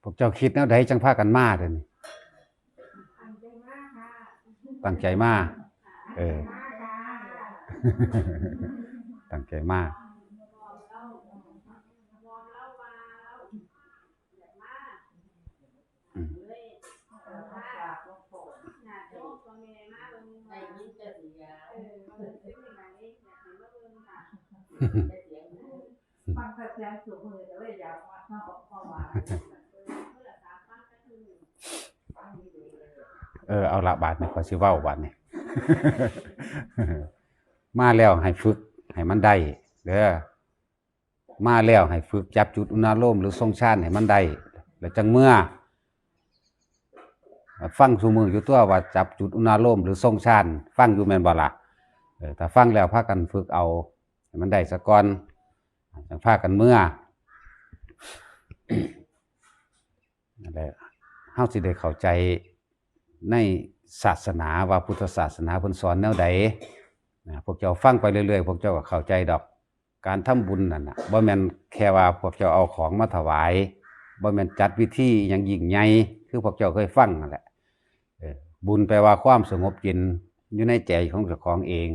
พวกเจ้าคิดแนวใดจังพากันมาเด้อนี่ตั้งใจมาเออ ตั้งใจมาอืม ฟังเสียงสูงมือแต่ว่าอยากมาเข้ามาเอาละบาทนี่ขอสิเว้าบาทนี่ มาแล้วให้ฝึกให้มันได้เด้อมาแล้วให้ฝึกจับจุดอุณาโลมหรือทรงฌานให้มันได้แล้วจังเมื่อฟังซุมืออยู่ตัวว่าจับจุดอุณาโลมหรือทรงฌานฟังอยู่แม่นบ่ล่ะถ้าฟังแล้วพากันฝึกเอาให้มันได้ซะก่อนจังพากันเมื่อ นั่นแหละเฮาสิได้เข้าใจในศาสนาว่าพุทธศาสนาเพิ่นสอนแนวใดพวกเจ้าฟังไปเรื่อยๆพวกเจ้าก็เข้าใจดอกการทำบุญนั่นน่ะบ่แม่นแค่ว่าพวกเจ้าเอาของมาถวายบ่แม่นจัดวิธีหยังยิ่งใหญ่คือพวกเจ้าเคยฟังนั่นแหละบุญแปลว่าความสงบเย็นอยู่ในใจของเจ้าของเอง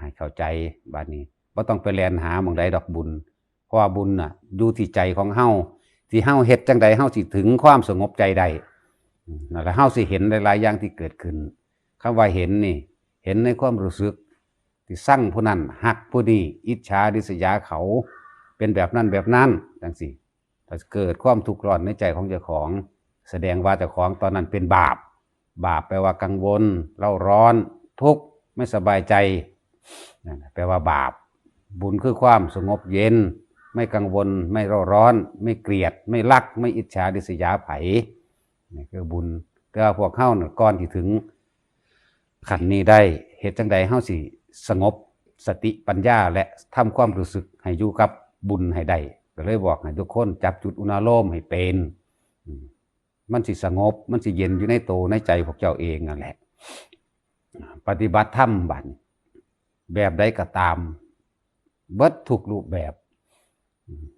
ให้เข้าใจบัดนี้บ่ต้องไปแล่นหาหม้องใดดอกบุญเพราะว่าบุญน่ะอยู่ที่ใจของเฮาที่เฮาเฮ็ดจังใดเฮาสิถึงความสงบใจได้นั่นแหละเฮาสิเห็นหลายๆอย่างที่เกิดขึ้นคำว่าเห็นนี่เห็นในความรู้สึกที่สั่งผู้นั้นฮักผู้นี้อิจฉาริษยาเขาเป็นแบบนั้นแบบนั้นจังซี่ถ้าเกิดความทุกข์ร้อนในใจของเจ้าของแสดงว่าเจ้าของตอนนั้นเป็นบาปแปลว่ากังวลเร่าร้อนทุกข์ไม่สบายใจนั่นแปลว่าบาปบุญคือความสงบเย็นไม่กังวลไม่เร่าร้อนไม่เกลียดไม่รักไม่อิจฉาริษยาไผนี่คือบุญแต่ว่าพวกเฮาน่ะก่อนที่ถึงขั้นนี้ได้เฮ็ดจังใดเฮาสิสงบสติปัญญาและทำความรู้สึกให้อยู่กับบุญให้ได้ก็เลยบอกให้ทุกคนจับจุดอุณาโลมให้เป็นมันสิสงบมันสิเย็นอยู่ในโตในใจพวกเจ้าเองนั่นแหละปฏิบัติธรรมบัดแบบใดก็ตามเบิดทุกรูปแบบ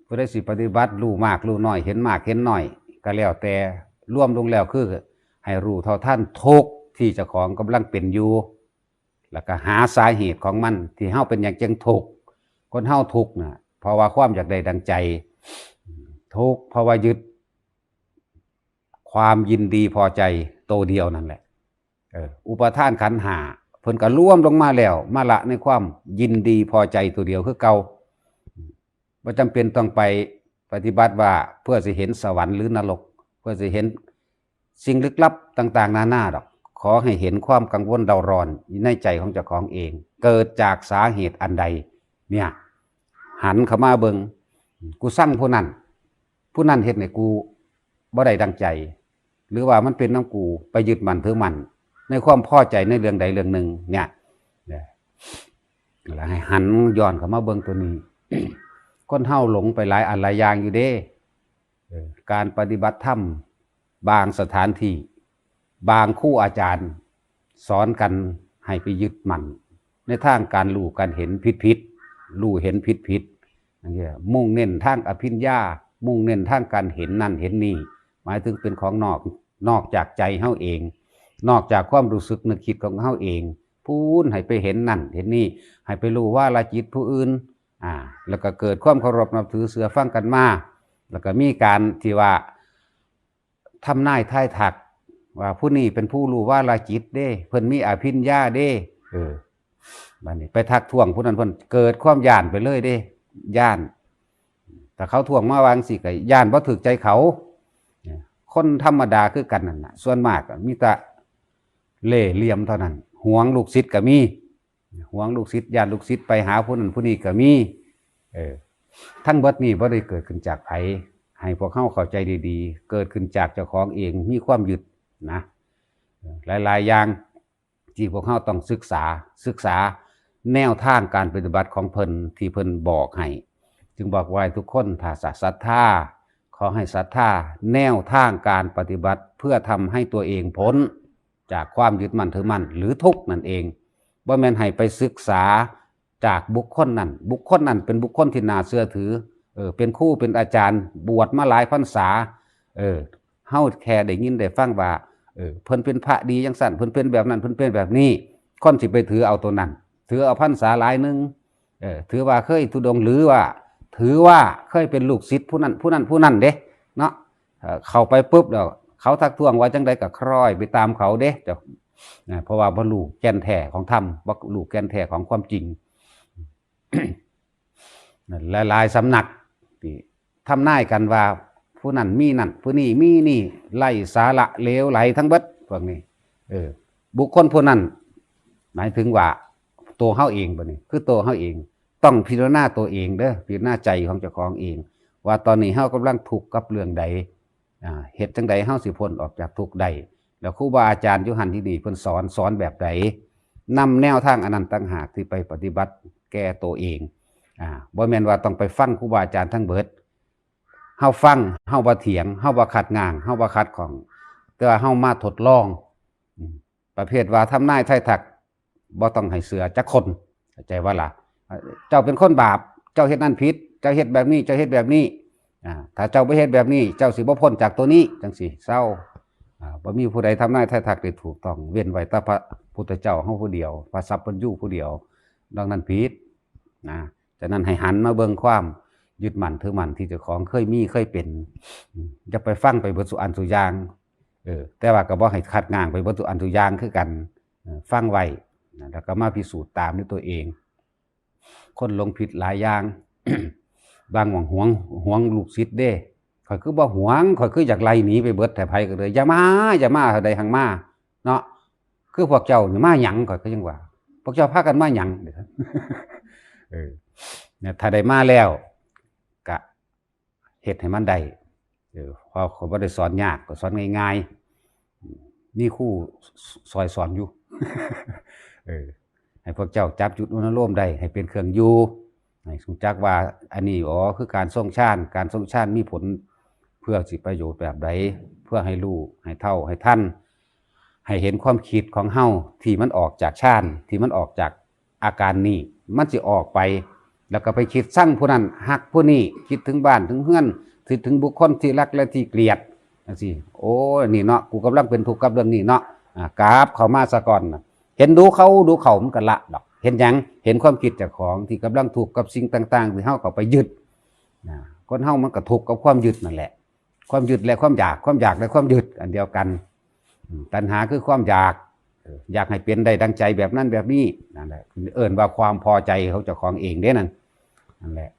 ผู้ใดสิปฏิบัติรู้มากรู้น้อยเห็นมากเห็นน้อยก็แล้วแต่รวมลงแล้วคือให้รู้เท่าทันทุกข์ที่เจ้าของกำลังเป็นอยู่แล้วก็หาสาเหตุของมันที่เฮาเป็นอย่างจังทุกข์คนเฮาทุกข์น่ะเพราะว่าความอยากได้ดังใจทุกข์เพราะว่ายึดความยินดีพอใจโตเดียวนั่นแหละอุปทานขันธ์ห้าเพิ่นก็รวมลงมาแล้วมาละในความยินดีพอใจตัวเดียวคือเก่าบ่จำเป็นต้องไปปฏิบัติว่าเพื่อสิเห็นสวรรค์หรือนรกเพื่อสิเห็นสิ่งลึกลับต่างๆนานาดอกขอให้เห็นความกังวลเดาร้อนในใจของเจ้าของเองเกิดจากสาเหตุอันใดเนี่ยหันเข้ามาเบิ่งกูสั่งผู้นั้นเฮ็ดให้กูบ่ได้ดังใจหรือว่ามันเป็นน้ำกูไปยึดมันถือมันในความพอใจในเรื่องใดเรื่องหนึ่งเนี่ยแล้วให้หันย้อนเข้ามาเบิ่งตัวนี้ คนเฮาหลงไปหลายอันหลายอย่างอยู่เด้การปฏิบัติธรรมบางสถานที่บางครูอาจารย์สอนกันให้ไปยึดมั่นในทางการรู้การเห็นผิดรู้เห็นผิดอย่างเงี้ยมุ่งเน้นทางอภิญญามุ่งเน้นทางการเห็นนั่นเห็นนี่หมายถึงเป็นของนอกจากใจเฮาเองนอกจากความรู้สึกนึกคิดของเฮาเองพูนให้ไปเห็นนั่นเห็นนี่ให้ไปรู้ว่าละจิตผู้อื่นแล้วก็เกิดความเคารพนับถือเสือฟังกันมาแล้วก็มีการที่ว่าทำนายทายถักว่าผู้นี้เป็นผู้รู้ว่าละจิตเด้เพิ่นมีอภิญญาเด้บัดนี้ไปทักท้วงผู้นั้นเพิ่นเกิดความย่านไปเลยเด้ย่านแต่เขาท้วงมาวางสิก็ย่านบ่ถูกใจเขาคนธรรมดาคือกันนั่นน่ะส่วนมากมีแต่เล่ห์เหลี่ยมเท่านั้นหวงลูกศิษย์ก็มีหวงลูกศิษย์ย่านลูกศิษย์ไปหาผู้นั้นผู้นี้ก็มีทั้งเบิดนี้บ่ได้เกิดขึ้นจากไผให้พวกเขาเข้าใจดีๆเกิดขึ้นจากเจ้าของเองมีความยึดนะหลายๆอย่างที่พวกเขาต้องศึกษาแนวทางการปฏิบัติของเพิ่นที่เพิ่นบอกให้จึงบอกไว้ทุกคนถ้าศรัทธาขอให้ศรัทธาแนวทางการปฏิบัติเพื่อทำให้ตัวเองพ้นจากความยึดมั่นถือมั่นหรือทุกข์นั่นเองบ่แม่นให้ไปศึกษาจากบุคคลนั้นเป็นบุคคลที่น่าเชื่อถือเป็นครูเป็นอาจารย์บวชมาหลายพรรษา เฮาแค่ได้ยินได้ฟังว่าเพิ่นเป็นพระดีจังซั่นเพิ่นเป็นแบบนั้นเพิ่นเป็นแบบนี้คนสิไปถือเอาตัวนั้นถือเอาพรรษาหลายนึงถือว่าเคยธุดงค์หรือว่าถือว่าเคยเป็นลูกศิษย์ผู้นั้นเด้เนาะเข้าไปปุ๊บแล้วเขาทักท้วงว่าจังได๋ก็คล้อยไปตามเขาเด้เจ้าเพราะว่าบ่รู้แก่นแท้ของธรรมบ่รู้แก่นแท้ของความจริง หลายๆสำนักที่ทำนายกันว่าผู้นั้นมีนั่นผู้นี้มีนี่ไล่สาระเลวไหลทั้งเบิดพวกนี้บุคคลผู้นั้นหมายถึงว่าตัวเฮาเองบัดนี้คือตัวเฮาเองต้องพิจารณาตัวเองเด้อพิจารณาใจของเจ้าของเอง ว่าตอนนี้เฮากำลังทุกข์กับเรื่องใดเฮ็ดจังใดเฮาสิพ้นออกจากทุกข์ได้แล้วครูบาอาจารย์อยู่หันที่นี่เพิ่นสอนแบบใดนำแนวทางอันนั้นต่างหากที่ไปปฏิบัติแก้ตัวเองบ่แม่นว่าต้องไปฟังครูบาอาจารย์ทั้งเบิดเฮาฟังเฮาบ่เถียงเฮาบ่ขัดง้างเฮาบ่ขัดข้องแต่ว่าเฮามาทดลองประเภทว่าทำนายไทายทักบ่ต้องให้เสือจักคนเข้าใจว่าล่ะเจ้าเป็นคนบาปเจ้าเฮ็ดนั่นผิดเจ้าเฮ็ดแบบนี้เจ้าเฮ็ดแบบนี้ถ้าเจ้าบ่เฮ็ดแบบนี้เจ้าสิบ่พ้นจากตัวนี้จังซี่เศร้าบ่มีผู้ใดทำนายไทายทักได้ถูกต้องเว้นไว้แต่พระพุทธเจ้าเฮาผู้เดียวพระสัพพัญญูผู้เดียวดังนั้นผิดฉะนั้นให้หันมาเบิ่งความยึดมั่นถือมั่นที่เจ้าของเคยมีเคยเป็นอย่าไปฟังไปเบิดสุอันสุอย่างแต่ว่าก็บ่ให้คัดง้างไปเบิดสุอันสุอย่างคือกันฟังไว้แล้วก็มาพิสูจน์ตามด้วยตัวเองคนลงผิดหลายอย่าง บางหวังหวงลูกศิษย์เด้ข่อยคือบ่หวงข่อยคืออยากไล่หนีไปเบิดแต่ไผก็เลยอย่ามาเท่าใดหังมาเนาะคือพวกเจ้านี่มาหยังข่อยก็ยังว่าพวกเจ้าพากันมาหยังเนี่ยถ้าได้มาแล้วก็เฮ็ดให้มันได้พอเขาบ่ได้สอนยากก็สอนง่ายๆนี่ครูซอยสอนอยู่ ให้พวกเจ้าจับจุดอนุโลมได้ให้เป็นเครื่องอยู่ให้รู้จักว่าอันนี้คือการทรงฌานมีผลเพื่อสิประโยชน์แบบใดเพื่อให้รู้ให้เท่าให้ทันให้เห็นความคิดของเฮาที่มันออกจากฌานที่มันออกจากอาการนี้มันสิออกไปแล้วก็ไปคิดสั่งผู้นั้นฮักผู้นี้คิดถึงบ้านถึงเฮือนคิดถึงบุคคลที่รักและที่เกลียดจังซี่โอ้นี่เนาะกูกำลังเป็นทุกข์กับเรื่องนี้เนาะกราบเข้ามาซะก่อนเห็นดูเขามันก็ละดอกเห็นหยังเห็นความคิดเจ้าของที่กำลังทุกข์กับสิ่งต่างๆที่เฮาเข้าไปยึดคนเฮามันก็ทุกข์กับความยึดนั่นแหละความยึดและความอยากและความยึดอันเดียวกันตัณหาคือความอยากให้เป็นได้ดังใจแบบนั้นแบบนี้นั่นแหละเอิ้นว่าความพอใจเขาเจ้าของเองเด้นั่นแหละ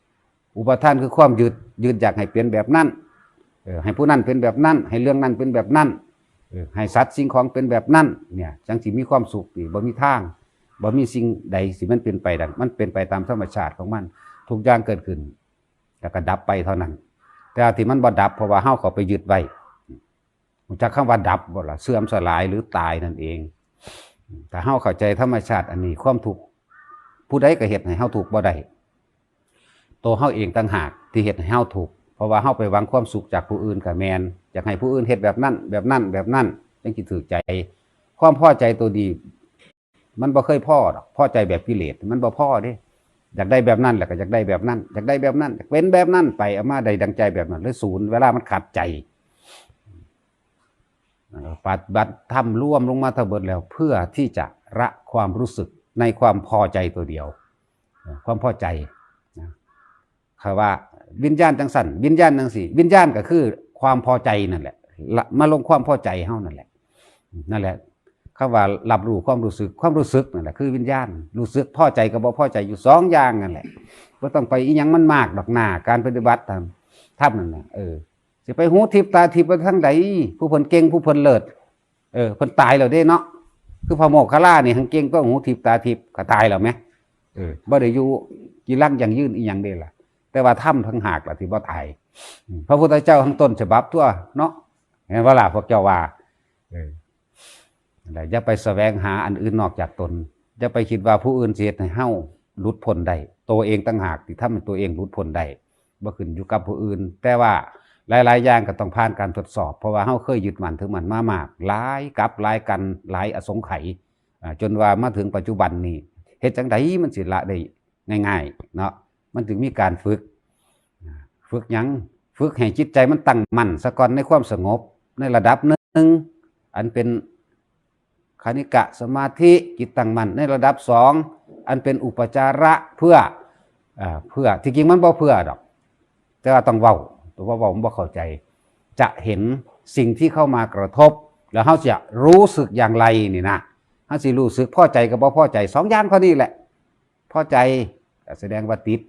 อุปทานคือความยึดอยากให้เป็นแบบนั้นให้ผู้นั้นเป็นแบบนั้นให้เรื่องนั้นเป็นแบบนั้นให้สัตว์สิ่งของเป็นแบบนั้นเนี่ยจังสิมีความสุขนี่บ่มีทางบ่มีสิ่งใดสิมันเป็นไปดังมันเป็นไปตามธรรมชาติของมันทุกอย่างเกิดขึ้นแล้วก็ดับไปเท่านั้นแต่ที่มันบ่ดับเพราะว่าเฮาเข้าไปยึดไว้รู้จักคำว่าดับบ่ล่ะเสื่อมสลายหรือตายนั่นเองแต่เฮาเข้าใจธรรมชาติอันนี้ความทุกข์ผู้ใดก็เฮ็ดให้เฮาทุกข์บ่ได้ตัวเฮาเองต่างหากที่เฮ็ดให้เฮาทุกข์เพราะว่าเฮาไปหวังความสุขจากผู้อื่นก็แม่นอยากให้ผู้อื่นเฮ็ดแบบนั้นจังสิถูกใจความพอใจตัวดีมันบ่เคยพอดอกพอใจแบบกิเลสมันบ่พอเด้อยากได้แบบนั้นแล้วก็อยากได้แบบนั้นอยากได้แบบนั้นอยากเป็นแบบนั้นไปเอามาได้ดังใจแบบนั้นเลยศูนย์เวลามันขัดใจปฏิบัติธรรมร่วมลงมาทั้งหมดแล้วเพื่อที่จะละความรู้สึกในความพอใจตัวเดียวความพอใจคือว่าวิญญาณจังสั่นวิญญาณจังสี่วิญญาณก็คือความพอใจนั่นแหละมาลงความพอใจเฮานั่นแหละคำว่ารับรู้ความรู้สึกนั่นแหละคือวิญญาณรู้สึกพอใจกับบ่พอใจอยู่2อย่างนั่นแหละบ่ต้องไปอีหยังมันมากดอกหน้าการปฏิบัติธรรมนั่นน่ะสิไปหูทิพตาทิพไปทางใดผู้เพิ่นเก่งผู้เพิ่นเลิศเพิ่นตายแล้วเด้เนาะคือพระโมคคัลลานี่หังเก่งก็หูทิพตาทิพก็ตายแล้วแมั้ยบ่ได้อยู่กีรังอย่างยืนอีหยังเด้ล่ะแต่ว่าถ้ำทั้งหากล่ะที่บ่ตายพระพุทธเจ้าทั้งต้นฉบับทั่วเนาะเห็นว่าล่ะพวกเจ้าว่าอย่าไปแสวงหาอันอื่นนอกจากตนอย่าไปคิดว่าผู้อื่นสิเฮ็ดให้เฮาหลุดพ้นได้ตัวเองต่างหากที่ทำให้ตัวเองหลุดพ้นได้บ่ขึ้นอยู่กับผู้อื่นแต่ว่าหลายๆอย่างก็ต้องผ่านการทดสอบเพราะว่าเฮาเคยยึดมั่นถือมั่นมามากหลายกับหลายกันหลายอสงไขยจนว่ามาถึงปัจจุบันนี้เฮ็ดจังไดมันสิละได้ง่ายๆเนาะมันถึงมีการฝึกหยัง ฝึกให้จิตใจมันตั้งมั่นซะก่อนในความสงบในระดับหนึ่งอันเป็นคณิกะสมาธิจิตตั้งมั่นในระดับสองอันเป็นอุปจาระเพื่อที่จริงมันบ่เพื่อดอกแต่ว่าต้องเว้าตัวว่าเว้ามันบ่เข้าใจจะเห็นสิ่งที่เข้ามากระทบแล้วเฮาจะรู้สึกอย่างไรนี่นะเฮาสิรู้สึกพอใจกับบ่พอใจสองอย่างเท่านี้แหละพอใจก็แสดงว่าติด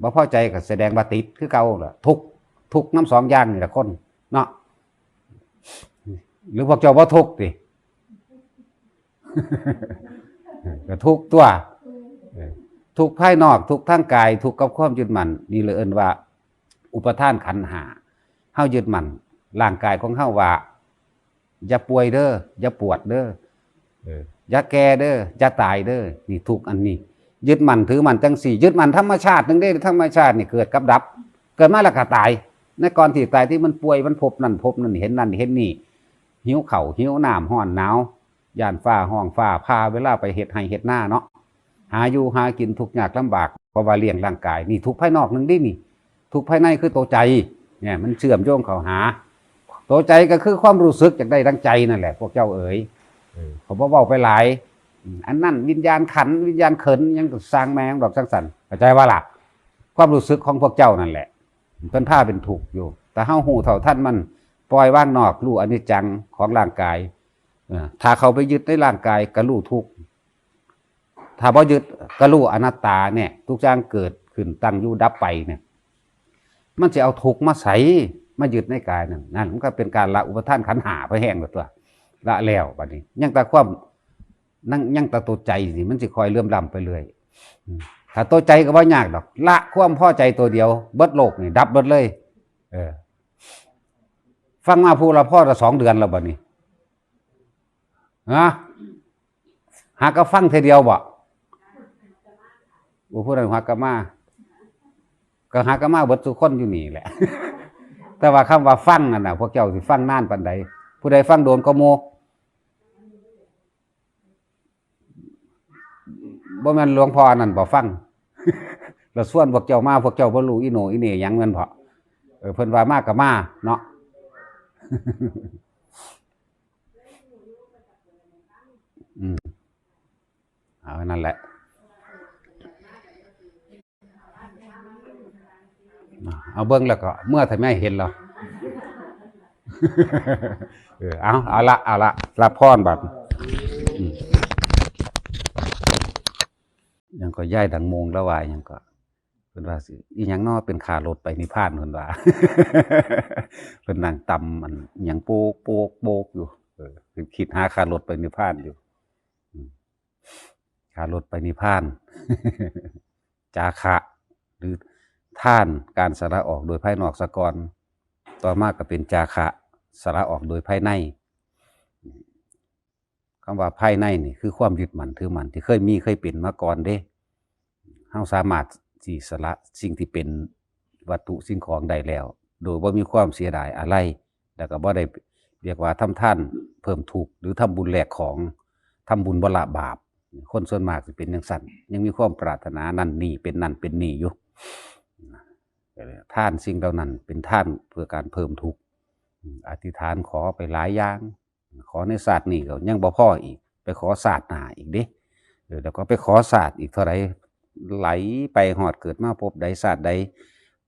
บ่พอใจก็แสดงว่าติดคือเก่าล่ะทุกน้ำสองอย่างนี่ละคนเนาะหรือพวกเจ้าบ่ทุกข์ติ ก็ทุกตัวทุกภายนอกทุกทางกายทุกกับความยึดมั่นนี่เลยเอิ้นว่าอุปทานขันธ์ห้าเฮายึดมั่นร่างกายของเฮาว่าอย่าป่วยเด้ออย่าปวดเด้ออย่าแก่เด้ออย่าตายเด้อนี่ทุกอันนี้ยึดมั่นถือมั่นจังสี่ยึดมั่นธรรมชาตินึงเด้ธรรมชาตินี่เกิดกับดับเกิดมาแล้วก็ตายในก่อนที่ตายที่มันป่วยมันพบนั่นเห็นนั่นเห็นนี่หิวข้าวหิวน้ำร้อนหนาวย่านฟ้าห้องฟ้าพาเวลาไปเฮ็ดไร่เฮ็ดนาเนาะหาอยู่หากินทุกข์ยากลำบากเพราะว่าเลี้ยงร่างกายนี่ทุกภายนอกนึงดินี่ทุกภายในคือตัวใจเนี่ยมันเชื่อมโยงเข้าหาตัวใจก็คือความรู้สึกจากได้ดังใจนั่นแหละพวกเจ้าเอ๋ยผมว่าเว้าไปหลายอันนั้นวิญญาณขันวิญญาณเขินยังสร้างแมงดอกสังสรรค์เข้าใจว่าล่ะความรู้สึกของพวกเจ้านั่นแหละเป็นผ้าเป็นทุกข์อยู่แต่เฮาหูเท่าท่านมันปล่อยว่างนอกรู้อนิจจังของร่างกายถ้าเขาไปยึดในร่างกายก็รู้ทุกข์ถ้าบ่ยึดก็รู้อนัตตาเนี่ยทุกอย่างเกิดขึ้นตั้งอยู่ดับไปเนี่ยมันจะเอาทุกข์มาใส่มายึดในกายนั่นมันก็เป็นการละอุปทานขันธ์ห้าไปแห้งตัวละแล้วบัดนี้ยังแต่ความยังแต่ตัวใจสิมันสิคอยเลื่อมล้ำไปเรื่อยถ้าตัวใจก็บ่ยากดอกละความพอใจตัวเดียวเบิดโลกนี่ดับเบิดเลยฟังมาพูดละพ่อละ2 เดือนแล้วบัดนี้หากก็ฟังทีเดียวบ่พูดอะไรหากมาก็หากมาเบิดทุกคนอยู่นี่แหละ แต่ว่าคำว่าฟังนั่นน่ะพวกเจ้าสิฟังนานปานใดผู้ใดฟังโดนก็โมบ่แม่นหลวงพ่อนั่นบ่ฟัง แล้วส่วนพวกเจ้ามาพวกเจ้าบ่รู้อีโหนอีเหน่หยังแม่นเพาะเพิ่นว่ามาก็มาเนาะ เอานั่นแหละเอาเบิ่งแล้วก็เมื่อถ้าไม่เห็นแล้ว เอาละรับพรบัดยังก็ย้ายดังโมงแล้วว่ายังก็เพิ่นว่าสิอีหยังน้อเป็นค่ารถไปนิพพานเพิ่นว่า เพิ่นนั่งต่ำมันหยังโปกอยู่เพิ่นคิดหาค่ารถไปนิพพานอยู่ค่ารถไปนิพพาน จาคะหรือท่านการสละออกโดยภายนอกซะก่อนต่อมาก็เป็นจาคะสละออกโดยภายในคำว่าภายในนี่คือความยึดมั่นถือมั่นที่เคยเป็นมาก่อนเด้เฮาสามารถสิสละสิ่งที่เป็นวัตถุสิ่งของได้แล้วโดยบ่มีความเสียดายอะไรแล้วก็บ่ได้เรียกว่าทำทานเพิ่มทุกข์หรือทำบุญแลกของทำบุญบ่ละบาปคนส่วนมากสิเป็นจังซั่นยังมีความปรารถนานั่นนี่เป็นนั่นเป็นนี่อยู่ทานสิ่งเหล่านั้นเป็นทานเพื่อการเพิ่มทุกข์อธิษฐานขอไปหลายอย่างขอในศาสตร์นี้ก็ยังบ่พออีกไปขอศาสตร์หน้าอีกเด้แล้วก็ไปขอศาสตร์อีกเท่าไหร่ไหลไปฮอดเกิดมาพบใดศาสตร์ใด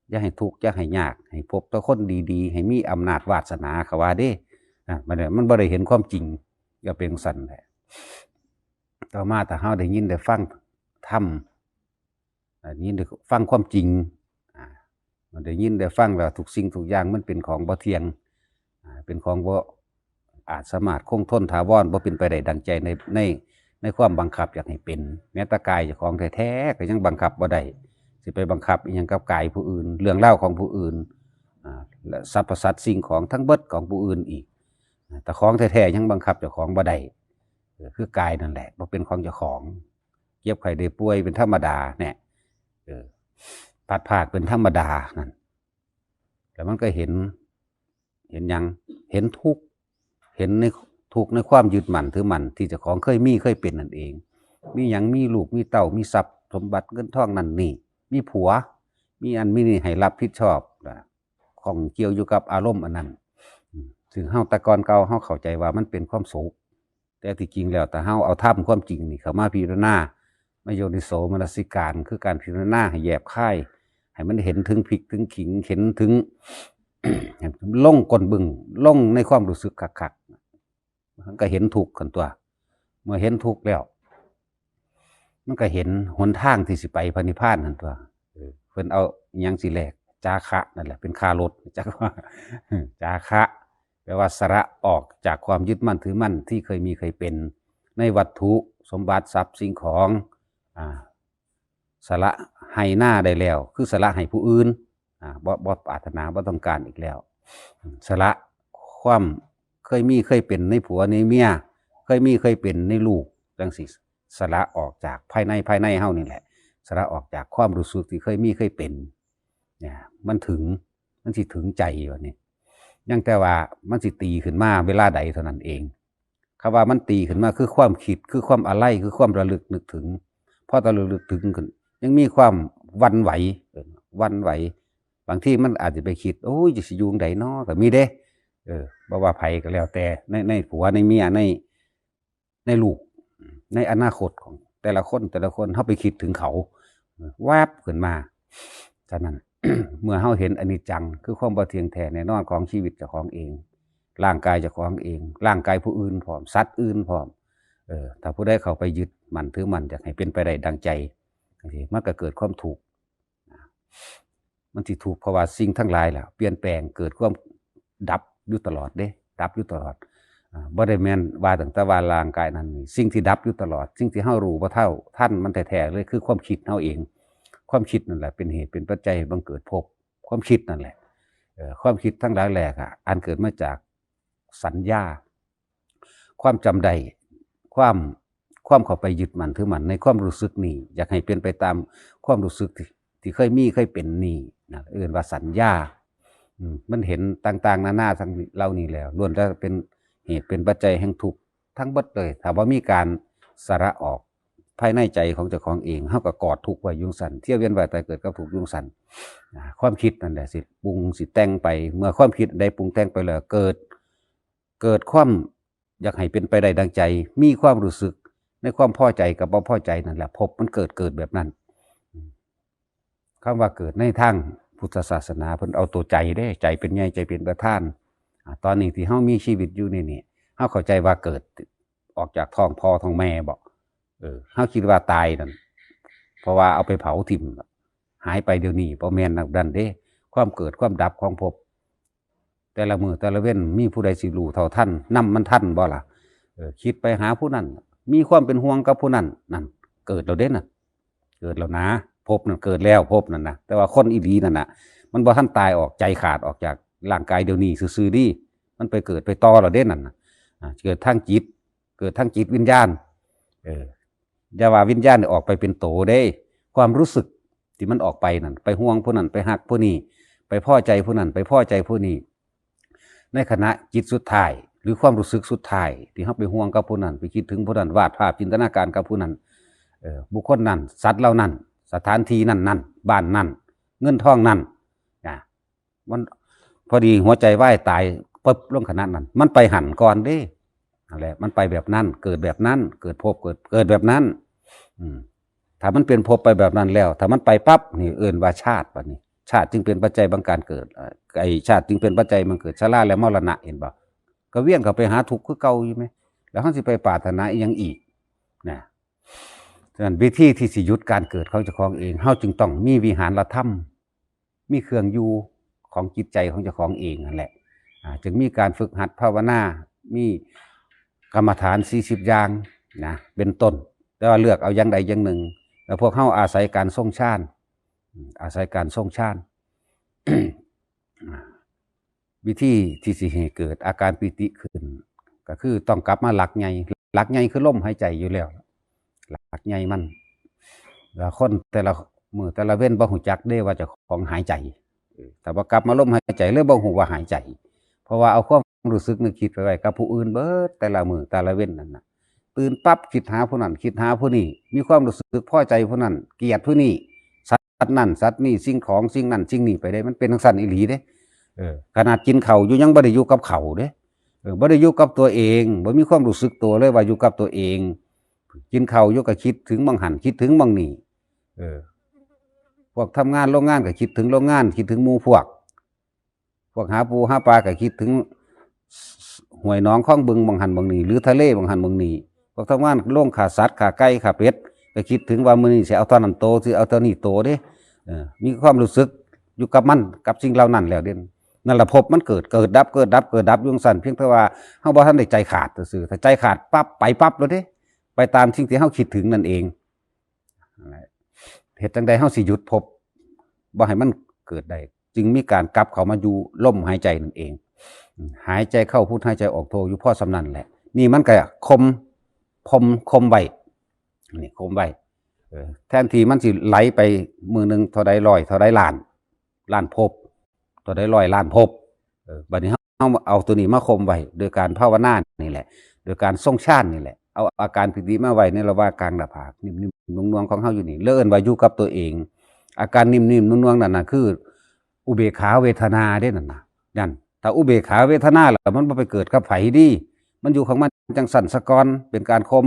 อย่าให้ทุกข์อย่าให้ยากให้พบแต่คนดีๆให้มีอำนาจวาสนาเขาว่าเด้มันบ่ได้เห็นความจริงก็เป็นสั่นแหละต่อมาถ้าเฮาได้ยินได้ฟังธรรมยินได้ฟังความจริงมันได้ยินได้ฟังแล้วทุกสิ่งทุกอย่างมันเป็นของบ่เที่ยงเป็นของบ่อาจสามารถคงทนถาวรบ่เป็นไปได้ดังใจในความบังคับอยากให้เป็นแม้แต่กายเจ้าของแท้ๆก็ยังบังคับบ่ได้สิไปบังคับอีหยังกับกายผู้อื่นเรื่องเล่าของผู้อื่นและสรรพสัตว์สิ่งของทั้งเบิดของผู้อื่นอีกแต่ของแท้ๆยังบังคับเจ้าของบ่ได้คือกายนั่นแหละบ่เป็นของเจ้าของเจ็บไข้ได้ป่วยเป็นธรรมดาเนี่ยพัดภาคเป็นธรรมดานั่นแต่มันก็เห็นหยังเห็นทุกข์เห็นในทุกข์ในความยึดมั่นถือมั่นที่เจ้าของเคยเป็นนั่นเองมีหยังมีลูกมีเต้ามีทรัพย์สมบัติเงินทองนั่นนี่มีผัวมีอันมีนี่ให้รับผิดชอบ ของเกี่ยวอยู่กับอารมณ์อันนั้นถึงเฮาแต่ก่อนเก่าเฮาเข้าใจว่ามันเป็นความสุขแต่ที่จริงแล้วแต่เฮาเอาธรรมความจริงนี่เข้ามาพิจารณามาโยนิโสมนสิการคือการพิจารณาให้แยบคายให้มันเห็นถึงพริกถึงขิงเห็นถึง ลงก้นบึงลงในความรู้สึกคักๆมันก็เห็นทุกข์กันตัว เมื่อเห็นทุกข์แล้วมันก็เห็นหนทางที่สิไปพระนิพพานนั่นตัวเพิ่นเอาหยังสิแลกจาคะนั่นแหละเป็นคารถจักว่าจาคะแปลว่าสละออกจากความยึดมั่นถือมั่นที่เคยมีเคยเป็นในวัตถุสมบัติทรัพย์สิ่งของสละให้หน้าได้แล้วคือสละให้ผู้อื่นบ่ปรารถนาบ่ต้องการอีกแล้วสละความเคยมีเคยเป็นในผัวในเมียเคยมีเคยเป็นในลูกจังสิสละออกจากภายในเฮานี่แหละสละออกจากความรู้สึกที่เคยมีเคยเป็นเนี่ยมันสิถึงใจวันนี้ยังแต่ว่ามันสิตีขึ้นมาเวลาใดเท่านั้นเองคำว่ามันตีขึ้นมาคือความคิดคือความอะไรคือความระลึกนึกถึงพอตะระลึกถึงขึ้นยังมีความวันไหวบางที่มันอาจจะไปคิดโอ้ยจะสิอยู่ใดเนาะก็มีเด้บ่ว่าไผก็แล้วแต่ในผัวในเมียในลูกในอนาคตของแต่ละคนเฮาไปคิดถึงเขาแวบขึ้นมาฉะนั้น เมื่อเฮาเห็นอนิจจังคือความบ่เที่ยงแท้แน่นอนของชีวิตเจ้าของเองร่างกายเจ้าของเองร่างกายผู้อื่นพร้อมสัตว์อื่นพร้อมถ้าผู้ใดเข้าไปยึดมั่นถือมั่นอยากให้เป็นไปได้ดังใจมันก็เกิดความทุกข์มันสิทุกข์เพราะว่าสิ่งทั้งหลายล่ะเปลี่ยนแปลงเกิดความดับอยู่ตลอดเด้ดับอยู่ตลอดบ่ได้แม่นว่าตั้งแต่ว่าร่างกายนั้นสิ่งที่ดับอยู่ตลอดสิ่งที่เฮารู้บ่เท่าทันมันแท้ๆเลยคือความคิดเฮาเองความคิดนั่นแหละเป็นเหตุเป็นปัจจัยบังเกิดภพความคิดนั่นแหละความคิดทั้งหลายแหล่อันเกิดมาจากสัญญาความจำได้ความเข้าไปยึดมั่นถือมั่นในความรู้สึกนี้อยากให้เป็นไปตามความรู้สึกที่เคยมีเคยเป็นนี่นะเรียกว่าสัญญามันเห็นต่างๆนานาทั้งเหล่านี้แล้วล้วนแล้วเป็นเหตุเป็นปัจจัยแห่งทุกข์ทั้งหมดเลยถ้าว่ามีการสละออกภายในใจของเจ้าของเองเฮาก็กอดทุกข์ไว้ยุงสันเที่ยวเวียนว่ายตายเกิดกับทุกข์ยุงสันความคิดนั่นแหละสิปรุงสิแต่งไปเมื่อความคิดใดปรุงแต่งไปแล้วเกิดความอยากให้เป็นไปได้ดังใจมีความรู้สึกในความพอใจกับบ่พอใจนั่นแหละพบมันเกิดแบบนั้นคำว่าเกิดในทางพุทธศาสนาเพิ่นเอาตัวใจได้ใจเป็นใหญ่ใจเป็นประธานตอนนี้ที่เฮามีชีวิตอยู่นี่เฮาเข้าใจว่าเกิดออกจากท้องพ่อท้องแม่บ่เฮาคิดว่าตายนั่นเพราะว่าเอาไปเผาทิ่มหายไปเดี๋ยวนี้บ่แม่นนั่นเด้ความเกิดความดับของภพแต่ละมื้อแต่ละเว้นมีผู้ใดสิรู้เท่าทันนำมันทันบ่ล่ะคิดไปหาผู้นั้นมีความเป็นห่วงกับผู้นั้นนั่นเกิดแล้วเด้น่ะเกิดแล้วนะภพนั่นเกิดแล้วภพนั่นนะแต่ว่าคนอีหลีนั่นน่ะมันบ่ทันตายออกใจขาดออกจากร่างกายเดี๋ยวนี้ซื่อๆดิมันไปเกิดไปต่อแล้วเด้นั่นน่ะเกิดทางจิตเกิดทางจิตวิญญาณอย่าว่าวิญญาณออกไปเป็นโตได้ความรู้สึกที่มันออกไปนั่นไปห่วงผู้นั้นไปฮักผู้นี้ไปพอใจผู้นั้นไปพอใจผู้นี้ในขณะจิตสุดท้ายหรือความรู้สึกสุดท้ายที่เฮาไปห่วงกับผู้นั้นไปคิดถึงผู้นั้นวาดภาพจินตนาการกับผู้นั้นบุคคลนั้นสัตว์เหล่านั้นสถานที่นั้นบ้านนั้นเงินทองนั้นมันพอดีหัวใจวายตายปึ๊บลงขนาดนั้นมันไปหันก่อนเด้อะไรมันไปแบบนั้นเกิดแบบนั้นเกิดภพเกิดแบบนั้นถ้ามันเป็นภพไปแบบนั้นแล้วถ้ามันไปปั๊บนี่เอิ้นว่าชาติบัดนี้ชาติจึงเป็นปัจจัยบังการเกิดไอ้ชาติจึงเป็นปัจจัยบังเกิดชราและมรณะเห็นบ่ก็เวียนเข้าไปหาทุกข์คือเก่าอยู่มั้ยแล้วเฮาสิไปปรารถนาอีหยังอีกนะฉะนั้นวิธีที่สิหยุดการเกิดของเจ้าของเองเฮาจึงต้องมีวิหารธรรมมีเครื่องอยู่ของจิตใจของเจ้าของเองนั่นแหละจึงมีการฝึกหัดภาวนามีกรรมฐาน40อย่างนะเป็นต้นแต่ว่าเลือกเอาอย่างใดอย่างหนึ่งแล้วพวกเฮาอาศัยการทรงฌานวิธีที่สิให้เกิดอาการปิติขึ้นก็คือต้องกลับมาหลักใหญ่คือลมหายใจอยู่แล้วหลักใหญ่มันแล้วคนแต่ละมื้อแต่ละเว้นบ่ฮู้จักเด้ว่าเจ้าของหายใจแต่ว่ากลับมาลมหายใจเลยบ่ฮู้ว่าหายใจเพราะว่าเอาความรู้สึกนึกคิดไปไว้กับผู้อื่นเบิดแต่ละมื้อแต่ละเว้นนั่นน่ะตื่นปั๊บคิดหาผู้นั้นคิดหาผู้นี้มีความรู้สึกพอใจผู้นั้นเกลียดผู้นี้สัตว์นั่นสัตว์นี้สิ่งของสิ่งนั้นสิ่งนี้ไปได้มันเป็นจังซั่นอีหลีเด้ ขนาดกินข้าวอยู่ยังบ่ได้อยู่กับเขาเด้บ่ได้อยู่กับตัวเองบ่มีความรู้สึกตัวเลยว่าอยู่กับตัวเองกินข้าวอยู่ก็คิดถึงบางหันคิดถึงบางนี่พวกทำงานโรงงานก็คิดถึงโรงงานคิดถึงหมู่พวกหาปูหาปลาก็คิดถึงห้วยหนองคลองบึงบางหันบางนี่หรือทะเลบางหันบางนี่พวกทำงานโรงฆ่าสัตว์ฆ่าไก่ฆ่าเป็ดก็คิดถึงว่ามื้อนี้สิเอาเท่านั้นโตสิเอาเท่านี้โตเด้มีความรู้สึกอยู่กับมันกับสิ่งเหล่านั้นแล้วเด่นนั่นแหละภพมันเกิดดับเกิดดับเกิดดับอยู่สั่นเพียงแต่ว่าเฮาบ่ทันได้ใจขาดซื่อถ้าใจขาดปั๊บไปปั๊บแล้วเด้ไปตามสิ่งที่เฮาคิดถึงนั่นเองเหตุจังใดเฮาสิหยุดภพบ่ให้มันเกิดได้จึงมีการกลับเข้ามาอยู่ลมหายใจนั่นเองหายใจเข้าพุทหายใจออกโทอยู่พอสำนั้นแหละนี่มันก็คมไว้นี่คมไว้แทนที่มันสิไหลไปมือนึงเท่าใดร้อยเท่าใดล้านภพเท่าใดร้อยล้านภพบัดนี้เฮาเอาตัวนี้มาคมไว้โดยการภาวนานี่แหละโดยการทรงฌานนี่แหละเอาอาการปิติมาไว้ในระหว่างกลางหน้าผากนิ่มๆนุ่งๆของเฮาอยู่นี่เลิ่นว่าอยู่กับตัวเองอาการนิ่มๆนุ่งๆนั่นน่ะคืออุเบกขาเวทนาเด้นั่นน่ะนั่นถ้าอุเบกขาเวทนาแล้วมันบ่ไปเกิดกับไผดีมันอยู่ของมันจังสั่นสะกอนเป็นการคม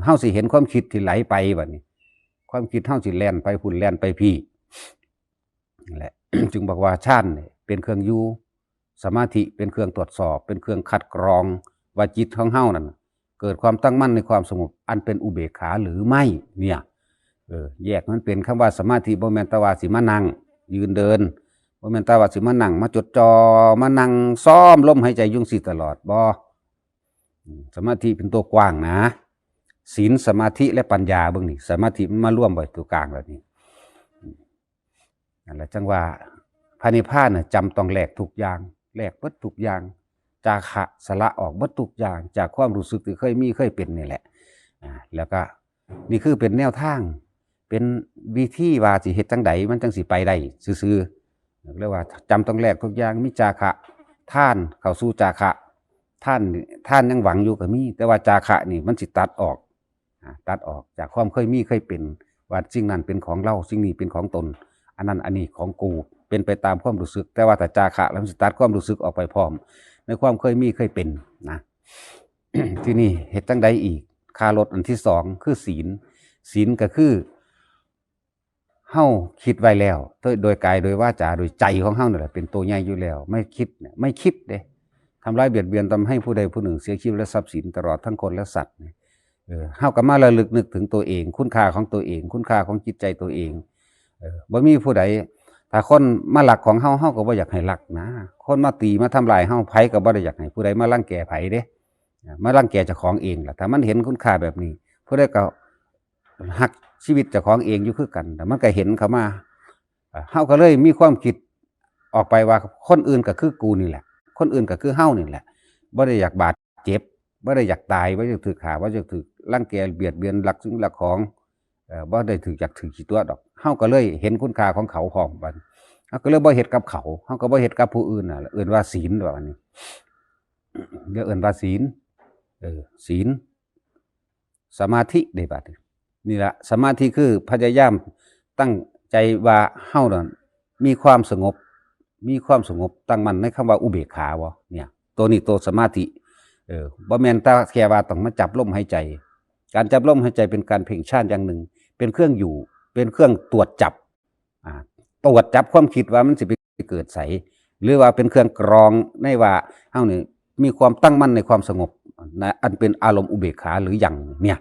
เฮาสิเห็นความคิดที่ไหลไปบัดนี้ความคิดเฮาสิแล่นไปพุ่นแล่นไปพี่นั่นแหละ จึงบอกว่าฌานเป็นเครื่องอยู่สมาธิเป็นเครื่องตรวจสอบเป็นเครื่องคัดกรองว่าจิตของเฮานั่นเกิดความตั้งมั่นในความสงบอันเป็นอุเบกขาหรือไม่เนี่ยแยกมันเป็นคำว่าสมาธิบ่แม่นแต่ว่าสิมานั่งยืนเดินบ่แม่นแต่ว่าสิมานั่งมาจดจ่อมานั่งซ้อมลมหายใจยุ่งสิตลอดบ่สมาธิเป็นตัวกว้างนะศีลสมาธิและปัญญาเบิ่งนี่สมาธิมันมาร่วมไว้ตัวกลางแล้วนี่นั่นแหละจังว่าพระนิพพานน่ะจำต้องแลกทุกอย่างแลกเบิดทุกอย่างจาคะสละออกเบิดทุกอย่างจากความรู้สึกที่เคยมีเคยเป็นนี่แหละแล้วก็นี่คือเป็นแนวทางเป็นวิธีว่าสิเฮ็ดจังใดมันจังสิไปได้ซื่อๆเรียกว่าจำต้องแลกทุกอย่างมีจาคะท่านเข้าสู่จาคะท่านยังหวังอยู่ก็มีแต่ว่าจาคะนี่มันสิตัดออกจากความเคยมีเคยเป็นว่าสิ่งนั้นเป็นของเราสิ่งนี้เป็นของตนอันนั้นอันนี้ของกูเป็นไปตามความรู้สึกแต่ว่าถ้าจาคะแล้วมันสิตัดความรู้สึกออกไปพร้อมในความเคยมีเคยเป็นนะ ที่นี่เฮ็ดจังใดอีกคารถอันที่สองคือศีลก็คือเฮาคิดไว้แล้วโดยกายโดยวาจาโดยใจของเฮานั่นแหละเป็นตัวใหญ่อยู่แล้วไม่คิดเด้ทำร้ายเบียดเบียนทำให้ผู้ใดผู้หนึ่งเสียชีวิตและทรัพย์สินตลอดทั้งคนและสัตว์เฮาก็มาระลึกนึกถึงตัวเองคุณค่าของตัวเองคุณค่าของจิตใจตัวเองบ่มีผู้ใดถ้าคนมาลักของเฮาก็บ่อยากให้ลักนะคนมาตีมาทำลายเฮาไผก็บ่ได้อยากให้ผู้ใดมารังแกไผเด้มารังแกเจ้าของเองล่ะถ้ามันเห็นคุณค่าแบบนี้ผู้ใดก็ฮักชีวิตเจ้าของเองอยู่คือกันแต่มันก็เห็นเขามาเฮาก็เลยมีความคิดออกไปว่าคนอื่นก็คือกูนี่แหละคนอื่นก็คือเฮานี่แหละบ่ได้อยากบาดเจ็บบ่ได้อยากตายบ่ได้อยากถูกฆ่าบ่ได้อยากถูกรังแกเบียดเบียนลักสิ่งลักของบ่ได้อยากถูกขี้ตัวดอกเฮาก็เลยเห็นคุณค่าของเขาพร้อมบัดเฮาก็เลยบ่เฮ็ดกับเขาเฮาก็บ่เฮ็ดกับผู้อื่นน่ะเอิ้นว่าศีลว่าอันนี้เรียกเอิ้นว่าศีลศีลสมาธิได้บัดนี่ล่ะสมาธิคือพยายามตั้งใจว่าเฮานั่นมีความสงบตั้งมั่นในคำว่าอุเบกขาบ่เนี่ยตัวนี้ตัวสมาธิบ่แม่นแต่แค่ว่าต้องมาจับลมหายใจการจับลมหายใจเป็นการเพ่งฌานอย่างหนึ่งเป็นเครื่องอยู่เป็นเครื่องตรวจจับความคิดว่ามันสิไปเกิดไสหรือว่าเป็นเครื่องกรองในว่าเฮานี่มีความตั้งมั่นในความสงบนะอันเป็นอารมณ์อุเบกขาหรือหยังเนี่ย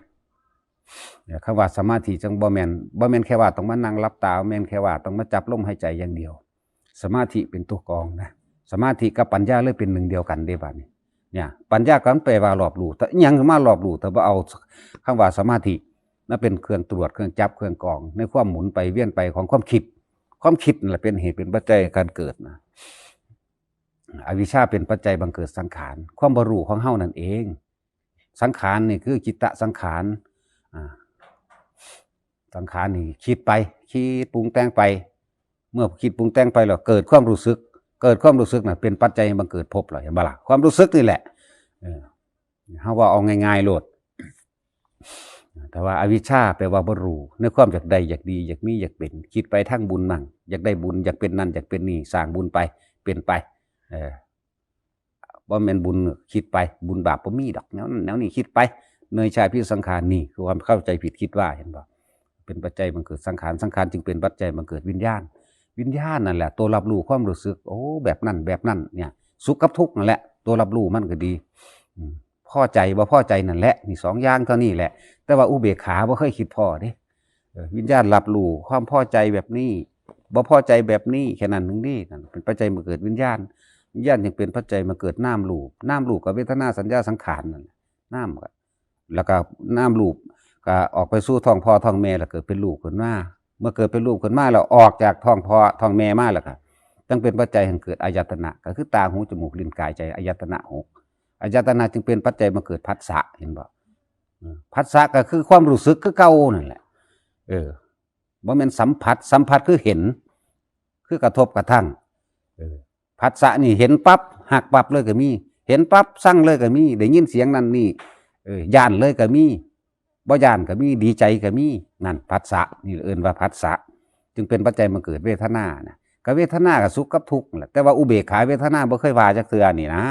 คำว่าสมาธิจังบ่แม่นแค่ว่าต้องมานั่งหลับตาแม่นแค่ว่าต้องมาจับลมหายใจอย่างเดียวสมาธิเป็นตัวกรองนะสมาธิกับปัญญาเลยเป็นหนึ่งเดียวกันเด้บัดนี้เนี่ยปัญญาก็มันแปลว่ารอบรู้แต่อิหยังมารอบรู้แต่บ่เอาคำว่าสมาธินั่นเป็นเครื่องตรวจเครื่องจับเครื่องกรองในความหมุนไปเวียนไปของความคิดนั่นแหละเป็นเหตุเป็นปัจจัยการเกิดนะอวิชชาเป็นปัจจัยบังเกิดสังขารความบ่รู้ของเฮานั่นเองสังขารนี่คือจิตตสังขารสังขารนี่คิดปรุงแต่งไปเมื่อคิดปรุงแต่งไปแล้วเกิดความรู้สึกน่ะเป็นปัจจัยบังเกิดภพล่ะเห็นบ่ล่ะความรู้สึกนี่แหละเฮาว่าเอาง่ายๆโลดแต่ว่าอวิชชาแปลว่าบ่รู้ในความอยากได้อยากดีอยากมีอยากเป็นคิดไปทางบุญมั่งอยากได้บุญอยากเป็นนั่นอยากเป็นนี่สร้างบุญไป เป็นไปบ่แม่นบุญคิดไปบุญบาปบ่มีดอกแนวนั้นแนวนี้คิดไปเนยชายพิสังขารนี่คือความเข้าใจผิดคิดว่าเห็นบ่เป็นปัจจัยบังเกิดสังขารสังขารจึงเป็นปัจจัยบังเกิดวิญญาณวิญญาณนั่นแหละตัวรับรู้ความรู้สึกโอ้แบบนั้นแบบนั้นเนี่ยสุขกับทุกข์นั่นแหละตัวรับรู้มันก็ดีพอใจบ่พอใจนั่นแหละนี่2อย่างเท่านี้แหละแต่ว่าอุเบกขาบ่เคยคิดพอเด้วิญญาณรับรู้ความพอใจแบบนี้บ่พอใจแบบนี้แค่นั้นนึงนี่นั่นเป็นปัจจัยมาเกิดวิญญาณวิญญาณจึงเป็นปัจจัยมาเกิดนามรูปนามรูปกับเวทนาสัญญาสังขารนั่นนามแล้วก็นามรูปก็ออกไปสู่ท้องพ่อท้องแม่แล้วเกิดเป็นรูปขึ้นมาเมื่อเกิดเป็นรูปขึ้นมาแล้วออกจากท้องพ่อท้องแม่มาแล้วก็จึงเป็นปัจจัยแห่งเกิดอายตนะก็คือตาหูจมูกลิ้นกายใจอายตนะ6อายตนะจึงเป็นปัจจัยมาเกิดผัสสะเห็นบ่ผัสสะก็คือความรู้สึกคือเก่านั่นแหละบ่แม่นสัมผัสคือเห็นคือกระทบกระทั่งผัสสะนี่เห็นปั๊บหักปั๊บเลยก็มีเห็นปั๊บสั่งเลยก็มีได้ยินเสียงนั้นนี่ย่านเลยก็มีบ่ย่านก็มีดีใจก็มีนั่นผัสสะนี่เอิ้นว่าผัสสะจึงเป็นปัจจัยมาเกิดเวทนานะก็เวทนากับสุขกับทุกข์แหละแต่ว่าอุเบกขาเวทนาบ่เคยว่าจักเทื่อนี่นะ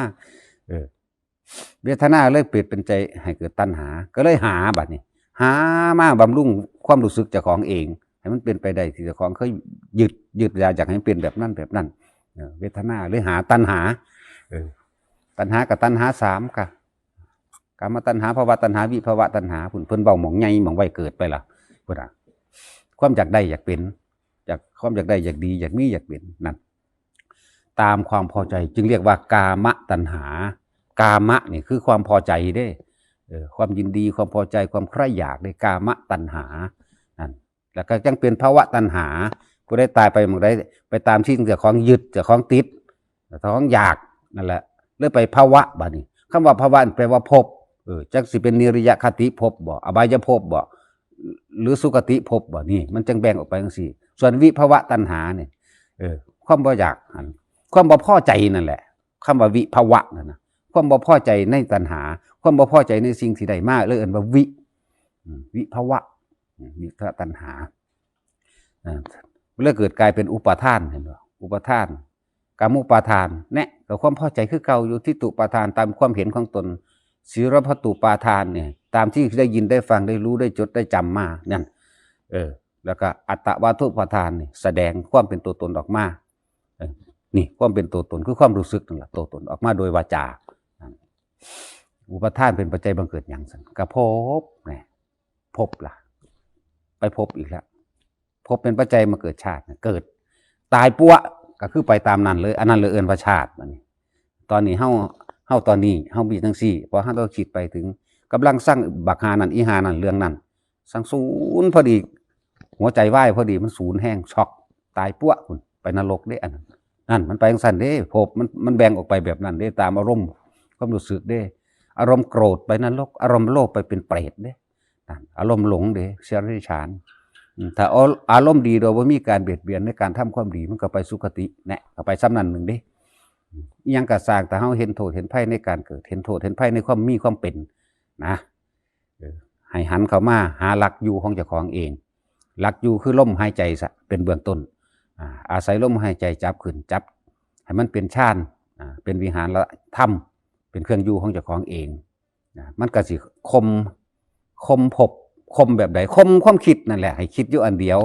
เวทนาเลยเปลี่ยนเป็นใจให้เกิดตัณหาก็เลยหาบัดนี้หามาบำรุงความรู้สึกเจ้าของเองให้มันเป็นไปได้ที่เจ้าของเคยยึดอยากให้มันเป็นแบบนั้นแบบนั้นเวทนาหรือหาตัณหาตัณหากับตัณหา3ค่ะกามตัณหาภวตัณหาวิภวตัณหาเพิ่นเว้าหม่องใหญ่หม่องไว้เกิดไปล่ะพุ่นน่ะความอยากได้อยากเป็นความอยากได้อยากดีอยากมีอยากเป็นนั่นตามความพอใจจึงเรียกว่ากามตัณหากามะนี่คือความพอใจเด้ความยินดีความพอใจความใคร่อยากในกามตัณหานั่นแล้วก็จังเป็นภวตัณหาผู้ได้ตายไปหม่องใดไปตามที่เจ้าของยึดเจ้าของติดเจ้าของอยากนั่นแหละเลยไปภวะบัดนี้คำว่าภวะแปลว่าภพจักสิเป็นนิริยคติภพบ่อบายภพบ่หรือสุคติภพบ่นี่มันจังแบ่งออกไปจังซี่ส่วนวิภวะตัณหาเนี่ยความบ่อยากความบ่พอใจนั่นแหละคำว่าวิภวะนั่นนะความบ่พอใจในตัณหาความบ่พอใจในสิ่งที่ได้มาเลยเอิ้นว่าวิภวะวิภวะตัณหาเมื่อเกิดกลายเป็นอุปาทานเห็นบ่อุปาทานกามุปาทานเนี่ยกับความพอใจคือเก่าอยู่ที่ตุปาทานตามความเห็นของตนศีรพตุปาทานเนี่ยตามที่ได้ยินได้ฟังได้รู้ได้จดได้จำมานั่นแล้วก็อัตตวาทุปาทานนี่แสดงความเป็นตัวตนออกมานี่ความเป็นตัวตนคือความรู้สึกนั่นแหละตัวตนออกมาโดยวาจาอุปาทานเป็นปัจจัยบังเกิดอย่างสั่นกระพบเนี่ยพบล่ะไปพบอีกแล้วพบเป็นปัจจัยมาเกิดชาติเกิดตายปัวก็คือไปตามนั้นเลยอันนั้นเลยเอิ้นว่าชาตินี่ตอนนี้เฮาตอนนี้เฮามีจังซี่พอเฮาต้องคิดไปถึงกำลังสร้างบักหานั่นอีหานั่นเรื่องนั้นสังศูนย์พอดีหัวใจวายพอดีมันศูนย์แห้งช็อกตายปั้วคุณไปนรกเด้อันนั้นนั่นมันไปจังซั่นเด้ภพมันแบ่งออกไปแบบนั้นเด้ตามอารมณ์ความรู้สึกเด้อารมณ์โกรธไปนรกอารมณ์โลภไปเป็นเปรตเด้นั่นอารมณ์หลงเด้เสรีฉานถ้าอารมณ์ดีโดยบ่มีการเบียดเบียนในการทำความดีมันก็ไปสุคติแน่ก็ไปซ้ำนั้นนึงเด้อิหยังก็สร้างแต่เฮาเห็นโทษเห็นภัยในการเกิดเห็นโทษเห็นภัยในความมีความเป็นนะให้หันเข้ามาหาหลักอยู่ของเจ้าของเองหลักอยู่คือลมหายใจซะเป็นเบื้องต้นอาศัยลมหายใจจับขึ้นจับให้มันเป็นฌานเป็นวิหารธรรมเป็นเครื่องอยู่ของเจ้าของเองมันก็สิคมภพคมแบบใดคมความคิดนั่นแหละให้คิดอยู่อันเดียว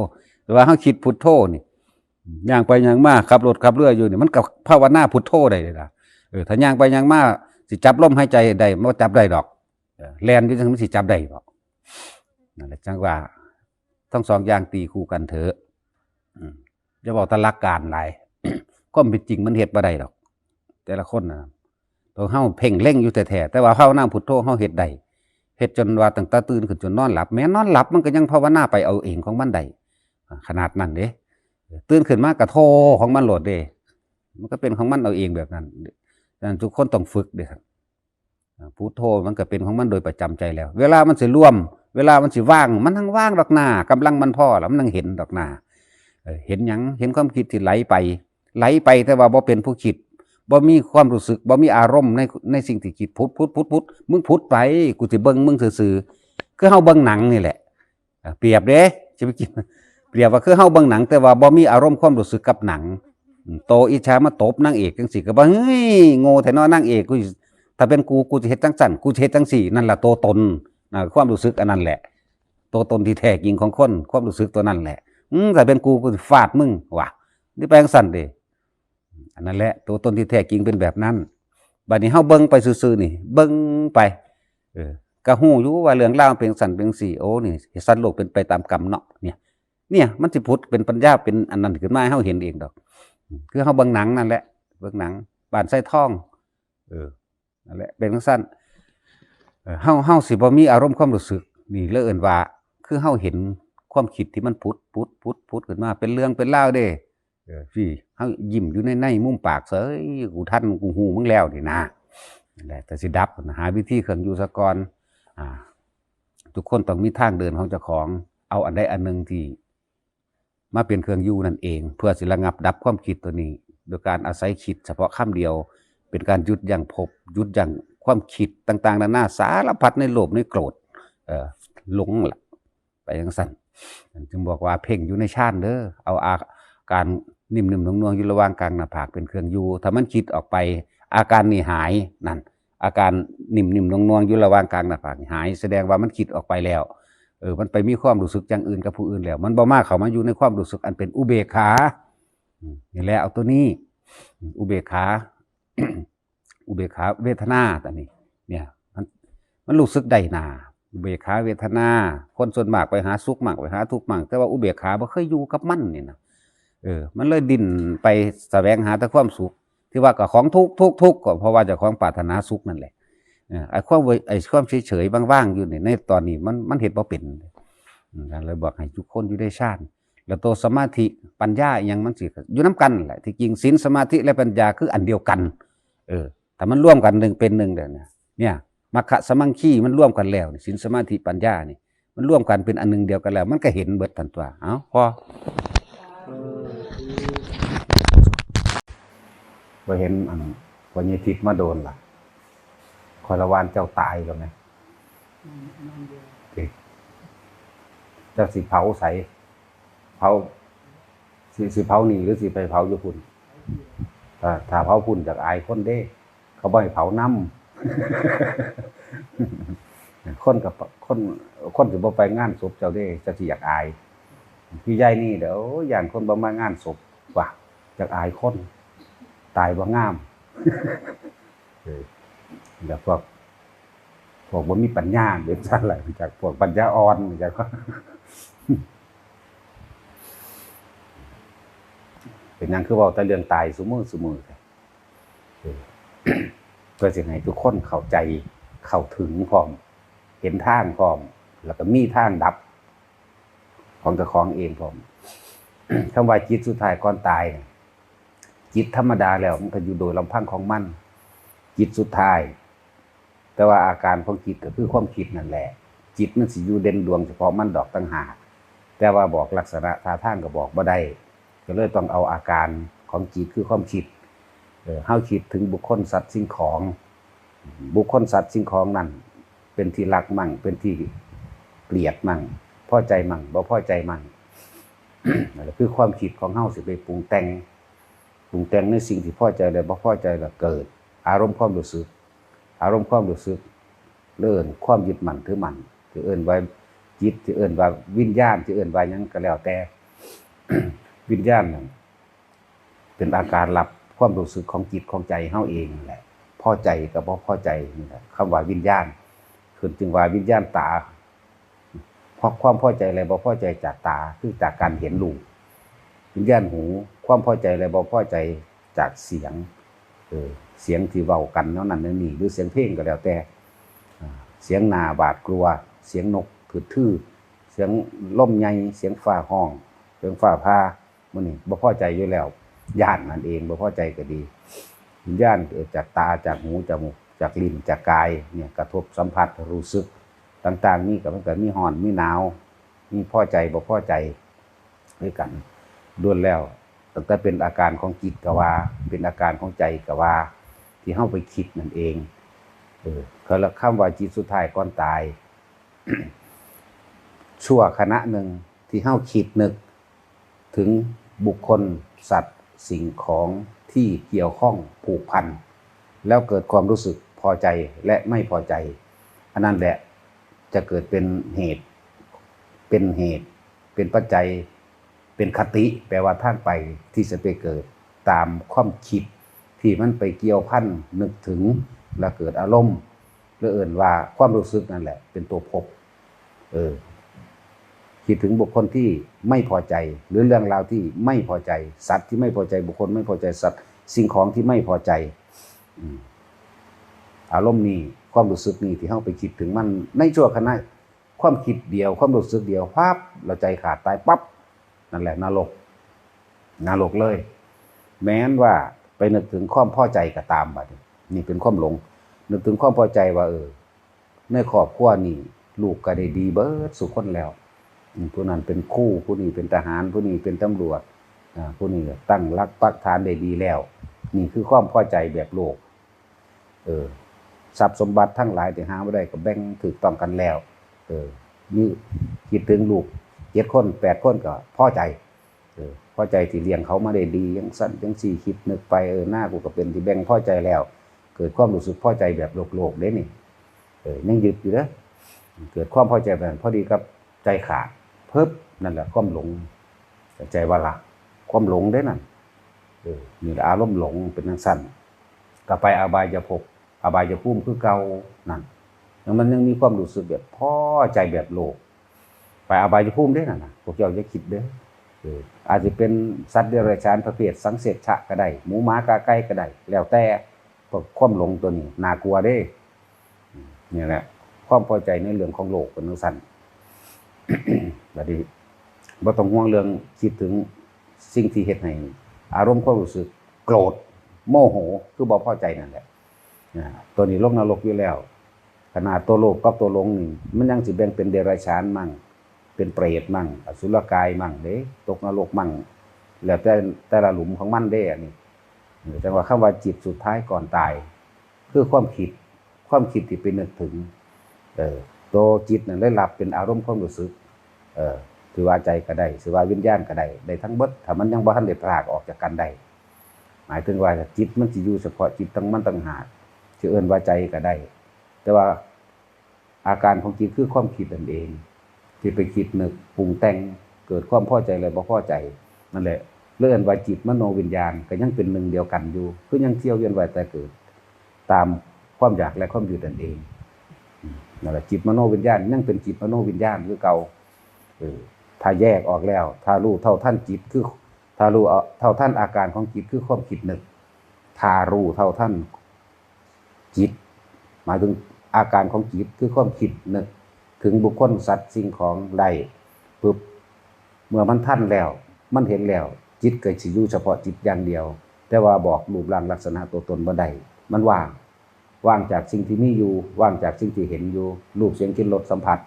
หรือว่าเฮาคิดพุทโธนี่ย่างไปย่างมาขับรถขับเรืออยู่นี่มันก็ภาวนาพุทโธได้เลยล่ะถ้าย่างไปย่างมาสิจับลมหายใจได้บ่จับได้ดอกแล่นอยู่จังมันสิจับได้บ่นั่นแหละจังว่าทั้ง2อย่างตีคู่กันเถอะจะบอกตะลักการหลาย ความเป็นจริงมันเฮ็ดบ่ได้ดอกแต่ละคนน่ะตัวเฮาเพ่งเล็งอยู่แท้ๆแต่ว่าภาวนาพุทโธเฮาเฮ็ดได้เฮ็ดจนว่าตั้งแต่ตื่นขึ้นจนนอนหลับแม้นอนหลับมันก็ยังภาวนาไปเอาเองของมันได้ขนาดนั้นเด้ตื่นขึ้นมาก็โทของมันโหลดเด้มันก็เป็นของมันเอาเองแบบนั้นดังนั้นทุกคนต้องฝึกเด้ครับพุทโธมันก็เป็นของมันโดยประจำใจแล้วเวลามันสิร่วมเวลามันสิว่างมันทั้งว่างดอกหน้ากำลังมันพอแล้วมันทั้งเห็นดอกหน้าเห็นหยังเห็นความคิดที่ไหลไปแต่ว่าบ่เป็นผู้คิดบ่มีความรู้สึกบ่มีอารมณ์ในสิ่งที่คิดพุทมึงพุทไปกูสิเบิ่งมึงซื่อๆคือเฮาเบิ่งหนังนี่แหละเปรียบเด้จะไปกินเปรียบว่าคือเฮาเบิ่งหนังแต่ว่าบ่มีอารมณ์ความรู้สึกกับหนัง โตอิจฉามาตบนางเอกจังซี่ก็บ่เฮ้ยโง่แท้เนาะนางเอกกูสิถ้าเป็นกูสิเฮ็ดจังซั่นกูสิเฮ็ดจังซี่นั่นล่ะตัวตนความรู้สึกอันนั้นแหละตัวตนที่แท้จริงของคนความรู้สึกตัวนั้นแหละถ้าเป็นกูสิฟาดมึงว่ะนี่ไปจังซั่นเด้อันนั้นแหละตัวตนที่แท้จริงเป็นแบบนั้นบัดนี้เฮาเบิ่งไปซื่อๆนี่เบิ่งไปก็ฮู้อยู่ว่าเรื่องราวเป็นจังซั่นเป็นจังซี่โอ้นี่สัตว์โลกเป็นไปตามกรรมเนาะเนี่ยมันสิผุดเป็นปัญญาเป็นอันนั้นขึ้นมาให้เฮาเห็นเองดอกคือเฮาเบิ่งหนังนั่นแหละเบิ่งหนังบ้านไส้ทองนั่นแหละเป็นจังซั่นเฮาสิบ่มีอารมณ์ความรู้สึกนี่เลยเอิ้นว่าคือเฮาเห็นความคิดที่มันผุดขึ้นมาเป็นเรื่องเป็นราวเด้พี่เฮายิ้มอยู่ในมุมปากเสยกูทันกูฮู้มึงแล้วนี่นะนั่นแหละแต่สิดับหาวิธีเครื่องอยู่ซะก่อนทุกคนต้องมีทางเดินของเจ้าของเอาอันใดอันหนึ่งที่มาเป็นเครื่องอยู่นั่นเองเพื่อสิระงับดับความคิดตัวนี้โดยการอาศัยคิดเฉพาะคำเดียวเป็นการหยุดยั้งภพหยุดยั้งความคิดต่างๆนานาสารพัดในโลภในโกรธหลงล่ะไปจังซั่นจึงบอกว่าเพ่งอยู่ในฌานเด้อเอาอาการนิ่มๆนวลๆอยู่ระหว่างกลางหน้าผากเป็นเครื่องอยู่ถ้ามันคิดออกไปอาการนี่หายนั่นอาการนิ่มๆนวลๆอยู่ระหว่างกลางหน้าผากหายแสดงว่ามันคิดออกไปแล้วมันไปมีความรู้สึกอย่างอื่นกับผู้อื่นแล้วมันบ่มาเข้ามาอยู่ในความรู้สึกอันเป็นอุเบกขานี่แหละเอาตัวนี้อุเบกขา อุเบกขาเวทนาตัวนี้เนี่ยมันรู้สึกได้นาอุเบกขาเวทนาคนส่วนมากไปหาสุขมากไปหาทุกข์มากแต่ว่าอุเบกขาบ่เคยอยู่กับมันนี่นะมันเลยดิ้นไปแสวงหาแต่ความสุขที่ว่าก็ของทุกข์ก็เพราะว่าเจ้าของปรารถนาสุขนั่นแหละไอ้ความเฉยๆว่างๆอยู่ในตอนนี้มันเห็นบ่เป็นเลยบอกให้ทุกคนอยู่ได้ฌานแล้วตัวสมาธิปัญญาอีหยังมันสิอยู่นํกันแหละที่จริงศีลสมาธิและปัญญาคืออันเดียวกันแต่มันร่วมกันหนึ่งเป็นหนึ่งเด้อเนี่ยมัคคะสมังคีมันร่วมกันแล้วศีลสมาธิปัญญานี่มันร่วมกันเป็นอันหนึ่งเดียวกันแล้วมันก็เห็นเบิดทันตัวพอบ่เห็นวันนี้ทิศมาโดนล่ะคอยละวานเจ้าตายแล้วไหมเจ้าสิเผาใส่เผาสิเผานี่หรือสิไปเผาอยู่พุ่นถ้าเผาพุ่นจากอายคนเด้เขาบ่ให้เผาน้ำคนสิบ่ไปงานศพเจ้าเด้จะสิอยากอายพี่ใหญ่นี่เดี๋ยวย่านคนบ่มางานศพว่ะจากอายคนตายบ่งามเดี๋ยวพวกบ่มีปัญญาเด็ดซั่นแหละจากพวกปัญญาอ่อนจากเป็นหยังคือเว้าแต่เรื่องตายซุมื้อเพื่อสิให้ทุกคนเข้าใจเข้าถึงพร้อมเห็นทางพร้อมแล้วก็มีทางดับของเจ้าของเองพร้อม คำว่าจิตสุดท้ายก่อนตายจิตธรรมดาแล้วมันก็อยู่โดยลำพังของมันจิตสุดท้ายแต่ว่าอาการของจิตก็คือความคิดนั่นแหละจิตมันสิอยู่เด่นดวงเฉพาะมันดอกต่างหากแต่ว่าบอกลักษณะท่าทางก็บอกบ่ได้ก็เลยต้องเอาอาการของจิตคือความคิดเฮาคิดถึงบุคคลสัตว์สิ่งของบุคคลสัตว์สิ่งของนั่นเป็นที่รักมั่งเป็นที่เกลียดมั่งพอใจมั่งบ่พอใจมั่ง นั่นแหละคือความคิดของเฮาสิไปปรุงแต่งในสิ่งที่พอใจและบ่พอใจแล้วเกิดอารมณ์ความรู้สึกเลื่อนความยึดมั่นถือมั่นจะเอิ้นว่าจิตจะเอิ้นว่าวิญญาณจะเอิ้นว่าหยังก็แล้วแต่ วิญญาณนั่นเป็นอาการรับความรู้สึกของจิตของใจเฮาเองแหละพอใจกับบ่พอใจนี่แหละคำว่าวิญญาณคือจึงว่าวิญญาณตาเพราะความพอใจอะไรบ่พอใจจากตาคือจากการเห็นรูปวิญญาณหูความพอใจอะไรบ่พอใจจากเสียงเสียงที่เว้ากันนั่นนี่หรือเสียงเพลงก็แล้วแต่เสียงนาบาดกลัวเสียงนกทื่อเสียงลมใหญ่เสียงฟ้าห้องเสียงฟ้าผ่ามื้อนี้บ่พอใจอยู่แล้วย่านนั่นเองบ่พอใจก็ดีวิญญาณเกิดจากตาจากหูจมูกจากลิ้นจากกายเนี่ยกระทบสัมผัสรู้สึกต่างๆนี่ก็มันก็มีร้อนมีหนาวมีพอใจบ่พอใจด้วยกันล้วนแล้วตั้งแต่เป็นอาการของจิตก็ว่าเป็นอาการของใจก็ว่าที่เฮาไปคิดนั่นเองเขาละคำว่าจิตสุดท้ายก่อนตาย ชั่วขณะหนึ่งที่เฮาคิดนึกถึงบุคคลสัตว์ สิ่งของที่เกี่ยวข้องผูกพันแล้วเกิดความรู้สึกพอใจและไม่พอใจอันนั้นแหละจะเกิดเป็นเหตุเป็นปัจจัยเป็นคติแปลว่าทางไปที่จะไปเกิดตามความคิดที่มันไปเกี่ยวพันนึกถึงแล้วเกิดอารมณ์หรือเอื่นว่าความรู้สึกนั่นแหละเป็นตัวพบคิดถึงบุคคลที่ไม่พอใจหรือเรื่องราวที่ไม่พอใจสัตว์ที่ไม่พอใจบุคคลไม่พอใจสัตว์สิ่งของที่ไม่พอใจอารมณ์นี้ความรู้สึกนี้ที่เฮาไปคิดถึงมันในชั่วขณะความคิดเดียวความรู้สึกเดียวปั๊บเราใจขาดตายปั๊บนั่นแหละนรกเลยแม้นว่าไปนึกถึงความพอใจก็ตามบัดนี่เป็นความหลงนึกถึงความพอใจว่าในครอบครัวนี่ลูกก็ได้ดีเบิดสุขคนแล้วผู้นั้นเป็นครูผู้นี้เป็นทหารผู้นี้เป็นตำรวจผู้นี้ตั้งรักปักฐานได้ดีแล้วนี่คือความพอใจแบบโลกทรัพย์สมบัติทั้งหลายที่หาบ่ได้ก็แบ่งถูกต้องกันแล้วนี่คิดถึงลูก7 คน8 คนก็พอใจพอใจที่เลี้ยงเขามาได้ดียังสั้นยังสี่คิดนึกไปหน้ากูก็เป็นที่แบ่งพอใจแล้วเกิดความรู้สึกพอใจแบบโลกเด้นี่ยังยึดอยู่นะเกิดความพอใจแบบพอดีกับใจขาดเพิ่มนั่นแหละความหลงใจว่าละความหลงได้นั่นนี่อารมณ์หลงเป็นจังซั่นก็ไปอบายภพอบายภูมิคือเก่านั่นแล้วมันยังมีความรู้สึกแบบพอใจแบบโลกไปอบายภูมิได้นั่นน่ะพวกเจ้าอย่าคิดเด้ออาจจะเป็นสัตว์เดรัจฉานประเภทสังเสชะก็ได้หมูหมากาไก่ก็ได้แล้วแต่พวกความหลงตัวนี้น่ากลัวเด้นี่แหละความพอใจในเรื่องของโลกเป็นจังซั่น บัดนี้บ่ต้องห่วงเรื่องคิดถึงสิ่งที่เฮ็ดให้อารมณ์ความรู้สึกโกรธโมโหคือบ่พอใจนั่นแหละตัวนี้ลงนรกอยู่แล้วขนาดตัวโลภกับตัวหลงนี่มันยังสิแบ่งเป็นเดรัจฉานมั่งเป็นเปรตมั่งอสุรกายมั่งเด้ตกนรกมั่งแล้วแต่ละหลุมของมันเด้อันนี้แต่ว่าคำว่าจิตสุดท้ายก่อนตายคือความคิดที่ไปนึกถึงตัวจิตนั่นได้รับเป็นอารมณ์ความรู้สึกถือว่าใจก็ได้ถือว่าวิญญาณก็ได้ทั้งเบิดถ้ามันยังบ่ทันได้พรากออกจากกันได้หมายถึงว่าจิตมันสิอยู่เฉพาะจิตตั้งมันต่างหากที่เอิ้นว่าใจก็ได้แต่ว่าอาการของจิตคือความคิดนั่นเองที่ไปคิดนึกปรุงแต่งเกิดความพอใจและบ่พอใจนั่นแหละเอิ้นว่าจิตมโนวิญญาณก็ยังเป็นหนึ่งเดียวกันอยู่คือยังเที่ยวเวียนว่ายแต่เกิดตามความอยากและความยึดนั่นเองนั่นแหละจิตมโนวิญญาณยังเป็นจิตมโนวิญญาณคือเก่าถ้าแยกออกแล้วถ้ารู้เท่าทันจิตคือถ้ารู้เท่าทันอาการของจิตคือความคิดนึกถ้ารู้เท่าทันจิตหมายถึงอาการของจิตคือความคิดนึกถึงบุคคลสัตว์สิ่งของใดปุ๊บเมื่อมันทันแล้วมันเห็นแล้วจิตก็สิอยู่เฉพาะจิตอย่างเดียวแต่ว่าบอกรูปร่างลักษณะตัวตนบ่ได้มันว่างจากสิ่งที่มีอยู่ว่างจากสิ่งที่เห็นอยู่รูปเสียงกลิ่นรสสัมผัส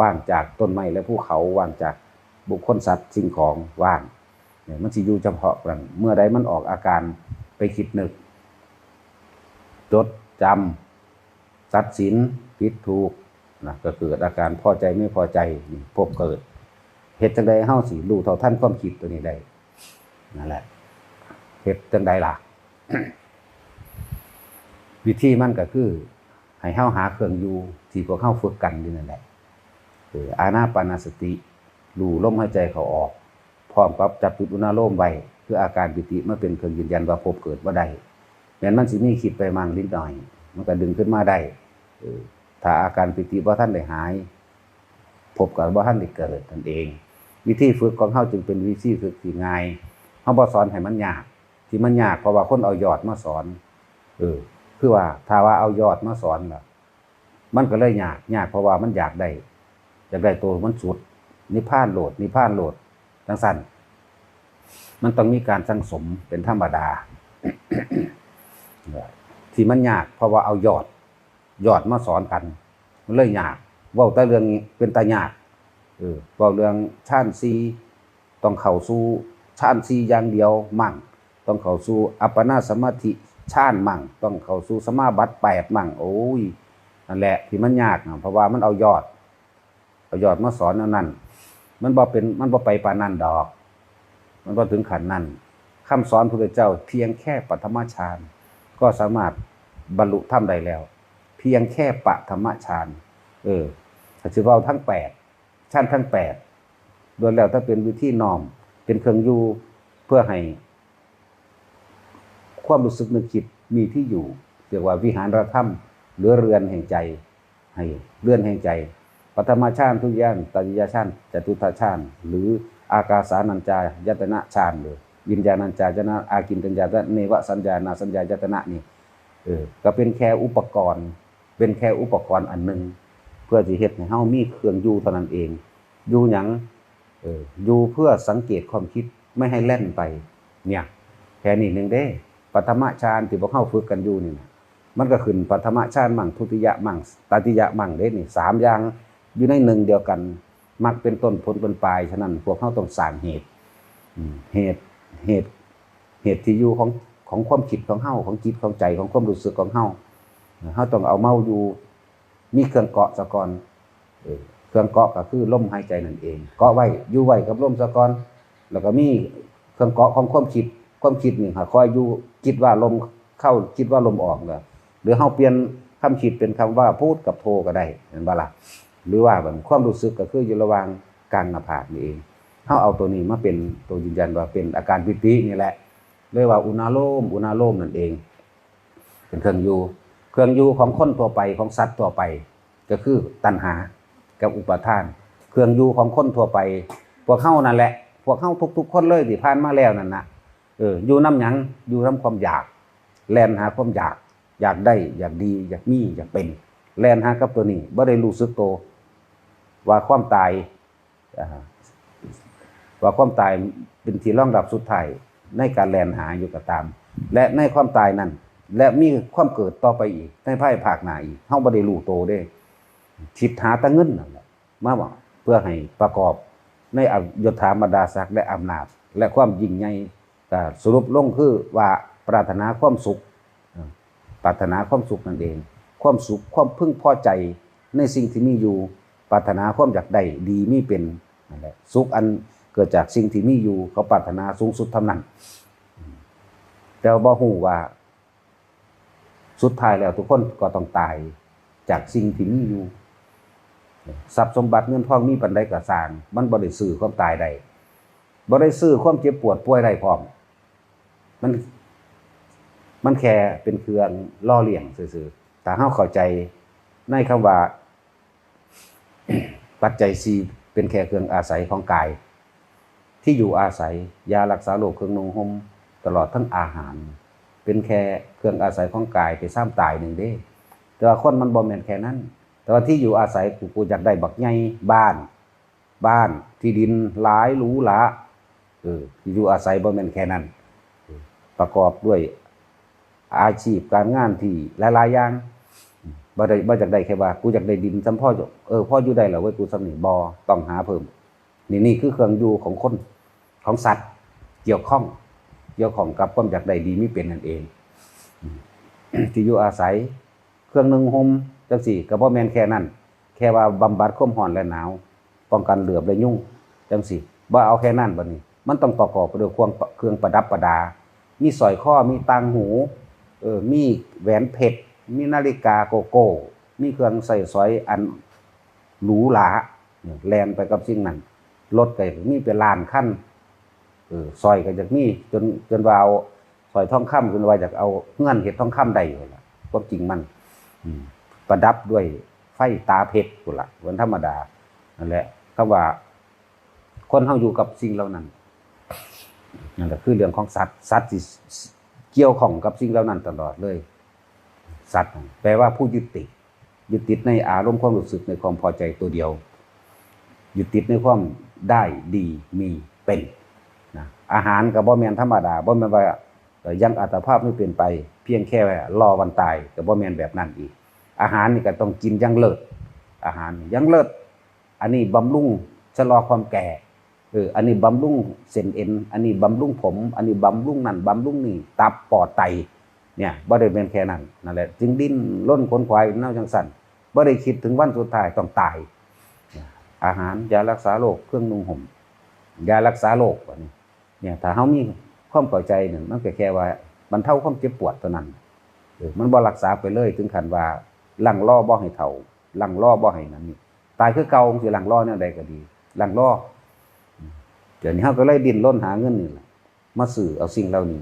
ว่างจากต้นไม้และภูเขาว่างจากบุคคลสัตว์สิ่งของว่างเนี่ยมันสิอยู่เฉพาะกันเมื่อใดมันออกอาการไปคิดนึกจดจำตัดสินผิดถูกนะก็เกิดอาการพอใจไม่พอใจนี่พบเกิดเฮ็ดจังได๋เฮาสิรู้เท่าทันความคิดตัวนี้ได้นั่นแหละเฮ็ดจังได๋ล่ะ วิธีมันก็คือให้เฮาหาเครื่องอยู่ที่พวกเฮาฝึกกันอยู่นั่นแหละอานาปานสติรู้ลมหายใจเข้าออกพร้อมกับจับจุดอุณาโลมไว้คืออาการปิติมาเป็นเครื่องยืนยันว่าพบเกิดบ่ได้แม้นมันสิมีคิดไปมั่งนิดหน่อยมันก็ดึงขึ้นมาได้ถ้าอาการปิติบ่ทันได้หายพบก็บ่ทันได้เกิดนั่นเองวิธีฝึกของเฮาจึงเป็นวิธีฝึกที่ง่ายเฮาบ่สอนให้มันยากที่มันยากเพราะว่าคนเอายอดมาสอนคือว่าถ้าว่าเอายอดมาสอนล่ะมันก็เลยยากเพราะว่ามันอยากได้ตัวมันสุดนิพพานโลดจังซั่นมันต้องมีการสังสมเป็นธรรมดา ที่มันยากเพราะว่าเอายอดมาสอนกันมันเลยยากเว้าแต่เรื่องนี้เป็นตายากเว้าเรื่องฌาน4ต้องเข้าสู่ฌาน4อย่างเดียวมั่งต้องเข้าสู่อัปปนาสมาธิฌานมั่งต้องเข้าสู่สมาบัติ8มั่งโอ้ยนั่นแหละที่มันยากเพราะว่ามันเอายอดมาสอนนั่นมันบ่ไปปานนั้นดอกมันบ่ถึงขั้นนั้น คำสอนพระพุทธเจ้าเพียงแค่ปฐมฌานก็สามารถบรรลุธรรมได้แล้วเพียงแค่ปฐมฌานถ้าสิเว้าทั้ง8ชั้นทั้ง8โดยแล้วถ้าเป็นวิธีน้อมเป็นเครื่องอยู่เพื่อให้ความรู้สึกนึกคิดมีที่อยู่เรียกว่าวิหารธรรมหรือเรือนแห่งใจให้เรือนแห่งใจปฐมฌานทุติยตติยฌานจตุตฌานหรืออากาสานัญจายตนะฌานหรือวิญญาณัญจายตนะอากินตัญญาตนะเนวสัญญานาสัญญายตนะนี่ก็เป็นแค่อุปกรณ์อันหนึ่งเพื่อสิเฮ็ดให้เฮามีเครื่องอยู่เท่านั้นเองอยู่หยังอยู่เพื่อสังเกตความคิดไม่ให้แล่นไปเนี่ยแค่นี้นึงเด้ปฐมฌานที่พวกเฮาฝึกกันอยู่นี่มันก็ขึ้นปฐมฌานมั่งทุติยะมั่งตติยะมั่งเด้นี่3อย่างอยู่ในหนึ่งเดียวกันมักเป็นต้นผลเป็นปลายฉะนั้นพวกเฮาต้องสร้างเหตุที่อยู่ของความคิดของเฮาของจิตของใจของความรู้สึกของเฮาต้องเอาเมาอยู่มีเครื่องเกาะซะก่อนเครื่องเกาะก็คือลมหายใจนั่นเองเกาะไว้อยู่ไว้กับลมซะก่อนแล้วก็มีเครื่องเกาะของความคิดนี่คอยอยู่คิดว่าลมเข้าคิดว่าลมออกหรือเฮาเปลี่ยนคำคิดเป็นคำว่าพูดกับโทก็ได้เห็นบ่ล่ะหรือว่าแบบความรู้สึกก็คืออยู่ระหว่างกลางหน้าผากนี่เองเฮาเอาตัวนี้มาเป็นตัวยืนยันว่าเป็นอาการปิตินี่แหละเรียกว่าอุณาโลมนั่นเองเป็นเครื่องอยู่ของคนทั่วไปของสัตว์ทั่วไปก็คือตัณหากับอุปาทานเครื่องอยู่ของคนทั่วไปพวกเฮานั่นแหละพวกเฮาทุกๆคนเลยที่ผ่านมาแล้วนั่นน่ะอยู่นำหยังอยู่นำความอยากแล่นหาความอยากได้อยากดีอยากมีอยากเป็นแล่นหากับตัวนี้บ่ได้รู้สึกโตวว่าความตายเป็นที่รองรับสุดท้ายในการแล่นหาอยู่ก็ตามและในความตายนั้นและมีความเกิดต่อไปอีกในภายภาคหน้าอีกเฮาบ่ได้รู้โตวเด้คิดหาแต่เงินนั่นแหละมาว่าเพื่อให้ประกอบในยศถาบรรดาศักดิ์และอำนาจและความยิ่งใหญ่สรุปลงคือว่าปรารถนาความสุขนั่นเองความสุขความพึงพอใจในสิ่งที่มีอยู่ปรารถนาความอยากได้ดีมีเป็นนั่นแหละสุขอันเกิดจากสิ่งที่มีอยู่เขาปรารถนาสูงสุดเท่านั้นแต่บ่ฮู้ว่าสุดท้ายแล้วทุกคนก็ต้องตายจากสิ่งที่มีอยู่ทรัพย์สมบัติเงินทองมีปานใดก็สร้างมันบ่ได้ซื้อความตายได้บ่ได้ซื้อความเจ็บปวดป่วยได้พร้อมมันแค่เป็นเครื่องล่อเลี้ยงซื่อๆถ้าเฮาเข้าใจในคำว่า ปัจจัย4เป็นแค่เครื่องอาศัยของกายที่อยู่อาศัยยารักษาโรคเครื่องนุ่งห่มตลอดทั้งอาหารเป็นแค่เครื่องอาศัยของกายไปซ้ำตายหนึ่งเด้แต่ว่าคนมันบ่แม่นแค่นั้นแต่ว่าที่อยู่อาศัยกูอยากได้บักใหญ่บ้านที่ดินหลายหรูหราที่อยู่อาศัยบ่แม่นแค่นั้นประกอบด้วยอาชีพการงานที่หลายๆอย่างบ่อยากได้แค่ว่ากูอยากได้ดินซ้ำพ่อพ่ออยู่ได้แล้วเว้ยกูซ้ำนี่บ่ต้องหาเพิ่มนี่คือเครื่องอยู่ของคนของสัตว์เกี่ยวข้องกับความอยากได้ดีมีเป็นนั่นเอง ที่อยู่อาศัยเครื่องนึ่งห่มจังซี่ก็บ่แม่นแค่นั้นแค่ว่าบำบัดความร้อนและหนาวป้องกันเหลือบและยุงจังซี่บ่เอาแค่นั้นบัดนี้มันต้องประกอบไปด้วยเครื่องประดับประดามีสร้อยคอมีต่างหูมีแหวนเพชรมีนาฬิกาโกโก้มีเครื่องใส่สอยอันหรูหราแล่นไปกับสิ่งนั้นรถก็มีเป็นล้านคันซอยก็จากมีจนว่าเอาซอยทองคำจนว่าจากเอาเงื่อนเห็ดทองคำได้อยู่ล่ะความจริงมันประดับด้วยไฟตาเพชรพุ่นล่ะวันธรรมดานั่นแหละคำว่าคนเฮาอยู่กับสิ่งเหล่านั้นนั่นแหละคือเรื่องของสัตว์ที่เกี่ยวข้องกับสิ่งเหล่านั้นตลอดเลยสัตว์แปลว่าผู้ยึดติดในอารมณ์ความรู้สึกในความพอใจตัวเดียวยึดติดในความได้ดีมีเป็นอาหารก็บ่แม่นธรรมดาบ่แม่นว่ายังอัตภาพไม่เปลี่ยนไปเพียงแค่รอวันตายก็บ่แม่นแบบนั้นอีกอาหารนี่ก็ต้องกินยังเลิศอาหารยังเลิศอันนี้บำรุงชะลอความแก่อันนี้บำรุงเส้นเอ็นอันนี้บำรุงผมอันนี้บำรุงนั่นบำรุงนี่ตับปอดไตเนี่ยบ่ได้เป็นแค่นั้นนั่นแหละจึงดิ้นรนขนขวายแนวจังซั่นบ่ได้คิดถึงวันสุดท้ายต้องตายอาหารยารักษาโรคเครื่องนุ่งห่มยารักษาโรคเนี่ยถ้าเฮามี ความเข้าใจนั่นมันก็แค่ว่าบรรเทาความเจ็บปวดเท่านั้นมันบ่รักษาไปเลยถึงขั้นว่าลังล่อบ่ให้เฒ่าลังล่อบ่ให้นั้นนี่ตายคือเก่าสิลังล่อแนวใดก็ดีลังล่อเดี๋ยวนี้เฮาก็เลยดิ้นรนหาเงินนี่แหละมาซื้อเอาสิ่งเหล่านี้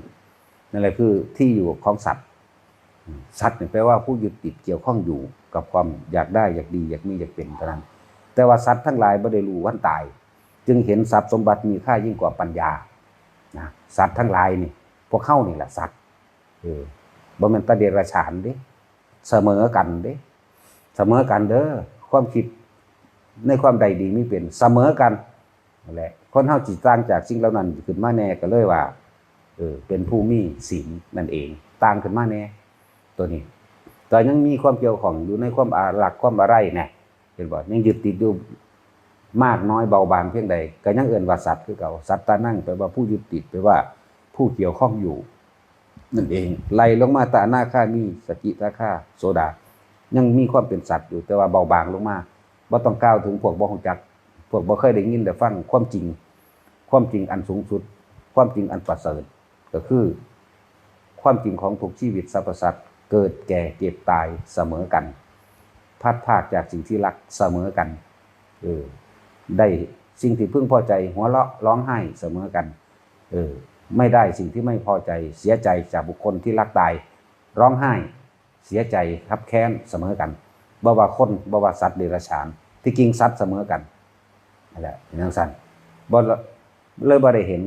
นั่นแหละคือที่อยู่ของสัตว์สัตว์นี่แปลว่าผู้ยึดติดเกี่ยวข้องอยู่กับความอยากได้อยากดีอยากมีอยากเป็นเท่านั้นแต่ว่าสัตว์ทั้งหลายบ่ได้รู้วันตายจึงเห็นทรัพย์สมบัติมีค่ายิ่งกว่าปัญญานะสัตว์ทั้งหลายนี่พวกเฮานี่แหละสัตว์บ่แม่นตาเดรัจฉานเด้เสมอกันเด้เสมอกันเด้อความคิดในความใดดีมีเป็นเสมอกันนั่นแหละคนเฮาจิตต่างจากสิ่งเหล่านั้นขึ้นมาแน่ก็เลยว่าเป็นผู้มีศีลนั่นเองต่างขึ้นมาแน่ตัวนี้แต่ยังมีความเกี่ยวข้องอยู่ในความหลักความอะไรแน่เห็นบ่ยังยึดติดอยู่มากน้อยเบาบางเพียงใดก็ยังเอิ้นว่าสัตว์คือเก่าสัตตานั่งแปลว่าผู้ยึดติดแปลว่าผู้เกี่ยวข้องอยู่นั่นเองไล่ลงมาตาหน้าข้ามีสกิทาข้าโสดายังมีความเป็นสัตว์อยู่แต่ว่าเบาบางลงมาบ่ต้องก้าวถึงพวกบ่ฮู้จักพวกบ่เคยได้ยินได้ฟังความจริงอันสูงสุดความจริงอันประเสริฐก็คือความจริงของทุกชีวิตสรรพสัตว์เกิดแก่เจ็บตายเสมอกันพัดพรากจากสิ่งที่รักเสมอกันได้สิ่งที่พึงพอใจหัวเราะร้องไห้เสมอกันไม่ได้สิ่งที่ไม่พอใจเสียใจจากบุคคลที่รักตายร้องไห้เสียใจคับแค้นเสมอกันบ่ว่าคนบ่ว่าสัตว์เดรัจฉานที่จริงสัตว์เสมอกันนั่นแหละอย่างนั้นบ่เลยบ่ได้เห็น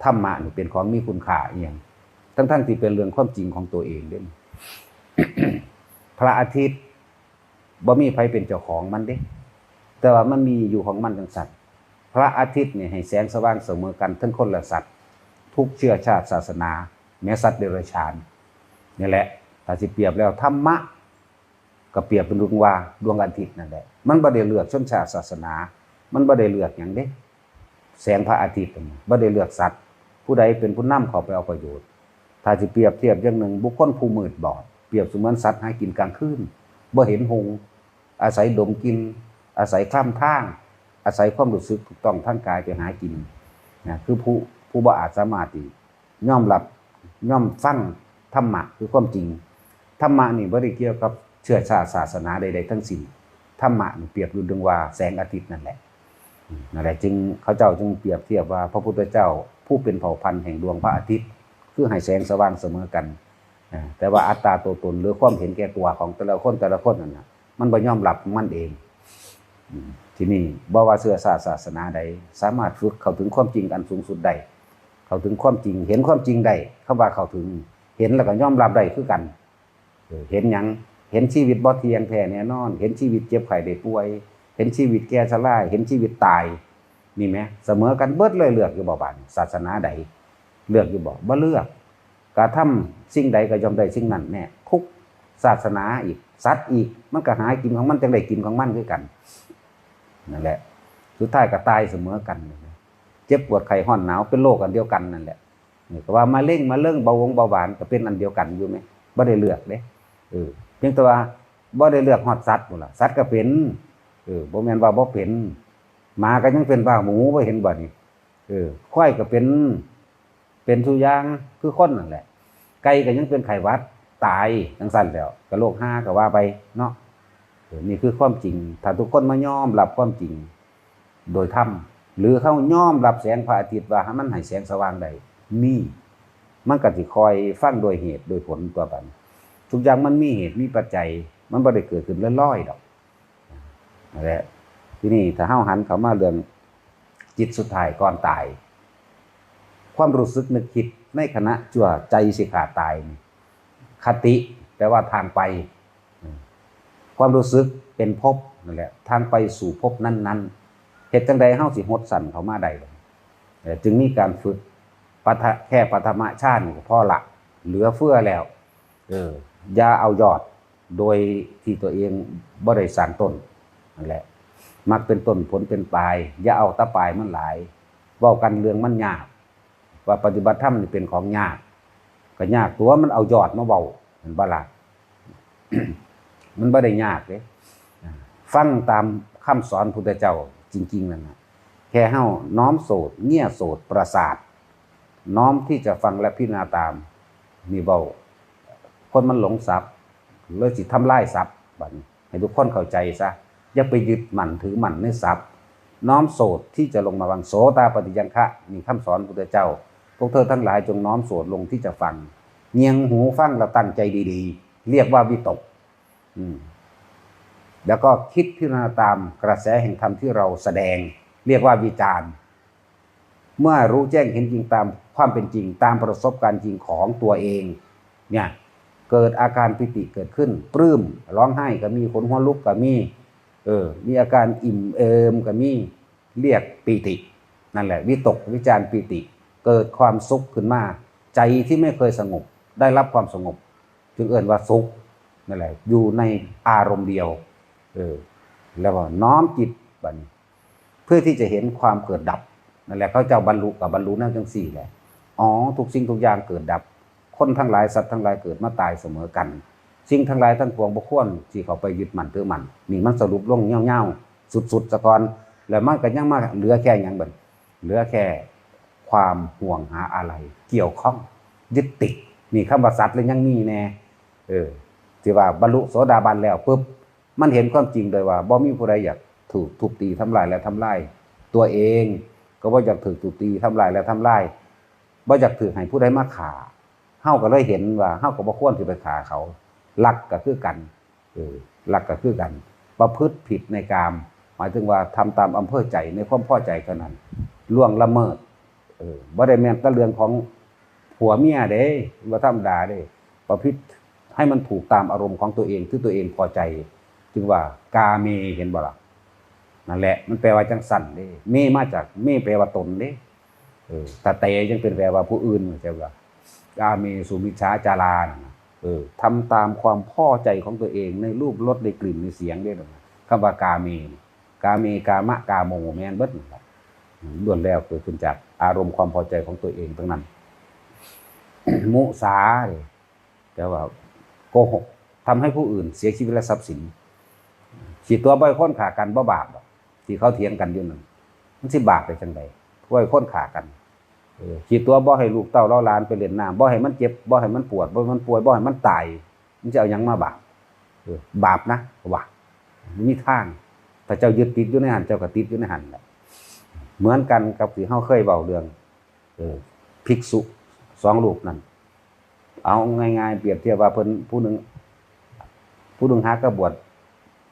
ธรรมะนี่เป็นของมีคุณค่าอีหยังทั้งที่เป็นเรื่องความจริงของตัวเองเด้ พระอาทิตย์บ่มีใครเป็นเจ้าของมันเด้แต่ว่ามันมีอยู่ของมันจังซั่นพระอาทิตย์นี่ให้แสงสว่างเสมอกันทั้งคนและสัตว์ทุกเชื้อชาติศาสนาแม้สัตว์เดรัจฉานนี่แหละถ้าสิเปรียบแล้วธรรมะก็เปรียบเป็นดวงอาทิตย์นั่นแหละมันบ่ได้เลือกชนชาติศาสนามันบ่ได้เลือกหยังเด้แสงพระอาทิตย์บ่ได้เลือกสัตว์ผู้ใดเป็นผู้นำเข้าไปเอาประโยชน์ถ้าสิเปรียบเทียบอย่างหนึ่งบุคคลผู้มืดบอดเปรียบเสมือนสัตว์หากินกลางคืนบ่เห็นหงส์อาศัยดมกลิ่นอาศัยคลำทางอาศัยความรู้สึกถูกต้องทางกายไปหากินนะคือผู้บ่อาจสามารถที่ยอมรับยอมฟังธรรมะคือความจริงธรรมะนี่บ่ได้เกี่ยวกับเชื้อชาติศาสนาใดๆทั้งสิ้นธรรมะนี่เปรียบอยู่ดังว่าแสงอาทิตย์นั่นแหละจึงเขาเจ้าจึงเปรียบเทียบว่าพระพุทธเจ้าผู้เป็นเผ่าพันธุ์แห่งดวงพระอาทิตย์คือให้แสงสว่างเสมอกันแต่ว่าอัตตาตัวตนหรือความเห็นแก่ตัวของแต่ละคนนั่นน่ะมันบ่ยอมรับมันเองที่นี่บ่ว่าเชื้อชาติศาสนาใดสามารถฝึกเข้าถึงความจริงอันสูงสุดได้เข้าถึงความจริงเห็นความจริงได้คำว่าเข้าถึงเห็นแล้วก็ยอมรับได้คือกันเห็นหยังเห็นชีวิตบ่เที่ยงแท้แน่นอนเห็นชีวิตเจ็บไข้ได้ป่วยเห็นชีวิตแก่ชราเห็นชีวิตตายนี่แหมเสมอกันเบิดเลยเลือกอยู่บ่บาดศาสนาใดเลือกอยู่บ่เลือกกระทำสิ่งใดก็ย่อมได้สิ่งนั้นแน่ทุกศาสนาอีกสัตว์อีกมันก็หากินของมันจังได้กินของมันคือกันนั่นแหละสุดท้ายก็ตายเสมอกันเจ็บปวดไข้ร้อนหนาวเป็นโรคอันเดียวกันนั่นแหละนี่ก็ว่ามะเร็งมะเร็งเบาหวานก็เป็นอันเดียวกันอยู่มั้ยบ่ได้เลือกเด้เพียงแต่ว่าบ่ได้เลือกฮอดสัตว์พุ่นล่ะสัตว์ก็เป็นบ่แม่นว่าบ่เป็นหมาก็ยังเป็นว่าหมูบ่เห็นบ่นี่ควายก็เป็นทุกอย่างคือคนนั่นแหละไก่ก็ยังเป็นไข้หวัดตายจังซั่นแล้วก็โรคหาก็ว่าไปเนาะนี่คือความจริงถ้าทุกคนมายอมรับความจริงโดยธรรมหรือเขายอมรับแสงพระอาทิตย์ว่ามันให้แสงสว่างได้นี่มันก็สิคอยฟังโดยเหตุโดยผลตัวบัดทุกอย่างมันมีเหตุมีปัจจัยมันบ่ได้เกิดขึ้นลอยๆดอกนั่นแหละทีนี้ถ้าเฮาหันเข้ามาเรื่องจิตสุดท้ายก่อนตายความรู้สึกนึกคิดในขณะชั่วใจสิขาดตายคติแปลว่าทางไปความรู้สึกเป็นภพนั่นแหละทางไปสู่ภพนั้นๆเฮ็ดจังใดเฮาสิหดสั่นเข้ามาได้จึงมีการฝึกแค่ปฐมฌานก็พอละเหลือเฟือแล้วอย่าเอายอดโดยที่ตัวเองบ่ได้สร้างต้นนั่นแหละมักเป็นต้นผลเป็นปลายอย่าเอาตะปลายมันหลายเว้ากันเรื่องมันยากว่าปฏิบัติธรรมนี่เป็นของยากก็ยากตัวมันเอายอดมาเว้าเห็นบ่ล่ะ มันบ่ได้ยากเด้ฟังตามคำสอนพุทธเจ้าจริงๆนั่นน่ะแค่เฮาน้อมโสดเงี่ยโสดประสาท น้อมที่จะฟังและพิจารณาตามนี่เบาคนมันหลงทรัพย์เลยสิทำลายทรัพย์บัดนี้ให้ทุกคนเข้าใจซะอย่าไปยึดมั่นถือมั่นในทรัพย์น้อมโสดที่จะลงมาวังโสตาปฏิยังคะนี่คำสอนพุทธเจ้าพวกเธอทั้งหลายจงน้อมโสดลงที่จะฟังเงียงหูฟังแล้วตั้งใจดีๆเรียกว่าวิตกแล้วก็คิดพิจารณาตามกระแสแห่งธรรมที่เราแสดงเรียกว่าวิจารณ์เมื่อรู้แจ้งเห็นจริงตามความเป็นจริงตามประสบการณ์จริงของตัวเองเนี่ยเกิดอาการปิติเกิดขึ้นปลื้มร้องไห้ก็มีขนหัวลุกก็มีมีอาการอิ่มเอิมก็มีเรียกปิตินั่นแหละวิตกวิจารปิติเกิดความสุขขึ้นมาใจที่ไม่เคยสงบได้รับความสงบจึงเอ่ยว่าสุขนั่นแหละอยู่ในอารมณ์เดียวแล้วก็น้อมจิตบัดนี้เพื่อที่จะเห็นความเกิดดับนั่นแหละเขาเจ้าบรรลุกับบรรลุนั่นจังสี่แหละทุกสิ่งทุกอย่างเกิดดับคนทั้งหลายสัตว์ทั้งหลายเกิดมาตายเสมอกันสิ่งทั้งหลายทั้งปวงบ่ควรที่เขาไปยึดมั่นถือมั่นนี่มันสรุปลงเงี้ยวๆสุดๆซะก่อนแล้วมันก็ยังมาเหลือแค่หยังบัดเหลือแค่ความห่วงหาอะไรเกี่ยวข้องยึดติดนี่คำว่าสัตว์เลยยังมีแน่ที่ว่าบรรลุโสดาบันแล้วปุ๊บมันเห็นความจริงเลยว่าบ่มีผู้ใดอยากถูกทุบตีทำลายและทำลายตัวเองก็บ่อยากถูกทุบตีทำลายและทำลายบ่อยากถูกให้ผู้ใดมาฆ่าเฮาก็เลยเห็นว่าเฮาก็บ่ควรสิไปฆ่าเขาลักก็คือกันลักก็คือกันประพฤติผิดในกามหมายถึงว่าทำตามอำเภอใจในความพอใจเท่านั้นล่วงละเมิดบ่ได้แม่นแต่เรื่องของผัวเมียเด้บ่ธรรมดาเด้ประพฤติให้มันถูกตามอารมณ์ของตัวเองที่ตัวเองพอใจจึงว่ากาเมเห็นบ่ล่ะนั่นแหละมันแปลว่าจังสั่นเด้เมมาจากเมแปลว่าตนเด้ถ้าเตยังเป็นแปลว่าผู้อื่นใช่ป่ะกาเมสุมิจฉาจาราทำตามความพอใจของตัวเองในรูปรสในกลิ่นในเสียงด้วยนะคำว่ากาเมกามะกาโมแม่นเบิดล้วนแล้วเกิดขึ้นจากอารมณ์ความพอใจของตัวเองทั้งนั้น มุสาแต่ว่าโกหกทำให้ผู้อื่นเสียชีวิตและทรัพย์สินขีดตัวบ่อยค้นขากันบ่บาปที่เขาเถียงกันอยู่นั่นมันสิบาปไปจังไดบ่อยค้นขากันขีดตัวบ่ให้ลูกเต้าเล่าล้านไปเล่นน้ำบ่ให้มันเจ็บบ่ให้มันปวดบ่ให้มันป่วยบ่ให้มันตายมันจะเอาหยังมาบาปบาปนะว่ามีทางถ้าเจ้ายึดติดอยู่ในหันเจ้าก็ติดอยู่ในหันแหละเหมือนกันกับที่เฮาเคยเว้าเรื่องภิกษุ2รูปนั่นเอาง่ายๆเปรียบเทียบว่าเพิ่นผู้หนึ่งหาก็บวช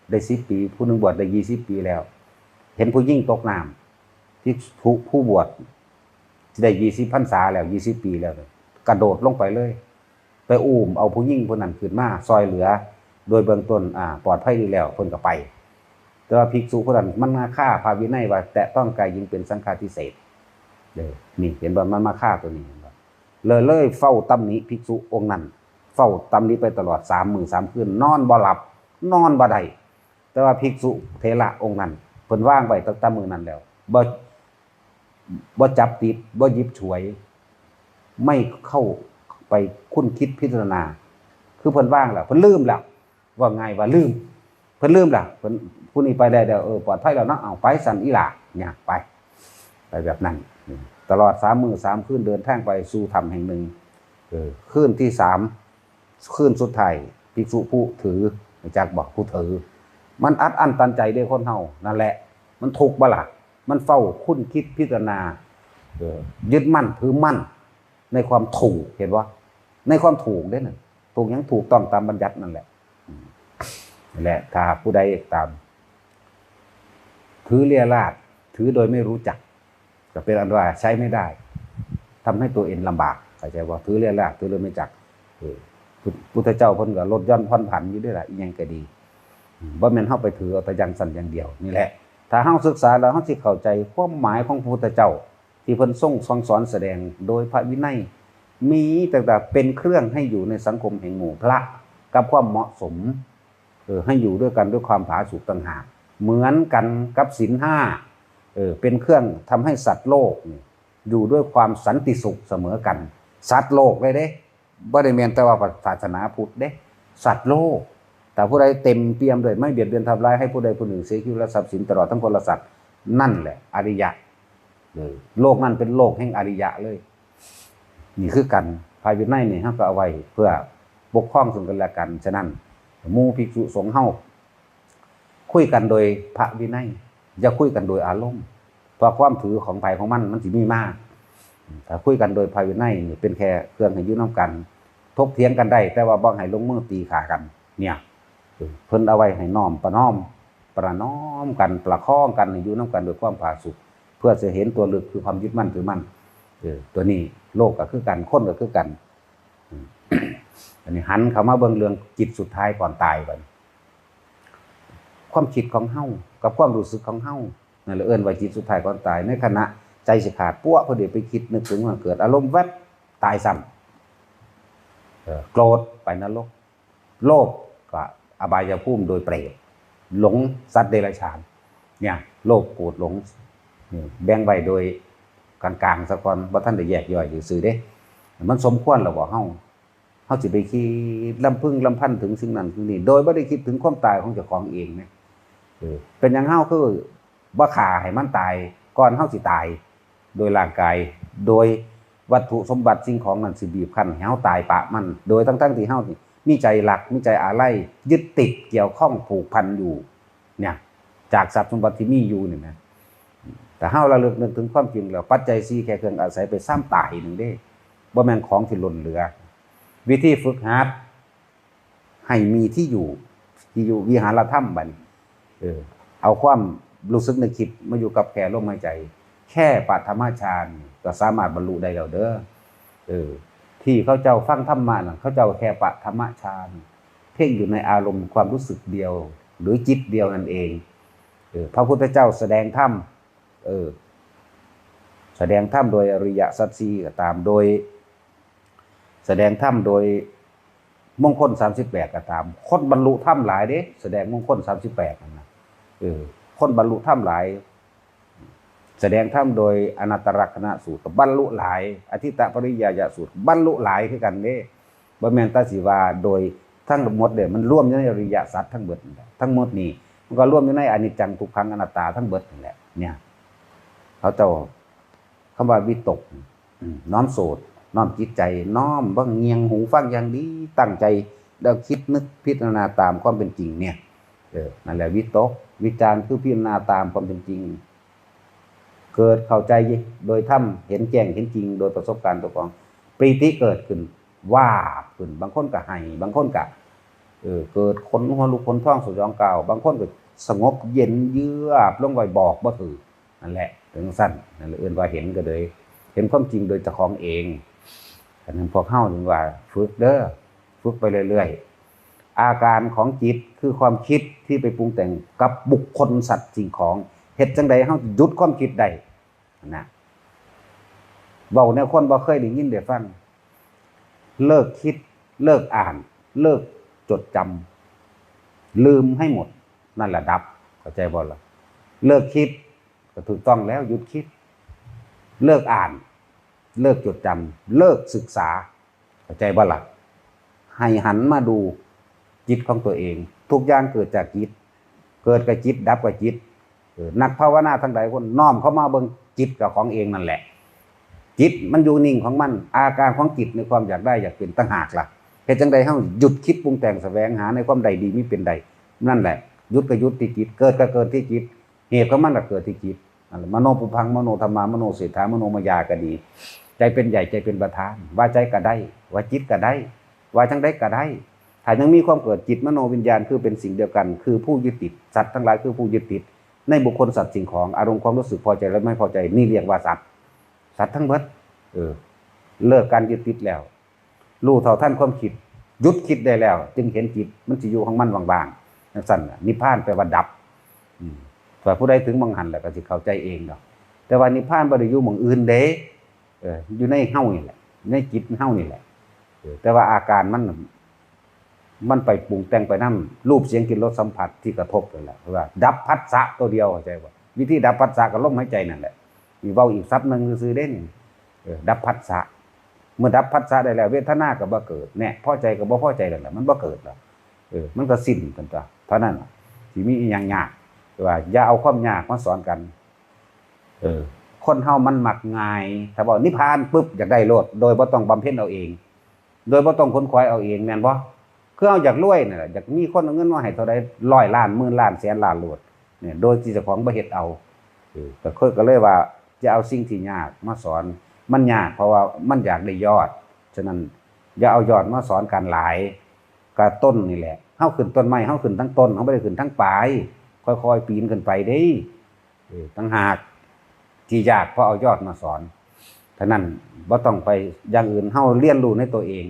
ได้10 ปีผู้หนึ่งบวชได้20 ปีแล้วเห็นผู้หญิงตกน้ำที่ผู้บวชได้20 พรรษาแล้ว20 ปีแล้วกระโดดลงไปเลยไปอุ้มเอาผู้หญิงคนนั้นขึ้นมาซอยเหลือโดยเบื้องต้นปลอดภัยดีแล้วเพิ่นก็ไปแต่ว่าภิกษุคนนั้นมันมาฆ่าพระวินัยว่าแตะต้องกายหญิงเป็นสังฆาทิเศษนี่เห็นบ่มันมาฆ่าตัวนี้เลยเฝ้าตำหนิภิกษุองค์นั้นเฝ้าตำหนิไปตลอด3 มื้อ 3 คืนนอนบ่หลับนอนบ่ได้แต่ว่าภิกษุเถระองค์นั้นเพิ่นว่างไว้ตั้งแต่มื้อนั้นแล้วบ่จับติดบ่หยิบฉวยไม่เข้าไปคุ้นคิดพิจารณาคือเพิ่นว่างแล้วเพิ่นลืมแล้วว่าไงว่าลืมเพิ่นลืมแล้วเพิ่นผู้นี้ไปได้แล้วปลอดภัยแล้วเนาะเอาไปสั่นอีหล่าเนี่ยไปแบบนั้นตลอด3 มื้อ 3 คืนเดินทางไปสู่ถ้ำแห่งหนึ่งคืนที่3คืนสุดท้ายภิกษุผู้ถือจากบอกผู้ถือมันอัดอั้นตันใจได้คนเฮานั่นแหละมันทุกข์บ่ล่ะมันเฝ้าคุ้นคิดพิจารณายึดมั่นถือมั่นในความถูกเห็นว่าในความถูกได้น่ะถูกยังถูกต้องตามบัญญัตินั่นแหละนั่นแหละถ้าผู้ใดตามถือเลียราดถือโดยไม่รู้จักก็เป็นอันว่าใช้ไม่ได้ทำให้ตัวเองลำบากเข้าใจว่าถือเลียราดถือโดยไม่จักพุทธเจ้าเพิ่นก็ลดย่อนผ่อนผันอยู่ด้วยล่ะอีหยังก็ดีบ่แม่นเฮาไปถือเอาแต่อย่างสั้นอย่างเดียวนี่แหละถ้าเฮาศึกษาแล้วเฮาสิเข้าใจความหมายของพระพุทธเจ้าที่เพิ่นทรงสอนแสดงโดยพระวินัยมีตั้งแต่เป็นเครื่องให้อยู่ในสังคมแห่งหมู่พระกับความเหมาะสมให้อยู่ด้วยกันด้วยความผาสุกต่างหากเหมือนกันกับศีล5เป็นเครื่องทำให้สัตว์โลกอยู่ด้วยความสันติสุขเสมอกันสัตว์โลกเลยเด้บ่ได้แม่นแต่ว่าศาสนาพุทธเด้สัตว์โลกแต่ผู้ใดเต็มเปี่ยมด้วยไม่เบียดเบียนทำร้ายให้ผู้ใดผู้หนึ่งเสียชีวิตและทรัพย์สินตลอดทั้งคนและสัตว์นั่นแหละอริยะโลกนั้นเป็นโลกแห่งอริยะเลย นี่คือกันภายวินัยนี่เฮาก็เอาไว้เพื่อปกครองซึ่งกันและกันฉะนั้นหมู่ภิกษุสงฆ์เฮาคุยกันโดยพระวินัยอย่าคุยกันโดยอารมณ์เพราะความถือของไผของมันสิมีมากถ้าคุยกันโดยภายวินัยนี่เป็นแค่เครื่องให้อยู่นำกันถกเถียงกันได้แต่ว่าบ่ให้ลงมือตีขากันเนี่ยเพิ่นเอาไว้ให้น้อมประนอมกันประคองกันให้อยู่นำกันโดยความผาสุกเพื่อจะเห็นตัวลึกคือความยึดมั่นถือมั่นตัวนี้โลกก็คือกันคนก็คือกันอันนี้หันเข้ามาเบิ่งเรื่องจิตสุดท้ายก่อนตายบัดความคิดของเฮากับความรู้สึกของเฮานั่นแหละเอิ้นว่าจิตสุดท้ายก่อนตายในขณะใจสิขาดปั้วพอดีไปคิดนึกถึงว่าเกิดอารมณ์แวบตายซ้ำโกรธไปนรกโลภก็อบายภูมิโดยเปรตหลงสัตว์เดรัจฉานเนี่ยโลภโกรธหลงแบ่งไว้โดยกลางๆซะก่อนบ่ทันได้แยกย่อยซื่อๆเด้มันสมควรแล้วบ่เฮาสิไปคิดลำพึงลำพันถึงสิ่งนั้นสิ่งนี้โดยบ่ได้คิดถึงความตายของเจ้าของเองนะเป็นหยังเฮาคือบ่ฆ่าให้มันตายก่อนเฮาสิตายโดยร่างกายโดยวัตถุสมบัติสิ่งของนั้นสิบีบคั้นให้เฮาตายปะมันโดยทั้งๆที่เฮานี่มีใจรักมีใจอาลัยยึดติดเกี่ยวข้องผูกพันอยู่เนี่ยจากทรัพย์สมบัติที่มีอยู่นี่นะแต่เฮาระลึกนึกถึงความจริงแล้วปัจจัย4แค่เครื่องอาศัยไปซ้ำตายนึงเด้บ่แม่นของที่หล่นเหลือวิธีฝึกหัดให้มีที่อยู่วิหารธรรมบัดนี้เอาความรู้สึกนึกคิดมาอยู่กับแค่ลมหายใจแค่ปฐมฌานก็สามารถบรรลุได้แล้วเด้อที่เขาเจ้าฟังธรรมะน่ะเขาเจ้าแค่ปฐมฌานเพ่งอยู่ในอารมณ์ความรู้สึกเดียวหรือจิตเดียวนั่นเองพระพุทธเจ้าแสดงธรรมแสดงธรรมโดยอริยสัจสี่ก็ตามโดยแสดงธรรมโดยมงคล38ก็ตามคนบรรลุธรรมหลายเด้แสดงมงคล38นั่นน่ะคนบรรลุธรรมหลายแสดงธรรมโดยอนัตตลักษณะสูตรก็บรรลุหลายอธิตปริยายสูตรบรรลุหลายคือกันเด้บ่แม่นแต่สิว่าโดยทั้งหมดเด้มันรวมอยู่ในอริยสัจทั้งเบิดทั้งหมดนี้มันก็รวมอยู่ในอนิจจังทุกขังอนัตตาทั้งเบิดนั่นแหละเนี่ยเขาเจ้าคำว่าวิตกน้อมโสดน้อมจิตใจน้อมเบิ่งเงียงหูฟังอย่างดีตั้งใจแล้วคิดนึกพิจารณาตามความเป็นจริงเนี่ยนั่นแหละวิตกวิจารคือพิจารณาตามความเป็นจริงเกิดเข้าใจโดยธรรมเห็นแจ้งเห็นจริงโดยประสบการณ์ตัวของปรีติเกิดขึ้นว่าขึ้นบางคนก็ให้บางคนก็เกิดขนหัวลุกขนท้องสยองกาวบางคนก็สงบเย็นเยือกลงไว้บอกบ่ถือนั่นแหละถึงสั้นนั่นเอิ้นว่าเห็นก็เลยเห็นความจริงโดยเจ้าของเองฉะนั้นพวกเฮาถึงว่าฝึกเด้อฝึกไปเรื่อยๆอาการของจิตคือความคิดที่ไปปรุงแต่งกับบุคคลสัตว์สิ่งของเฮ็ดจังได๋เฮาหยุดความคิดได้นะเว้าแนวคนบ่เคยได้ยินได้ฟังเลิกคิดเลิกอ่านเลิกจดจำลืมให้หมดนั่นแหละดับเข้าใจบ่ล่ะเลิกคิดก็ถูกต้องแล้วหยุดคิดเลิกอ่านเลิกจดจำเลิกศึกษาเข้าใจบ่ล่ะให้หันมาดูจิตของตัวเองทุกอย่างเกิดจากจิตเกิดกับจิตดับกับจิตนักภาวนาทั้งหลายคนน้อมเข้ามาเบิ่งจิตกับของเองนั่นแหละจิตมันอยู่นิ่งของมันอาการของจิตในความอยากได้อยากเป็นต่างหากล่ะเฮ็ดจังได๋เฮาหยุดคิดปรุงแต่งแสวงหาในความใดดีมีเป็นใดนั่นแหละหยุดก็หยุดที่จิตเกิดก็เกิดที่จิตเหตุของมันก็เกิดที่จิตมโนปุพังมโนธรรมามโนเศรษฐามโนมายาก็ดีใจเป็นใหญ่ใจเป็นประธานว่าใจก็ได้ว่าจิตก็ได้ว่าจังได๋ก็ได้ถ้ายังมีความเกิดจิตมโนวิญญาณคือเป็นสิ่งเดียวกันคือผู้ยึดติดสัตว์ทั้งหลายคือผู้ยึดติดในบุคคลสัตว์สิ่งของอารมณ์ความรู้สึกพอใจและไม่พอใจนี่เรียกว่าสัตว์ทั้งหมดเลิกการยึดติดแล้วรู้เท่าทันความคิดหยุดคิดได้แล้วจึงเห็นจิตมันสิอยู่ของมันว่างๆจังซั่นนิพพานแปลว่าดับถ้าผู้ใดถึงมองหันแล้วก็สิเข้าใจเองดอกแต่ว่านิพพานบ่ได้อยู่หม้องอื่นเด้อยู่ในเฮานี่แหละในจิตเฮานี่แหละแต่ว่าอาการมันไปปรุงแต่งไปนำรูปเสียงกลิ่นรสสัมผัสที่กระทบนั่นแหละว่าดับผัสสะตัวเดียวเข้าใจบ่วิธีดับผัสสะก็ลมหายใจนั่นแหละมีเว้าอีกศัพท์นึงซื่อๆเด้นี่ดับผัสสะเมื่อดับผัสสะได้แล้วเวทนาก็บ่เกิดแน่พอใจก็บ่พอใจนั่นแหละมันบ่เกิดแล้วมันก็สิ้นกันตัวเท่านั้นสิมีอีหยังยากว่าอย่าเอาความยากมาสอนกัน คนเฮามันมักง่ายถ้าบอกนิพพานปุ๊บอยากได้โลดโดยบ่ต้องบำเพ็ญเอาเองโดยบ่ต้องค้นคว้าเอาเองแม่นบ่คือเอาอยากรวยน่ะอยากมีคนเอาเงินมาให้เท่าใด100 ล้าน10,000 ล้านแสนล้านโลดเนี่ยโดยที่เจ้าของบ่เฮ็ดเอาก็เลยว่าจะเอาสิ่งที่ยากมาสอนมันยากเพราะว่ามันอยากได้ยอดฉะนั้นอย่าเอายอดมาสอนกันหลายก็ต้นนี่แหละเฮาขึ้นต้นไม้เฮาขึ้นทั้งต้นเฮาบ่ได้ขึ้นทั้งปลายค่อยๆปีนขึ้นไปเด้ต่างหากที่ยากเพราะเอายอดมาสอนฉะนั้นบ่ต้องไปอย่างอื่นเฮาเรียนรู้ในตัวเอง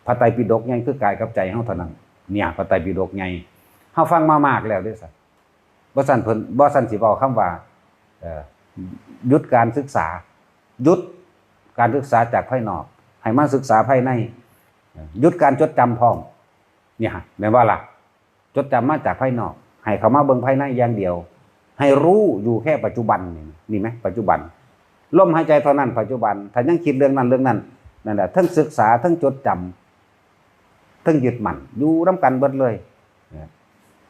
พระไตรปิฎกใหญ่คือกายกับใจเฮาเท่านั้นเนี่ยพระไตรปิฎกใหญ่เฮาฟังมามากแล้วเด้อซั่นบ่ซั่นเพิ่นบ่ซั่นสิเว้าคำว่าหยุดการศึกษาหยุดการศึกษาจากภายนอกให้มาศึกษาภายในหยุดการจดจำพร้อมเนี่ยแม่นว่าล่ะจดจำมาจากภายนอกให้เขามาเบิ่งภายในอย่างเดียวให้รู้อยู่แค่ปัจจุบันนี่ไหมปัจจุบันลมหายใจเท่านั้นปัจจุบันถ้ายังคิดเรื่องนั้นนั่นแหละทั้งศึกษาทั้งจดจำทั้งยึดมั่นอยู่ร่วมกันเบิดเลย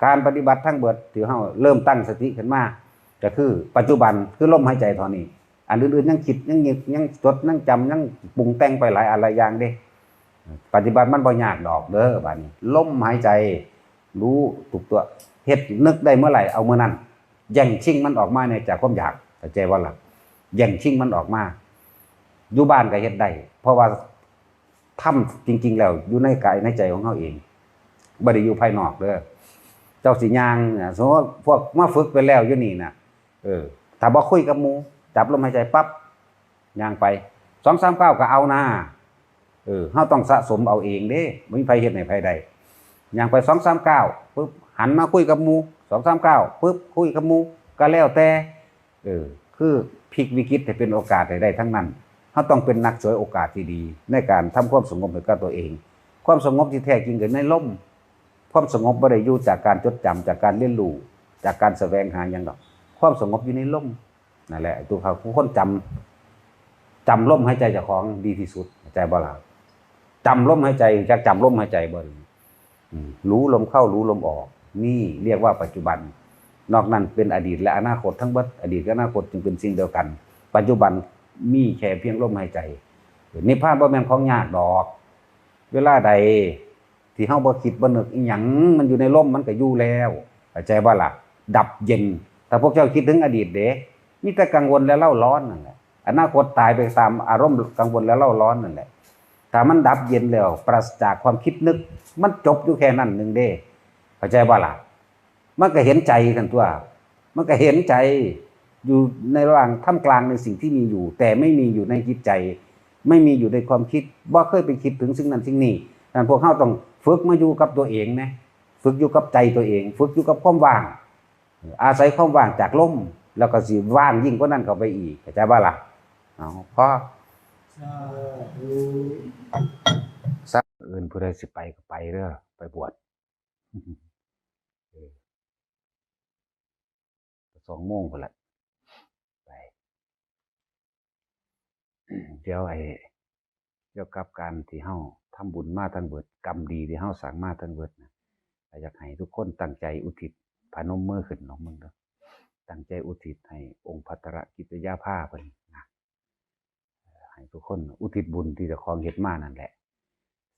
การปฏิบัติทั้งเบิดที่เฮาเริ่มตั้งสติขึ้นมาก็คือปัจจุบันคือลมหายใจเท่านี้อันอื่นๆยังคิดยังยึดยังจดยังจำยังปรุงแต่งไปหลายอะไรอย่างเด้ปฏิบัติมันบ่ยากดอกเด้อบัดนี้ลมหายใจรู้ทุกตัวเฮ็ดนึกได้เมื่อไหร่เอาเมื่อนั้นแย่งชิงมันออกมาเนี่ยจากความอยากเข้าใจว่าล่ะแย่งชิงมันออกมาอยู่บ้านก็เฮ็ดได้เพราะว่าทำจริงๆแล้วอยู่ในกายในใจของเฮาเองบ่ได้อยู่ภายนอกเด้อเจ้าสิย่างสมมุติว่าพวกมาฝึกไปแล้วอยู่นี่น่ะถ้าบ่คุยกับหมู่จับลมหายใจปั๊บย่างไป 2-3 ก้าวก็เอานะเฮาต้องสะสมเอาเองเด้บ่มีไผเฮ็ดให้ไผได้ย่างไป 2-3 ก้าวปึ๊บหันมาคุยกับหมู่ 2-3 ก้าวปึ๊บคุยกับหมู่ก็แล้วแต่คือพลิกวิกฤตให้เป็นโอกาสได้ทั้งนั้นเฮาต้องเป็นนักฉวยโอกาสที่ดีในการทำความสงบให้กับตัวเองความสงบที่แท้จริงก็ในลมความสงบบ่ได้อยู่จากการจดจำจากการเรียนรู้จากการแสวงหาหยังดอกความสงบอยู่ในลมนั่นแหละตัวเขาคนจำลมหายใจเจ้าของดีที่สุดใจบ่ล่ะจำลมหายใจจักจำลมหายใจบ่รู้ลมเข้ารู้ลมออกนี่เรียกว่าปัจจุบันนอกนั้นเป็นอดีตและอนาคตทั้งหมดอดีตกับอนาคตจึงเป็นสิ่งเดียวกันปัจจุบันมีแค่เพียงลมหายใจนิพพานบ่แม่นของยากดอกเวลาใดที่เฮาบ่คิดบ่นึกอีหยังมันอยู่ในลมมันก็อยู่แล้วเข้าใจบ่ล่ะดับเย็นถ้าพวกเจ้าคิดถึงอดีตเด้มีแต่กังวลและเล่าร้อนนั่นแหละอนาคตตายไปตามอารมณ์กังวลและเล่าร้อนนั่นแหละถ้ามันดับเย็นแล้วปราศจากความคิดนึกมันจบอยู่แค่นั้นนึงเด้เข้าใจบ่ล่ะมันก็เห็นใจกันตัวมันก็เห็นใจอยู่ในระหว่างท่ามกลางในสิ่งที่มีอยู่แต่ไม่มีอยู่ในจิตใจไม่มีอยู่ในความคิดบ่เคยไปคิดถึงสิ่งนั้นสิ่งนี้นั่นพวกเฮาต้องฝึกมาอยู่กับตัวเองนะฝึกอยู่กับใจตัวเองฝึกอยู่กับความว่างอาศัยความว่างจากลมแล้วก็สิว่างยิ่งกว่านั้นเข้าไปอีกเข้าใจบ่ล่ะเอาพอสักอื่นผู้ใดสิไปก็ไปเด้อไปบวช2 โมงพุ่นล่ะไปเดี๋ยวกับการที่เฮาทำบุญมาทั้งเบิดกรรมดีที่เฮาสร้างมาทั้งเบิดนะอยากให้ทุกคนตั้งใจอุทิศพนมมือขึ้นเนาะมึงเด้อตั้งใจอุทิศให้องค์ภัตตรกิตยาภาเพิ่นนะให้ทุกคนอุทิศบุญที่เจ้าของเฮ็ดมานั่นแหละ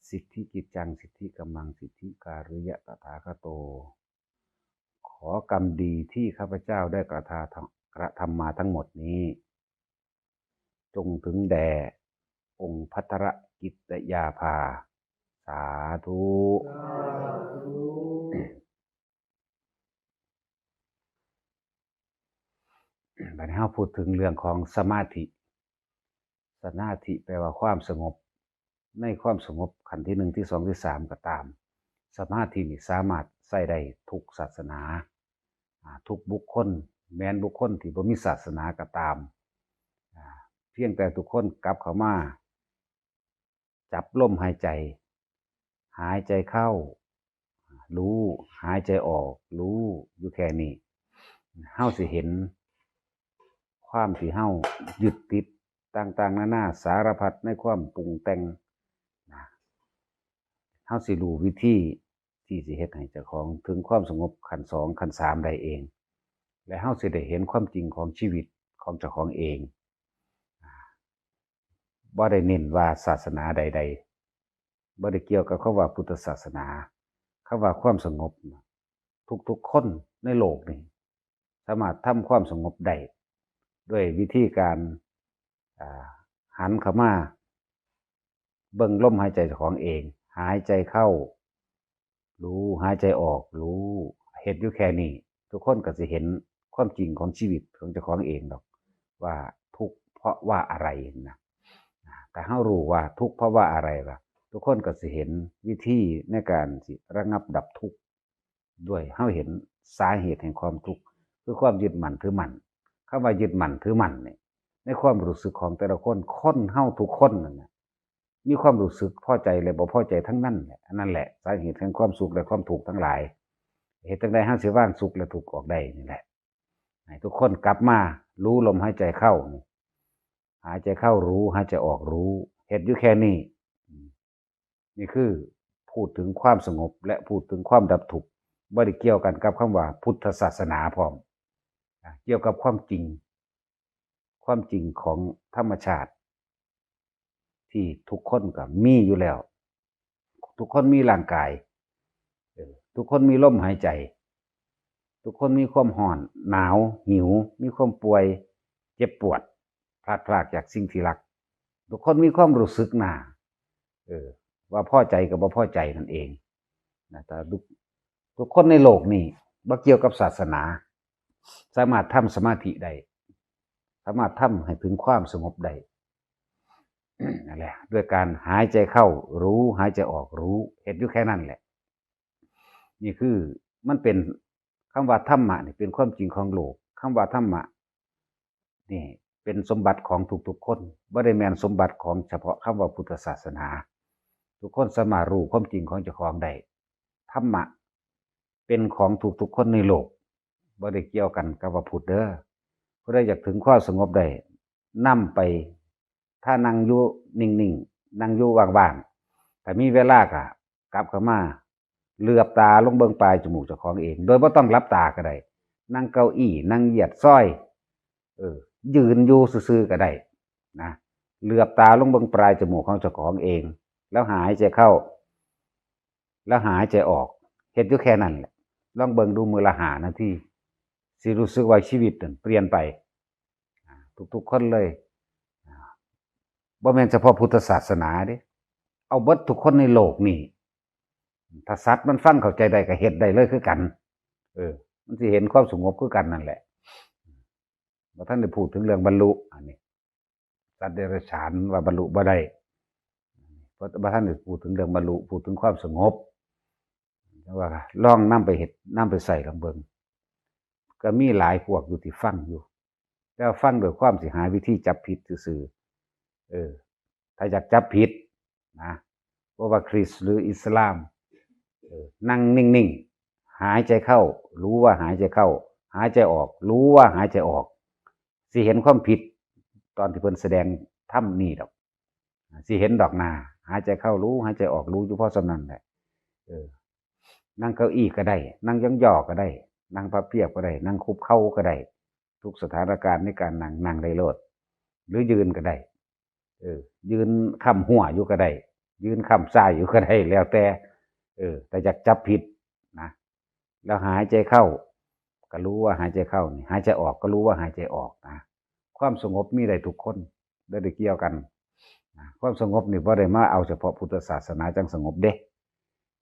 สิทธิกิจจังสิทธิกัมมังสิทธิการุยะตถาคโตขอกรรมดีที่ข้าพเจ้าได้กระทำมาทั้งหมดนี้จงถึงแด่องค์ภัตตรกิตยาภาสาธุบัดนี้เราพูดถึงเรื่องของสมาธิแปลว่าความสงบในความสงบขั้นที่1ที่2ที่3ก็ตามสมาธินี่สามารถใช้ได้ทุกศาสนาทุกบุคคลแม้นบุคคลที่บ่มีศาสนาก็ตามเพียงแต่ทุกคนกลับเข้ามาจับลมหายใจเข้ารู้หายใจออกรู้อยู่แค่นี้เฮาสิเห็นความที่เฮายึดติดต่างๆนานาสารพัดในความปรุงแต่งเฮาสิรู้วิธีที่สิเฮ็ดให้เจ้าของถึงความสงบขั้น2ขั้น3ได้เองและเฮาสิได้เห็นความจริงของชีวิต ของเจ้าของเองบ่ได้เน้นว่าศาสนาใดๆบ่ได้เกี่ยวกับคำว่าพุทธศาสนาคำว่าความสงบทุกๆคนในโลกนี่สามารถทำความสงบได้ด้วยวิธีการหันเข้ามาเบิ่งลมหายใจเจ้าของเองหายใจเข้ารู้หายใจออกรู้เฮ็ดอยู่แค่นี้ทุกคนก็สิเห็นความจริงของชีวิตของเจ้าของเองดอกว่าทุกข์เพราะว่าอะไรนะแต่เฮารู้ว่าทุกข์เพราะว่าอะไรล่ะทุกคนก็สิเห็นวิธีในการสิระงับดับทุกข์ด้วยเฮาเห็นสาเหตุแห่งความทุกข์คือความยึดมั่นถือมั่นคำว่ายึดมั่นถือมั่นนี่ในความรู้สึกของแต่ละคนเฮาทุกคนนั่นน่ะมีความรู้สึกพอใจและบ่พอใจทั้งนั้นแหละอันนั้นแหละสาเหตุแห่งความสุขและความทุกข์ทั้งหลายเหตุจังใดเฮาสิวางสุขและทุกข์ออกได้นี่แหละให้ทุกคนกลับมารู้ลมหายใจเข้านี่หายใจเข้ารู้หายใจออกรู้เฮ็ดอยู่แค่นี้นี่คือพูดถึงความสงบและพูดถึงความดับทุกข์บ่ได้เกี่ยวกันกับคำว่าพุทธศาสนาพร้อมเกี่ยวกับความจริงของธรรมชาติที่ทุกคนก็มีอยู่แล้วทุกคนมีร่างกายทุกคนมีลมหายใจทุกคนมีความร้อนหนาวหิวมีความป่วยเจ็บปวดพลาดพลาดจากสิ่งที่รักทุกคนมีความรู้สึกหน้าว่าพอใจกับบ่พอใจนั่นเองนะแต่ทุกคนในโลกนี้บ่เกี่ยวกับศาสนาสามารถทำสมาธิได้สามารถทำให้ถึงความสงบได้นั่นแหละด้วยการหายใจเข้ารู้หายใจออกรู้เฮ็ดอยู่แค่นั้นแหละนี่คือมันเป็นคำว่าธรรมะนี่เป็นความจริงของโลกคำว่าธรรมะนี่เป็นสมบัติของทุกๆคนบ่ได้แม่นสมบัติของเฉพาะคำว่าพุทธศาสนาทุกคนสามารถรู้ความจริงของเจ้าของได้ธรรมะเป็นของทุกๆคนในโลกบ่ได้เกี่ยวกันกับว่าพุทธเด้อผู้ใดอยากถึงความสงบได้นำไปถ้านั่งอยู่นิ่งๆนั่งอยู่ว่างๆถ้ามีเวลาก็กลับเข้ามาเหลือบตาลงเบิ่งปลายจมูกเจ้าของเองโดยบ่ต้องหลับตาก็ได้นั่งเก้าอี้นั่งเหยียดซ้อยยืนอยู่ซื่อๆก็ได้นะเหลือบตาลงเบิ่งปลายจมูกของเจ้าของเองแล้วหายใจเข้าแล้วหายใจออกเฮ็ดอยู่แค่นั้นแหละลองเบิ่งดูมื้อละ5 นาทีสิรู้สึกว่าชีวิตเปลี่ยนไปทุกๆคนเลยบ่แม่นเฉพาะพุทธศาสนาเด้เอาเบิดทุกคนในโลกนี่ถ้าสัตว์มันฟังเข้าใจได้ก็เฮ็ดได้เลยคือกันมันสิเห็นความสงบคือกันนั่นแหละบ่ทันได้พูดถึงเรื่องบรรลุอันนี้สัตว์เดรัจฉานว่าบรรลุบ่ได้เพราะบ่ทันได้พูดถึงเรื่องบรรลุพูดถึงความสงบว่าลองนำไปเฮ็ดนำไปใส่ลองเบิ่งก็มีหลายพวกอยู่ที่ฟังอยู่แต่ฟังด้วยความสิหาวิธีจับผิดซื่อถ้าอยากจับผิดนะว่าคริสต์หรืออิสลามนั่งนิ่งๆหายใจเข้ารู้ว่าหายใจเข้าหายใจออกรู้ว่าหายใจออกสิเห็นความผิดตอนที่เพิ่นแสดงธรรมนี่ดอกสิเห็นดอกหน้าหายใจเข้ารู้หายใจออกรู้อยู่พอสำนั้นแหละนั่งเก้าอี้ก็ได้นั่งย่อๆก็ได้นั่งพับเพียบก็ได้นั่งคุบเข่าก็ได้ทุกสถานการณ์ในการนั่งได้โลดหรือยืนก็ได้ยืนค้ำหัวอยู่ก็ได้ยืนค้ำซ้ายอยู่ก็ได้แล้วแต่แต่อยากจับผิดนะแล้วหายใจเข้าก็รู้ว่าหายใจเข้านี่หายใจออกก็รู้ว่าหายใจออกนะความสงบมีได้ทุกคนได้เกี่ยวกันนะความสงบนี่บ่ได้มาเอาเฉพาะพุทธศาสนาจังสงบเด้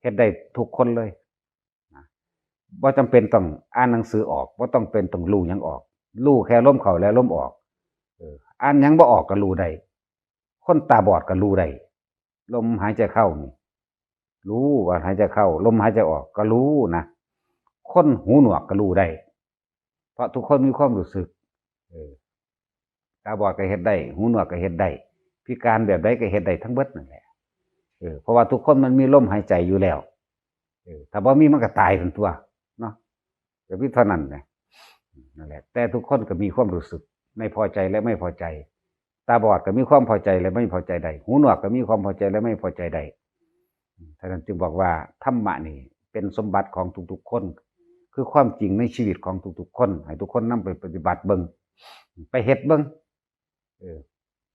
เฮ็ดได้ทุกคนเลยนะบ่จำเป็นต้องอ่านหนังสือออกบ่ต้องเป็นต้องรู้หยังออกรู้แค่ลมเข้าและลมออกอ่านหยังบ่ออกก็รู้ได้คนตาบอดก็รู้ได้ลมหายใจเข้านี่รู้ว่าหายใจเข้าลมหายใจออกก็รู้นะคนหูหนวกก็รู้ได้เพราะทุกคนมีความรู้สึกตาบอดก็เฮ็ดได้หูหนวกก็เฮ็ดได้พิการแบบใดก็เฮ็ดได้ทั้งเบิดนั่นแหละเพราะว่าทุกคนมันมีลมหายใจอยู่แล้วถ้าบ่มีมันก็ตายทั้งตัวเนาะก็มีเท่านั้นแหละนั่นแหละแต่ทุกคนก็มีความรู้สึกไม่พอใจและไม่พอใจตาบอดก็มีความพอใจและไม่พอใจใดหูหนวกก็มีความพอใจและไม่พอใจใดท่านจึงบอกว่าธรรมะนี่เป็นสมบัติของทุกๆคนคือความจริงในชีวิตของทุกๆคนให้ทุกคนนำไปปฏิบัติเบิ่ง ไปเฮ็ดเบิ่ง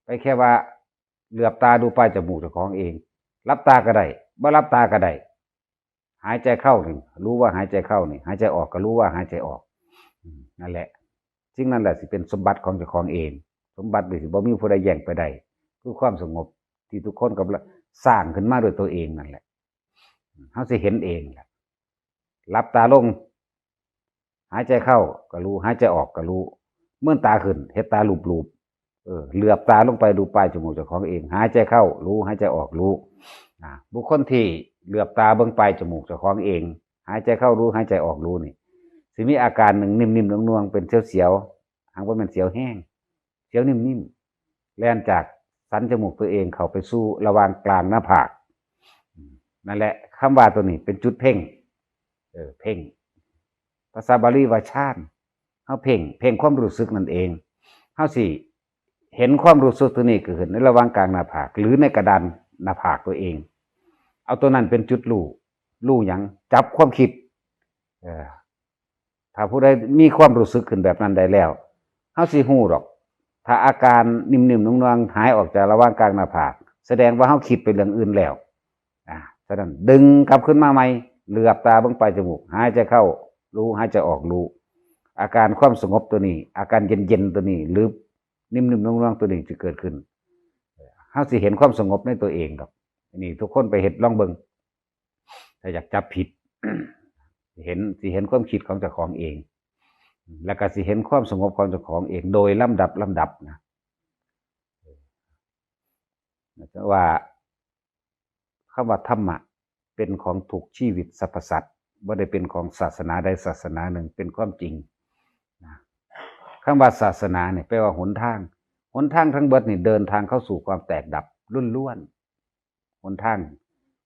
ไปแค่ว่าเหลือบตาดูปลายจมูกเจ้าของเองรับตาก็ได้บ่รับตาก็ได้หายใจเข้านี่รู้ว่าหายใจเข้านี่หายใจออกก็รู้ว่าหายใจออกนั่นแหละสิ่งนั้นแหละสิเป็นสมบัติของเจ้าของเองสมบัติสิบ่มีผู้ใดแย่งไปได้คือความสงบที่ทุกคนกำลังสร้างขึ้นมาด้วยตัวเองนั่นแหละเฮาสิเห็นเองแหละรับตาลงหายใจเข้าก็รู้หายใจออกก็รู้เมื่อตาขึ้นเฮ็ดตาลูบเหลือบตาลงไปดูปลายจมูกเจ้าของเองหายใจเข้ารู้หายใจออกรู้บุคคลที่เหลือบตาเบิ่งปลายจมูกเจ้าของเองหายใจเข้ารู้หายใจออกรู้นี่สิมีอาการหนึ่งนิ่มๆนวลๆเป็นเสียวๆหางว่ามันเสียวแห้งเสียวนิ่มๆแล่นจากสันจมูกตัวเองเข้าไปสู่ระหว่างกลางหน้าผากนั่นแหละคำว่าตัวนี้เป็นจุดเพ่งเพ่งภาษาบาลีว่าฌานเฮาเพ่งความรู้สึกนั่นเองเฮาสิเห็นความรู้สึกตัวนี้เกิดในระหว่างกลางหน้าผากหรือในกระดานหน้าผากตัวเองเอาตัวนั้นเป็นจุดรู้หยังจับความคิดถ้าผู้ใดมีความรู้สึกขึ้นแบบนั้นได้แล้วเฮาสิฮู้ดอกถ้าอาการนิ่มๆนวลๆหายออกจากระหว่างกลางหน้าผากแสดงว่าเฮาคิดไปเรื่องอื่นแล้วฉะนั้นดึงกลับขึ้นมาใหม่เหลือบตาเบิ่งปลายจมูกหายใจเข้ารู้หายใจออกรู้อาการความสงบตัวนี้อาการเย็นๆตัวนี้หรือนิ่มๆนวลๆตัวนี้จะเกิดขึ้นเฮาสิเห็นความสงบในตัวเองดอกนี่ทุกคนไปเฮ็ดลองเบิ่งถ้าอยากจับผิด สิเห็นความคิดของเจ้าของเองแล้วก็สิเห็นความสงบของเจ้าของเองโดยลำดับนะว่าคำว่าธรรมะเป็นของทุกชีวิตสรรพสัตว์บ่ได้เป็นของศาสนาใดศาสนาหนึ่งเป็นความจริงนะคำว่าศาสนาเนี่ยแปลว่าหนทางทั้งเบิดนี่เดินทางเข้าสู่ความแตกดับล้วนๆหนทาง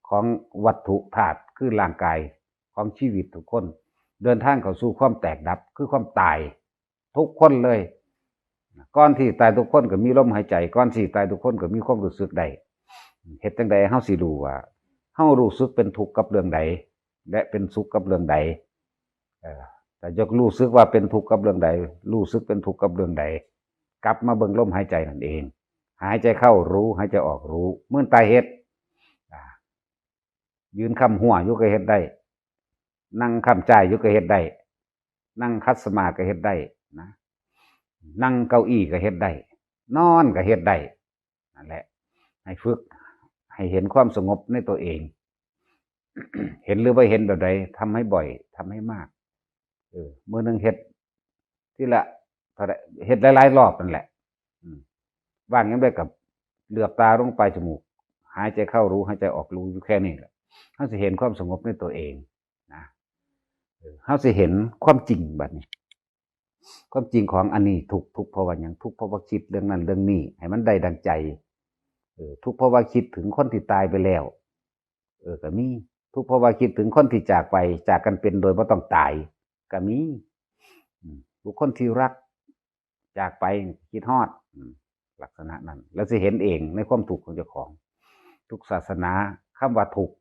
ของวัตถุธาตุคือร่างกายของชีวิตทุกคนเดินทางเข้าสู่ความแตกดับคือความตายทุกคนเลยก่อนที่ตายทุกคนก็มีลมหายใจก่อนที่ตายทุกคนก็มีความรู้สึกใดเฮ็ดจังใดเฮาสิรู้ว่าเฮารู้สึกเป็นทุกข์กับเรื่องใดและเป็นสุขกับเรื่องใดแต่ยกรู้สึกว่าเป็นทุกข์กับเรื่องใดรู้สึกเป็นทุกข์กับเรื่องใดกลับมาเบิ่งลมหายใจนั่นเองหายใจเข้ารู้หายใจออกรู้เมื่อตายเฮ็ดยืนคำหัวอยู่ก็เฮ็ดได้นั่งคำจ่ายอยู่ก็เฮ็ดได้นั่งคัดสมาธิก็เฮ็ดได้นะนั่งเก้าอี้ก็เฮ็ดได้นอนก็เฮ็ดได้นั่นแหละให้ฝึกให้เห็นความสงบในตัวเอง เห็นหรือไม่เห็นแบบใดทำให้บ่อยทำให้มากมื้อนึงเฮ็ดทีละเฮ็ดหลายๆรอบนั่นแหละว่างยังได้กับเหลือบตาลงปลายจมูกหายใจเข้ารู้หายใจออกรู้อยู่แค่นี้แหละเฮาสิเห็นความสงบในตัวเองนะเฮาสิเห็นความจริงบัดนี้ความจริงของอันนี้ทุกข์เพราะว่าหยังทุกข์เพราะว่าคิดเรื่องนั้นเรื่องนี้ให้มันได้ดังใจทุกข์เพราะว่าคิดถึงคนที่ตายไปแล้วก็มีทุกข์เพราะว่าคิดถึงคนที่จากไปจากกันเป็นโดยบ่ต้องตายก็มีบุคคลที่รักจากไปคิดฮอดลักษณะนั้นแล้วสิเห็นเองในความทุกข์ของเจ้าของทุกศาสนาคำว่าทุกข์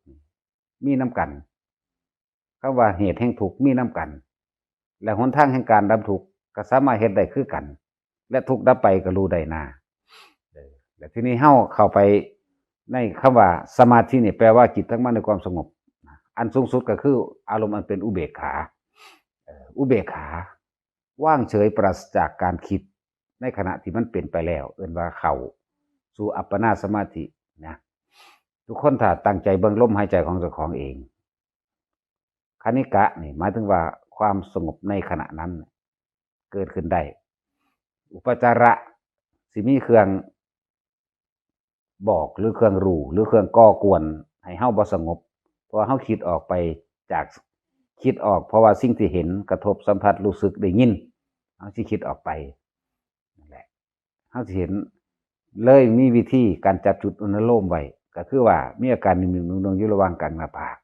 มีน้ำกันคำว่าเหตุแห่งทุกข์มีน้ำกันและหนทางแห่งการดับทุกข์ก็สามารถเฮ็ดได้คือกันและทุกข์ดับไปก็รู้ได้นาแต่ทีนี้เฮาเข้าไปในคำว่าสมาธินี่แปลว่าจิตตั้งมั่นในความสงบอันสูงสุดก็คืออารมณ์อันเป็นอุเบกขาว่างเฉยปราศจากการคิดในขณะที่มันเป็นไปแล้วเอิ้นว่าเข้าสู่อัปปนาสมาธินะทุกคนถ้าตั้งใจเบิ่งลมหายใจของเจ้าของเองคณิกะนี่หมายถึงว่าความสงบในขณะนั้นเกิดขึ้นได้อุปจาระสิมีเครื่องบอกหรือเครื่องรู้หรือเครื่องก่อกวนให้เฮาบ่สงบเพราะเฮาคิดออกไปจากคิดออกเพราะว่าสิ่งที่เห็นกระทบสัมผัสรู้สึกได้ยินเฮาสิคิดออกไปนั่นแหละเฮาสิเห็นเลยมีวิธีการจับจุดอนุโลมไว้ก็คือว่ามีอาการนิ่มๆนุ่งๆอยู่ระหว่างกลางหน้าผาก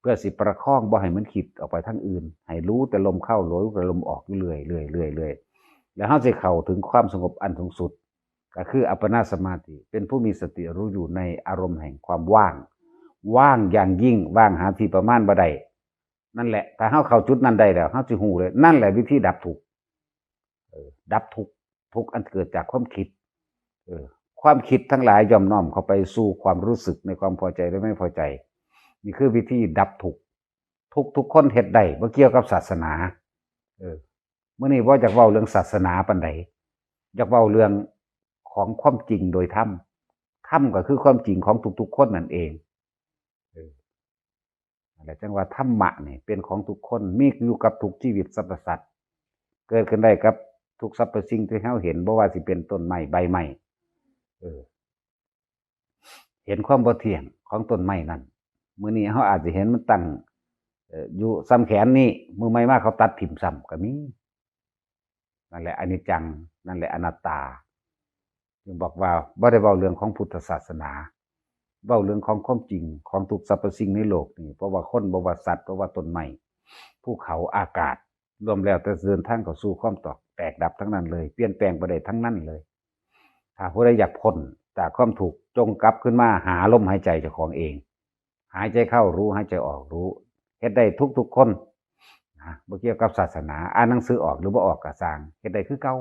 เพื่อสิประคองบ่ให้มันคิดออกไปทางอื่นให้รู้แต่ลมเข้ารู้แต่ลมออกอยู่เรื่อยๆแล้วเฮาสิเข้าถึงความสงบอันสูงสุดก็คืออัปปนาสมาธิเป็นผู้มีสติรู้อยู่ในอารมณ์แห่งความว่างอย่างยิ่งว่างหาที่ประมาณบ่ได้นั่นแหละถ้าเฮาเข้าจุดนั้นได้แล้วเฮาสิฮู้เลยนั่นแหละวิธีดับทุกข์ ดับทุกข์อันเกิดจากความคิดความคิดทั้งหลายย่อมน้อมเข้าไปสู่ความรู้สึกในความพอใจและไม่พอใจนี่คือวิธีดับทุกคนเฮ็ดได้บ่เกี่ยวกับศาสนามื้อนี้บ่อยากเว้าเรื่องศาสนาปานใดอยากเว้าเรื่องของความจริงโดยธรรมก็คือความจริงของทุกๆคนนั่นเองนั่นแหละจังว่าธรรมะนี่เป็นของทุกคนมีอยู่กับทุกชีวิตสรรพสัตว์เกิดขึ้นได้กับทุกสรรพสิ่งที่เฮาเห็นบ่ว่าสิเป็นต้นไม้ใบไม้เห็นความบ่เที่ยงของต้นไม้นั่นมื้อนี้เฮาอาจจะเห็นมันตั้งอยู่ซ้ำแขนนี่มือใหม่มาเขาตัดถิ่มซ้ำก็มีนั่นแหละอนิจจังนั่นแหละอนัตตาจึงบอกว่าบ่ได้เว้าเรื่องของพุทธศาสนาเว้าเรื่องของความจริงของทุกสรรพสิ่งในโลกนี่เพราะว่าคนบ่ว่าสัตว์เพราะว่าต้นไม้ภูเขาอากาศรวมแล้วแต่เดินทางเข้าสู่ความแตกดับทั้งนั้นเลยเปลี่ยนแปลงบ่ได้ทั้งนั้นเลยถ้าผู้ใดอยากพ้นจากความทุกข์จงกลับขึ้นมาหาลมหายใจเจ้าของเองหายใจเข้ารู้หายใจออกรู้เฮ็ดได้ทุกคนบ่เกี่ยวกับศาสนาอ่านหนังสือออกหรือบ่ออกก็สร้างเฮ็ดได้คือเก่า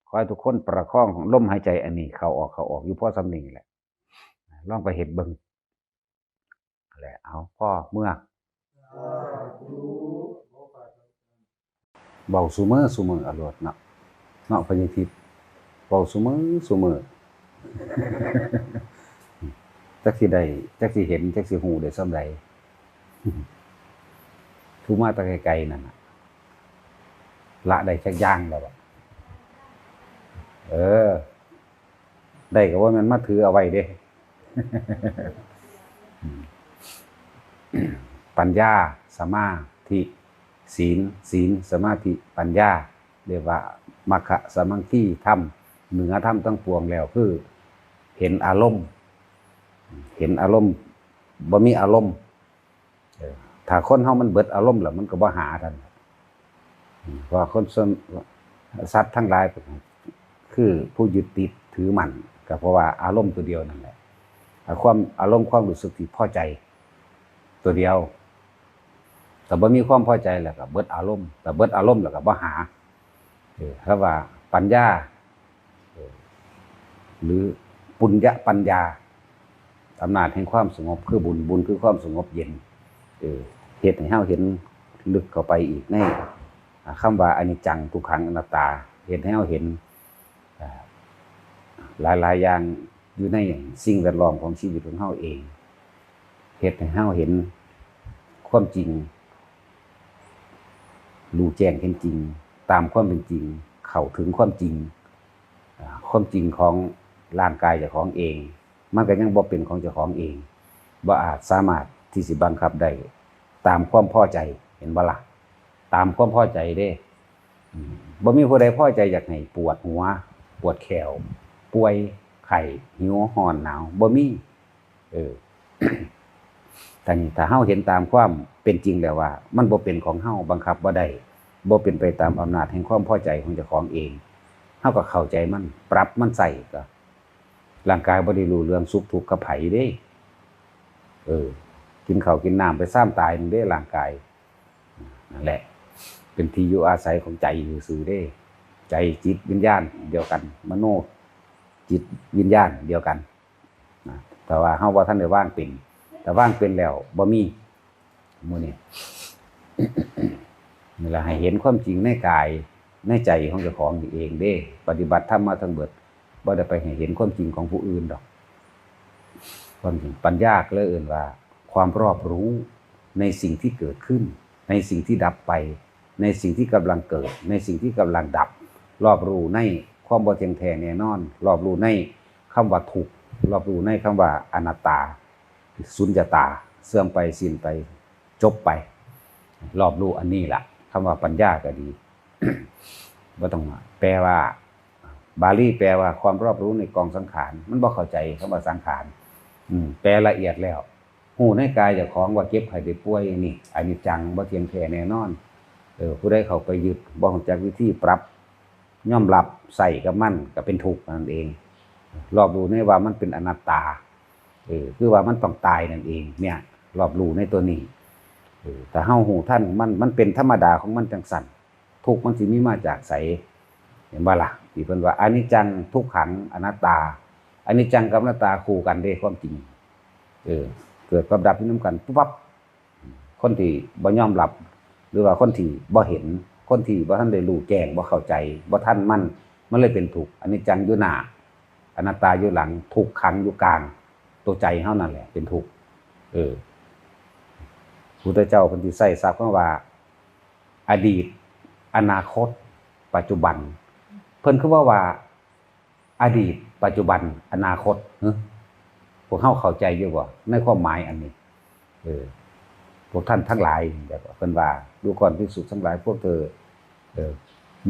ขอให้ทุกคนประคองลมหายใจอันนี้เข้าออกอยู่พอสำนี้แหละลองไปเฮ็ดเบิ่งแหละเอาพ่อเมื่อเว้าซุมื้อเอาโลดเนาะพญาทิพย์เว้าซุมื้อ จักสิได้จักสิเห็นจักสิฮู้ได้ส่ำใดผู้มาแต่ไกลๆนั่นน่ะละได้จักอย่างแล้วบ่ได้ก็ว่ามันมาถือเอาไว้เด้ ปัญญาสมาธิศีลสมาธิปัญญาเรียกว่ามัคคะสมังคีธรรมเหนือธรรมทั้งปวงแล้วคือเห็นอารมณ์บ่มีอารมณ์ถ้าคนเฮามันเบิดอารมณ์แล้วมันก็บ่หาทันเพราะคนสัตว์ทั้งหลายคือผู้ยึดติดถือมั่นก็เพราะว่าอารมณ์ตัวเดียวนั่นแหละความอารมณ์ความรู้สึกที่พอใจตัวเดียวแต่บ่มีความพอใจแล้วก็เบิดอารมณ์แต่เบิดอารมณ์แล้วก็บ่หาถ้าว่าปัญญาหรือปุญญปัญญาอำนาจแห่งความสงบคือบุญคือความสงบเย็นเฮ็ดให้เฮาเห็นลึกเข้าไปอีกในคำว่าอนิจจังทุกขังอนัตตาเฮ็ดให้เฮาเห็นหลายๆอย่างอยู่ในสิ่งแวดล้อมของชีวิตของเฮาเองเฮ็ดให้เฮาเห็นความจริงรู้แจ้งเห็นจริงตามความเป็นจริงเข้าถึงความจริงของร่างกายเจ้าของเองมันก็ยังบ่เป็นของเจ้าของเองบ่อาจสามารถที่สิบังคับได้ตามความพอใจเห็นบ่ล่ะตามความพอใจเด้บ่มีผู้ใดพอใจอยากให้ปวดหัวปวดแขวป่วยไข้หิวร้อนหนาวบ่มีแต่นี่ถ้าเฮาเห็นตามความเป็นจริงแล้วว่ามันบ่เป็นของเฮาบังคับบ่ได้บ่เป็นไปตามอำนาจแห่งความพอใจของเจ้าของเองเฮาก็เข้าใจมันปรับมันใส่ก็ร่างกายบ่ได้รู้เรื่องสุขทุกข์กับไผเด้กินข้าวกินน้ำไปซ้ำตายนึงเด้ร่างกายนั่นแหละเป็นที่อยู่อาศัยของใจซื่อๆเด้ใจจิตวิญญาณเดียวกันมโนจิตวิญญาณเดียวกันนะแต่ว่าเฮาบ่ทันได้ว่างเป็นแต่ว่างเป็นแล้วบ่มีมื้อนี้ นี่ล่ะให้เห็นความจริงในกายในใจของเจ้าของนี่เองเด้ปฏิบัติธรรมมาทั้งเบิดบ่ได้ไปให้เห็นความจริงของผู้อื่นดอกความจริงปัญญาก็เลยเอิ้นว่าความรอบรู้ในสิ่งที่เกิดขึ้นในสิ่งที่ดับไปในสิ่งที่กำลังเกิดในสิ่งที่กำลังดับรอบรู้ในความบ่เที่ยงแท้แน่นอนรอบรู้ในคำว่าทุกข์รอบรู้ในคำว่าอนัตตาสุญญตาเสื่อมไปสิ้นไปจบไปรอบรู้อันนี้ล่ะคำว่าปัญญาก็ดี บ่ต้องแปลว่าบาลีแปลว่าความรอบรู้ในกองสังขารมันบ่เข้าใจคำว่าสังขารแปลละเอียดแล้วฮู้ในกายเจ้าของว่าเก็บไข้ได้ป่วยนี่อนิจจังบ่เที่ยงแท้แน่นอนผู้ใดเข้าไปยึดบ่รู้จักวิธีปรับยอมรับใส่กับมันก็เป็นทุกข์นั่นเองรอบรู้ในว่ามันเป็นอนัตตาคือว่ามันต้องตายนั่นเองเนี่ยรอบรู้ในตัวนี้แต่เฮาฮู้ท่านมันเป็นธรรมดาของมันจังซั่นทุกข์มันสิมีมาจากไส เห็นบ่ล่ะที่เพิ่นว่าอนิจจังทุกขังอนัตตาอนิจจังกับอนัตตาคู่กันเด้ความจริงเกิดกับดับที่นํกันปุ๊บปั๊บคนที่บ่ยอมรับหรือว่าคนที่บ่เห็นคนที่บ่ทันได้รู้แจ้งบ่เข้าใจบ่ทันมันเลยเป็นทุกข์อนิจจังอยู่หน้าอนัตตาอยู่หลังทุกขังอยู่กลางตัวใจเฮานั่นแหละเป็นทุกข์พุทธเจ้าเพิ่นสิใช้ศัพท์คำว่าอดีตอนาคตปัจจุบันเพิ่นคือว่าอดีตปัจจุบันอนาคตพวกเฮาเข้าใจอยู่บ่ในความหมายอันนี้พวกท่านทั้งหลายแบบเพิ่นว่าดูก่อนภิกษุทั้งหลายพวกเธอ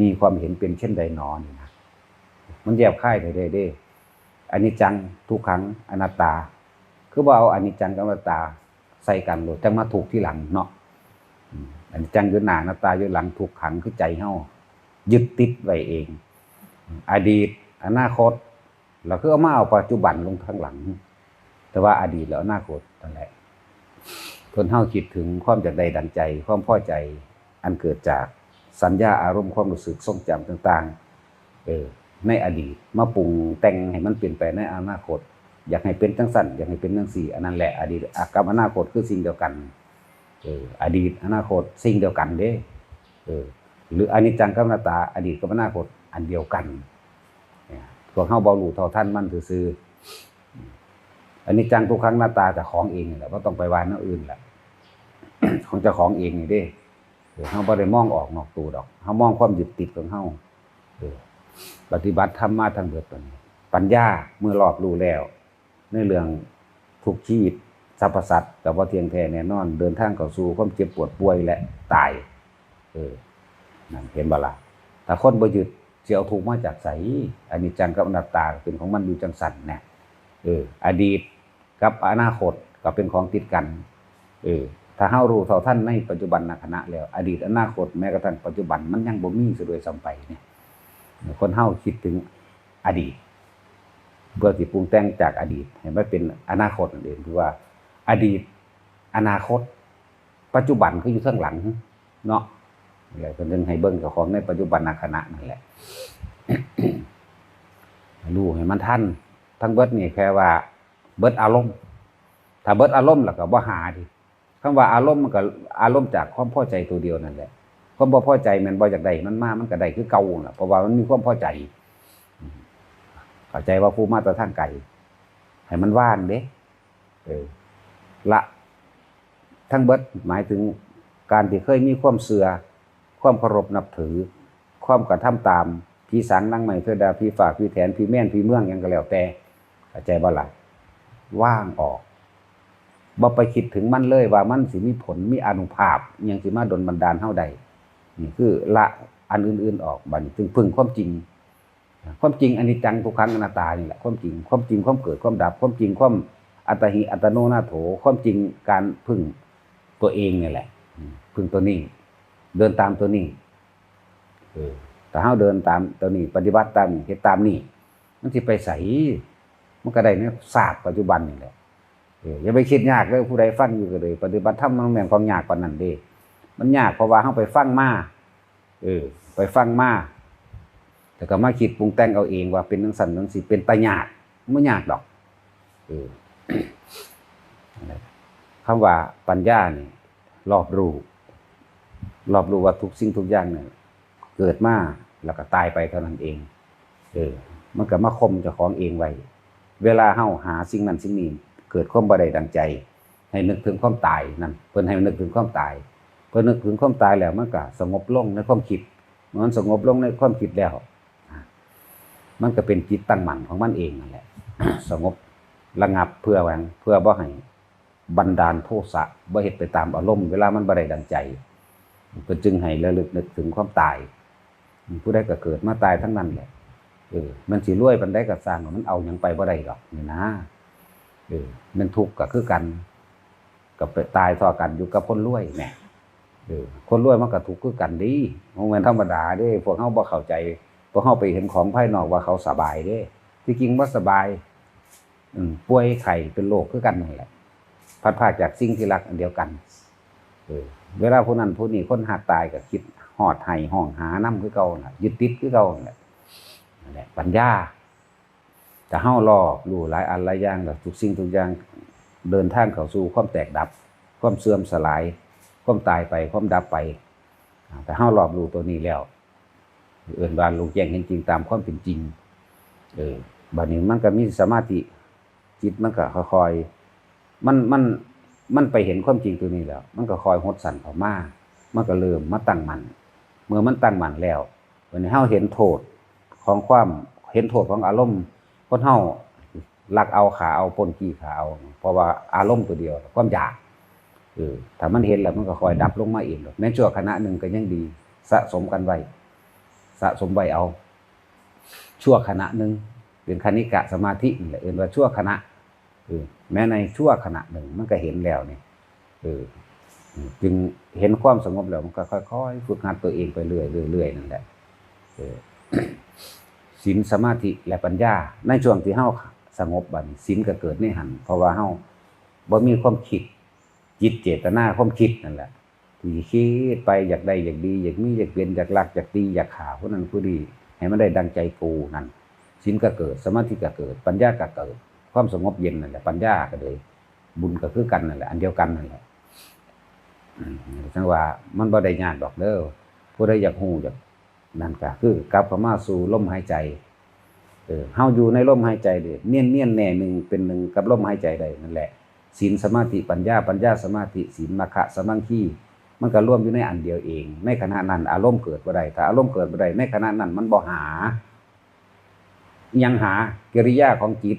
มีความเห็นเป็นเช่นใดหนอนี่นะมันแยบคายได้เด้อนิจจังทุกขังอนัตตาคือว่าเอาอนิจจังกับอนัตตาใส่กันโลดจังมาถูกที่หลังเนาะอนิจจังอยู่หน้าอนัตตาอยู่หลังทุกขังคือใจเฮายึดติดไว้เองอดีตอนาคตเราคือเอามาเอาปัจจุบันลงข้างหลังแต่ว่าอดีตและอนาคตนั่นแหละคนเฮาคิดถึงความจากใดดังใจความพอใจอันเกิดจากสัญญาอารมณ์ความรู้สึกทรงจำต่างๆในอดีตมาปรุงแต่งให้มันเปลี่ยนไปในอนาคตอยากให้เป็นจังสั่นอยากให้เป็นจังซี่อันนั้นแหละอดีตกับอนาคตคือสิ่งเดียวกันอดีตอนาคตสิ่งเดียวกันเด้หรืออนิจจังกับอนัตตาอดีตกับอนาคตอันเดียวกันพวกเฮาบ่รู้เท่าทันมันซื่อๆอนิจจังทุกขังอนัตตาเจ้าของเองนี่แหละบ่ต้องไปว่าแนวอื่นแหละ ของเจ้าของเองนี่เด้เฮาบ่ได้มองออกนอกตัวดอกเฮามองความยึดติดของเฮาปฏิบัติธรรมมาทั้งเบิดปัญญาเมื่อรอบรู้แล้วในเรื่องทุกชีวิตสรรพสัตว์ก็บ่เที่ยงแท้แน่นอนเดินทางเข้าสู่ความเจ็บปวดป่วยและตายนั่นเห็นบ่ล่ะถ้าคนบ่ยึดสิเอาทุกข์มาจากไสอนิจจังกับอนัตตาเป็นของมันอยู่จังซั่นแน่อดีตกับอนาคตก็เป็นของติดกันถ้าเฮารู้เท่าทันในปัจจุบันขณะแล้วอดีตอนาคตแม้กระทั่งปัจจุบันมันยังบ่มีซะด้วยซ้ำไปเนี่ยคนเฮาคิดถึงอดีตเพื่อสิปรุงแต่งจากอดีตให้มันเป็นอนาคตนั่นเองคือว่าอดีตอนาคตปัจจุบันคืออยู่ข้างหลังเนาะอะไรเพิ่นจึงให้เบิ่งเจ้าของในปัจจุบันขณะนั่นแหละ รู้ให้มันทันทั้งเบิดนี่แค่ว่าเบิดอารมณ์ถ้าเบิดอารมณ์แล้วก็บ่หาดิคำว่าอารมณ์มันก็อารมณ์จากความพอใจตัวเดียวนั่นแหละความบ่พอใจมันบ่อยากได้มันมามันก็ได้คือเก่าน่ะเพราะว่ามันมีความพอใจเข้าใจว่าผู้มาแต่ทางไกลให้มันว่างเด้ละทั้งเบิดหมายถึงการที่เคยมีความเชื่อความเคารพนับถือความกระทำตามผีสางนางไม้เทวดาผีฝากผีแถนผีแม่นผีเมืองหยังก็แล้วแต่เข้าใจบ่ล่ะว่างออกบ่ไปคิดถึงมันเลยว่ามันสิมีผลมีอานุภาพอิหยังสิมาดลบันดาลเฮาได้นี่คือละอันอื่นๆออกบัดนี้จึงพึ่งความจริงอนิจจังทุกขังอนัตตานี่แหละความจริงความเกิดความดับความจริงความอัตหิอัตโนนาโถความจริงการพึ่งตัวเองนี่แหละพึ่งตัวนี้เดินตามตัวนี้แต่เฮาเดินตามตัวนี้ปฏิบัติตามนี้เฮ็ดตามนี้มันสิไปไสมันก็ได้ในศาสตร์ปัจจุบันนี่แหละอย่าไปคิดยากเลยผู้ใดฟังอยู่ก็เลยปฏิบัติธรรมมันแม่นของยากกว่านั้นเด้มันยากเพราะว่าเฮาไปฟังมาไปฟังมาแต่ก็มาคิดปรุงแต่งเอาเองว่าเป็นจังซั่นจังซี่เป็นตายากบ่ยากดอกคำว่าปัญญานี่รอบรู้ว่าทุกสิ่งทุกอย่างเนี่ยเกิดมาแล้วก็ตายไปเท่านั้นเองมันก็มาคมเจ้าของเองไว้เวลาเฮาหาสิ่งนั้นสิ่งนี้เกิดความบ่ได้ดังใจให้นึกถึงความตายนั่นเพิ่นให้นึกถึงความตายเพิ่นนึกถึงความตายแล้วมันก็สงบลงในความคิดมันสงบลงในความคิดแล้วมันก็เป็นจิตตั้งมั่นของมันเองนั่นแหละ สงบระงับเพื่อบ่ให้บันดาลโทสะบ่เฮ็ดไปตามอารมณ์เวลามันบ่ได้ดังใจเพิ่นจึงให้ระลึกนึกถึงความตายผู้ใดก็เกิดมาตายทั้งนั้นแหละมันสิรวยปานใดก็สร้างมันเอาหยังไปบ่ได้ดอกนี่นะมันทุกข์ก็คือกันกับไปตายเท่ากันอยู่กับคนรวยแหมคนรวยมันก็ทุกข์คือกันดีบ่แม่นธรรมดาเด้พวกเฮาบ่เข้าใจพวกเฮาไปเห็นของภายนอกว่าเขาสบายเด้ที่จริงบ่สบายป่วยไข้เป็นโรคคือกันนั่นแหละพัดพรากจากสิ่งที่รักอันเดียวกันเวลาผู้นั้นผู้นี้คนหักตายก็คิดฮอดไห้ห้องหานำคือเก่าน่ะยึดติดคือเก่านั่นแหละ นั่นแหละปัญญาแต่เฮารอบรู้หลายอันหลายอย่างแล้วทุกสิ่งทุกอย่างเดินทางเข้าสู่ความแตกดับความเสื่อมสลายความตายไปความดับไปแต่เฮารอบรู้ตัวนี้แล้วเอื่นว่ารู้แจ้งเห็นจริงตามความเป็นจริงบัดนี้มันก็มีสมาธิจิตมันก็ค่อยๆมันไปเห็นความจริงตัวนี้แล้วมันก็ค่อยหดสั่นออกมามันก็เริ่มมาตั้งมั่นเมื่อมันตั้งมั่นแล้ววันนี้เฮาเห็นโทษของความเห็นโทษของอารมณ์คนเฮาลักเอาขาเอาปนขี้ขาเอาเพราะว่าอารมณ์ตัวเดียวความอยากถ้ามันเห็นแล้วมันก็ค่อยดับลงมาเองแม้ชั่วขณะหนึ่งก็ยังดีสะสมกันไว้สะสมไว้เอาชั่วขณะหนึ่งเป็นคณิกะสมาธินี่แหละว่าชั่วขณะแม้ในชั่วขณะหนึ่งมันก็เห็นแล้วเนี่ยจึงเห็นความสงบแล้วมันก็ค่อยๆฝึกหัดตัวเองไปเรื่อยๆนั่นแหละศีลสมาธิและปัญญาในช่วงที่เฮาสงบบัดศีลก็เกิดในหันเพราะว่าเฮาบ่มีความคิดจิตเจตนาความคิดนั่นแหละที่คิดไปอยากได้อยากดีอยากมีอยากเป็นอยากรักอยากดีอยากฆ่าผู้นั้นผู้นี้ให้มันได้ดังใจกูนั่นศีลก็เกิดสมาธิก็เกิดปัญญาก็เกิดความสงบเย็นนั่นแหละปัญญาก็เลยบุญก็คือกันนั่นแหละอันเดียวกันนั่นแหละจังว่ามันบ่ได้ยากดอกเด้อผู้ใดอยากฮู้อยากนั่นก็คือกลับเข้ามาสู่ลมหายใจเฮาอยู่ในลมหายใจเด้เนียนๆแน่หนึ่งเป็นหนึ่งกับลมหายใจได้นั่นแหละศีลสมาธิปัญญาปัญญาสมาธิศีลมรรคสมังคีมันก็รวมอยู่ในอันเดียวเองในขณะนั้นอารมณ์เกิดบ่ได้ถ้าอารมณ์เกิดบ่ได้ในขณะนั้นมันบ่หายังหากิริยาของจิต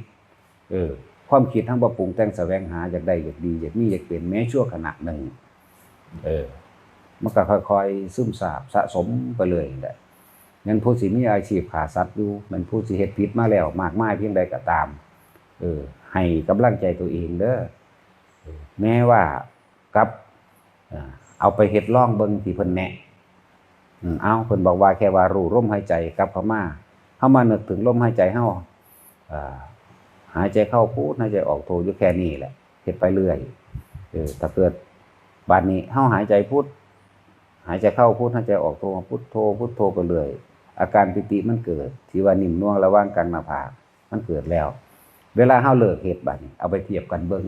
ความคิดทั้งบ่ปรุงแต่งแสวงหาอยากได้อยากดีอยากมีอยากเป็นแม้ชั่วขณะหนึ่งมันก็ค่อยๆซึมซาบสะสมไปเลยแหละงั้นผู้สิมีอาชีพฆ่าสัตว์อยู่มันผู้สิเฮ็ดผิดมาแล้วมากมายเพียงใดก็ตามให้กำลังใจตัวเองเด้อแม้ว่ากับเอาไปเฮ็ดลองเบิ่งที่เพิ่นแนะเอาเพิ่นบอกว่าแค่ว่ารู้ลมหายใจกลับเข้ามาเฮามานึกถึงลมหายใจเฮาหายใจเข้าพุทหายใจออกโทอยู่แค่นี้แหละเฮ็ดไปเรื่อยถ้าเกิดบัดนี้เฮาหายใจพุทหายใจเข้าพุทหายใจออกโทพุทโธพุทโธไปเรื่อยอาการปิติมันเกิดที่ว่านิ่มน่วงระหว่างกลางหน้าผากมันเกิดแล้วเวลาเฮาเลิกเฮ็ดบัดนี้เอาไปเทียบกันเบิ่ง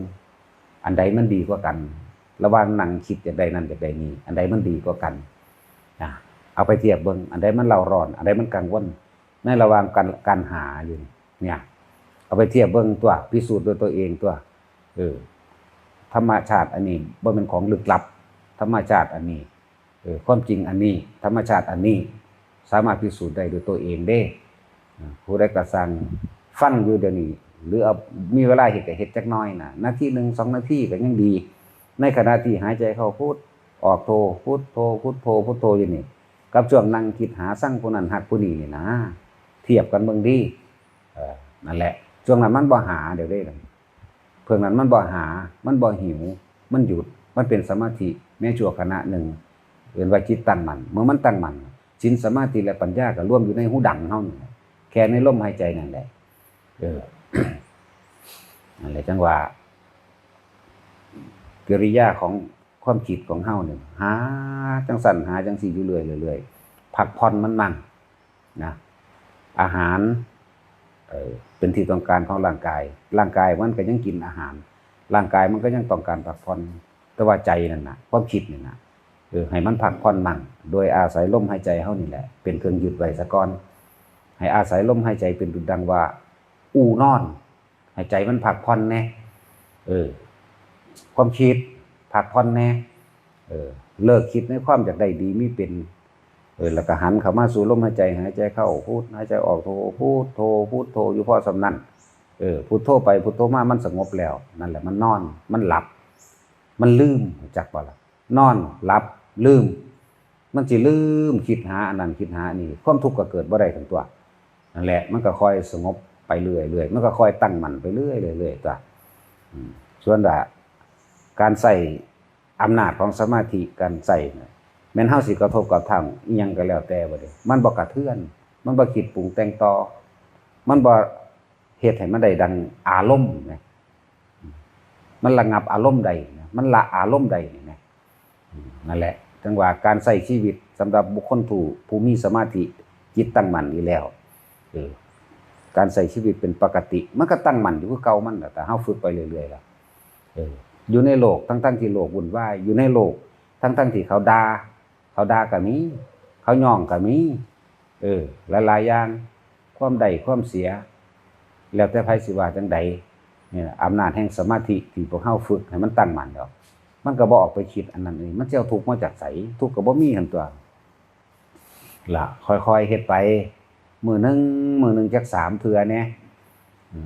อันใดมันดีกว่ากันระหว่างนั่งคิดอยากได้นั่นอยากได้นี่อันใดมันดีกว่ากันเอาไปเทียบเบิ่งอันใดมันเร่าร้อนอันใดมันกังวลในระหว่างการหาอยู่เนี่ยเอาไปเทียบเบิ่งตัวพิสูจน์ด้วยตัวเองตัวธรรมชาติอันนี้บ่เป็นของลึกลับธรรมชาติอันนี้ความจริงอันนี้ธรรมชาติอันนี้สามารถพิสูจน์ได้ด้วยตัวเองได้ผู้ใดก็สั่งฟังอยู่เดี๋ยวนี้หรือเอามีเวลาเฮ็ดก็เฮ็ดจักหน่อยนะนาที1 2นาทีก็ยังดีในขณะที่หายใจเข้าพุทออกโทพุทโธพุทโธพุทโธอยู่นี่กับช่วงนั่งคิดหาสั่งผู้นั้นฮักผู้นี้นี่นะเทียบกันเบิ่งดีนั่นแหละช่วงนั้นมันบ่หาเดี๋ยวได้เพิ่งนั้นมันบ่หามันบ่หิวมันหยุดมันเป็นสมาธิแม้ชั่วขณะหนึ่งเป็นว่าจิตตั้งมั่นเมื่อมันตั้งมั่นศีลสมาธิและปัญญาก็รวมอยู่ในหูดังเฮานี่แค่ในลมหายใจนั่นแหละนั่นแหละจังว่ากิริยาของความคิดของเฮาเนี่ยหาจังสั่นหาจังสี่อยู่เรื่อยๆพักผ่อนมันมั่งนะอาหารเป็นที่ต้องการของร่างกายมันก็ยังกินอาหารร่างกายมันก็ยังต้องการพักผ่อนแต่ว่าใจนั่นน่ะความคิดนี่นะให้มันพักผ่อนมั่งโดยอาศัยลมหายใจเฮานี่แหละเป็นเครื่องยึดไว้ซะก่อนให้อาศัยลมหายใจเป็นดุจดังว่าอู่นอนให้ใจมันพักผ่อนแน่ความคิดพักผ่อนแน่เลิกคิดในความอยากได้ดีมีเป็นแล้วก็หันเข้ามาสู่ลมหายใจหายใจเข้าพุทหายใจออกโทพุทโธพุทโธอยู่พอสำนั้นพุทโธไปพุทโธมามันสงบแล้วนั่นแหละมันนอนมันหลับมันลืมจักบ่ล่ะนอนหลับลืมมันสิลืมคิดหาอันนั้นคิดหานี่ความทุกข์ก็เกิดบ่ได้ทั้งตัวนั่นแหละมันก็ค่อยสงบไปเรื่อยๆมันก็ค่อยตั้งมั่นไปเรื่อยๆตัวส่วนการใส่อำนาจของสมาธิการใส่แม้นเฮาสิกระทบกับธรรมอีหยังก็แล้วแต่บ่ได้มันบ่กระเทือนมันบ่คิดปรุงแต่งต่อมันบ่เฮ็ดให้มันได้ดังอารมณ์นะมันระงับอารมณ์ใดนะมันละอารมณ์ใดนะนั่นแหละจังว่าการใช้ชีวิตสำหรับบุคคลผู้มีสมาธิจิตตั้งมั่นอยู่แล้ว การใช้ชีวิตเป็นปกติมันก็ตั้งมั่นอยู่คือเก่ามันแต่เฮาฝึกไปเรื่อยๆแล้วอยู่ในโลกทั้งที่โลกวุ่นวายอยู่ในโลกทั้งที่เขาด่าก็มีเขาย่องก็มีหลายๆอย่างความได้ความเสียแล้วแต่ไผสิว่าจังใดเนี่ยอำนาจแห่งสมาธิที่พวกเฮาฝึกให้มันตั้งมั่นดอกมันก็บ่ออกไปคิดอันนั้นนี่มันสิเอาทุกข์มาจากไสทุกข์ก็บ่มีหั่นตัวล่ะค่อยๆเฮ็ดไปมื้อนึงจัก3เทื่อแหน่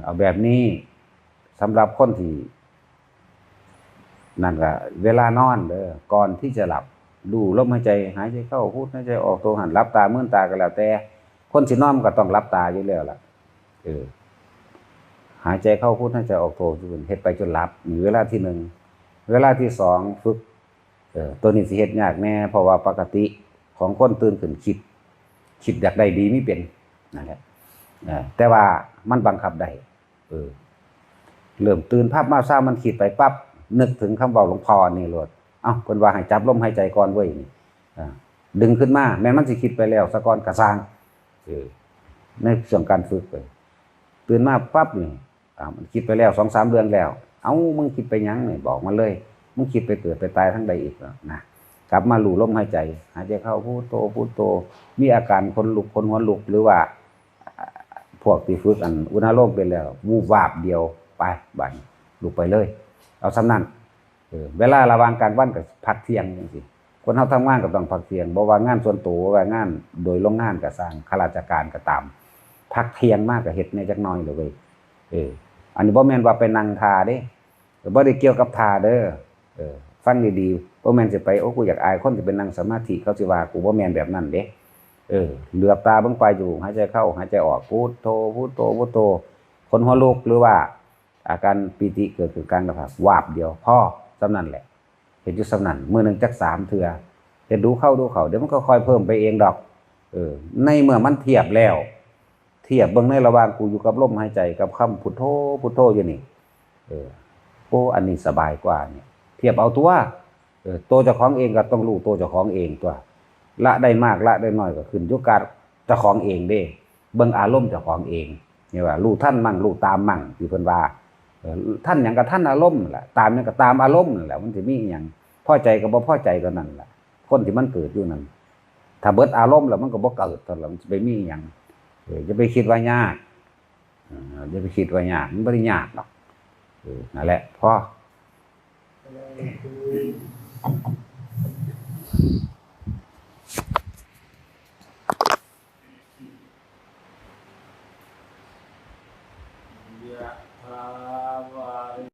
เอาแบบนี้สำหรับคนที่นั่นก็เวลานอนเด้อก่อนที่จะหลับดูลมหายใจหายใจเข้าพูดหายใจออกโตหันหลับตามื่นตาก็แล้วแต่คนสินอนก็ต้องหลับตาอยู่แล้วล่ะหายใจเข้าพูดหายใจออกโตเฮ็ดไปจนหลับนี่เวลาที่1เวลาที่2ฝึกตัวนี้สิเฮ็ดยากแน่เพราะว่าปกติของคนตื่นขึ้นคิดอยากได้ดีไม่เป็นนั่นแหละแต่ว่ามันบังคับได้เริ่มตื่นภาพมาซ่ามันคิดไปปั๊บนึกถึงคำเว้าหลวงพ่อนี่โลดเอ้าเพิ่นว่าให้จับลมหายใจก่อนเว้ยนี่ดึงขึ้นมาแม้มันสิคิดไปแล้วซะก่อนก็สร้างในช่วงการฝึกตื่นมาปั๊บนี่มันคิดไปแล้ว 2-3 เดือนแล้วเอ้ามึงคิดไปหยังนี่บอกมาเลยมึงคิดไปเกิดไปตายทั้งใดอีกนะกลับมารู้ลมหายใจเข้าพุทโธมีอาการคนลุกคนหัวลุกหรือว่าพวกที่ฝึกอันอุณหโลมเป็นแล้ววูบวาบเดียวไปบัดลุกไปเลยเอาสำนั้นเวลาระหว่างกลางวันก็พักเที่ยงจังซี่คนเฮาทำงานก็ต้องพักเที่ยงบ่ว่างานส่วนตัวบ่ว่างานโดยโรงงานก็สร้างข้าราชการก็ตามพักเที่ยงมากก็เฮ็ดในจักหน่อยเลยเว้ยอันนี้บ่แม่นว่าไปนั่งทาเด้บ่ได้เกี่ยวกับทาเด้อฟังดีๆบ่แม่นสิไปโอ้กูอยากอายคนที่เป็นนั่งสมาธิเขาสิว่ากูบ่แม่นแบบนั้นเด้เหลือบตาเบิ่งไปอยู่หายใจเข้าหายใจออกพุทโธคนหัวลุกหรือว่าอาการปิติเกิดขึ้นกลางกระเพาะวาบเดียวพอสำนั้นแหละเห็นอยู่สำนั้นมื้อนึงจัก3เทื่อเฮ็ดดูเข้าเดี๋ยวมันก็ค่อยเพิ่มไปเองดอกในเมื่อมันเทียบแล้วเทียบเบิ่งในระหว่างกูอยู่กับลมหายใจกับคำพุทโธอยู่นี่อันนี้สบายกว่าเนี่ยเทียบเอาตัวตัวเจ้าของเองก็ต้องรู้ตัวเจ้าของเองตัวละได้มากละได้น้อยก็ขึ้นอยู่กับเจ้าของเองเด้เบิ่งอารมณ์เจ้าของเองนี่ว่ารู้ท่านมั่งรู้ตามมั่งที่เพิ่นว่าท่านหยังก็ท่านอารมณ์แหละตามหยังก็ตามอารมณ์นั่นแหละมันสิมีหยังพอใจก็บ่พอใจก็นั่นแหละคนที่มันเกิดอยู่นั่นถ้าเบิดอารมณ์แล้วมันก็บ่เกิดตอนหลังมันสิไปมีหยังจะไปคิดว่ายากอย่าไปคิดว่ายากมันบ่ได้ยากหรอกนั่นแหละพอ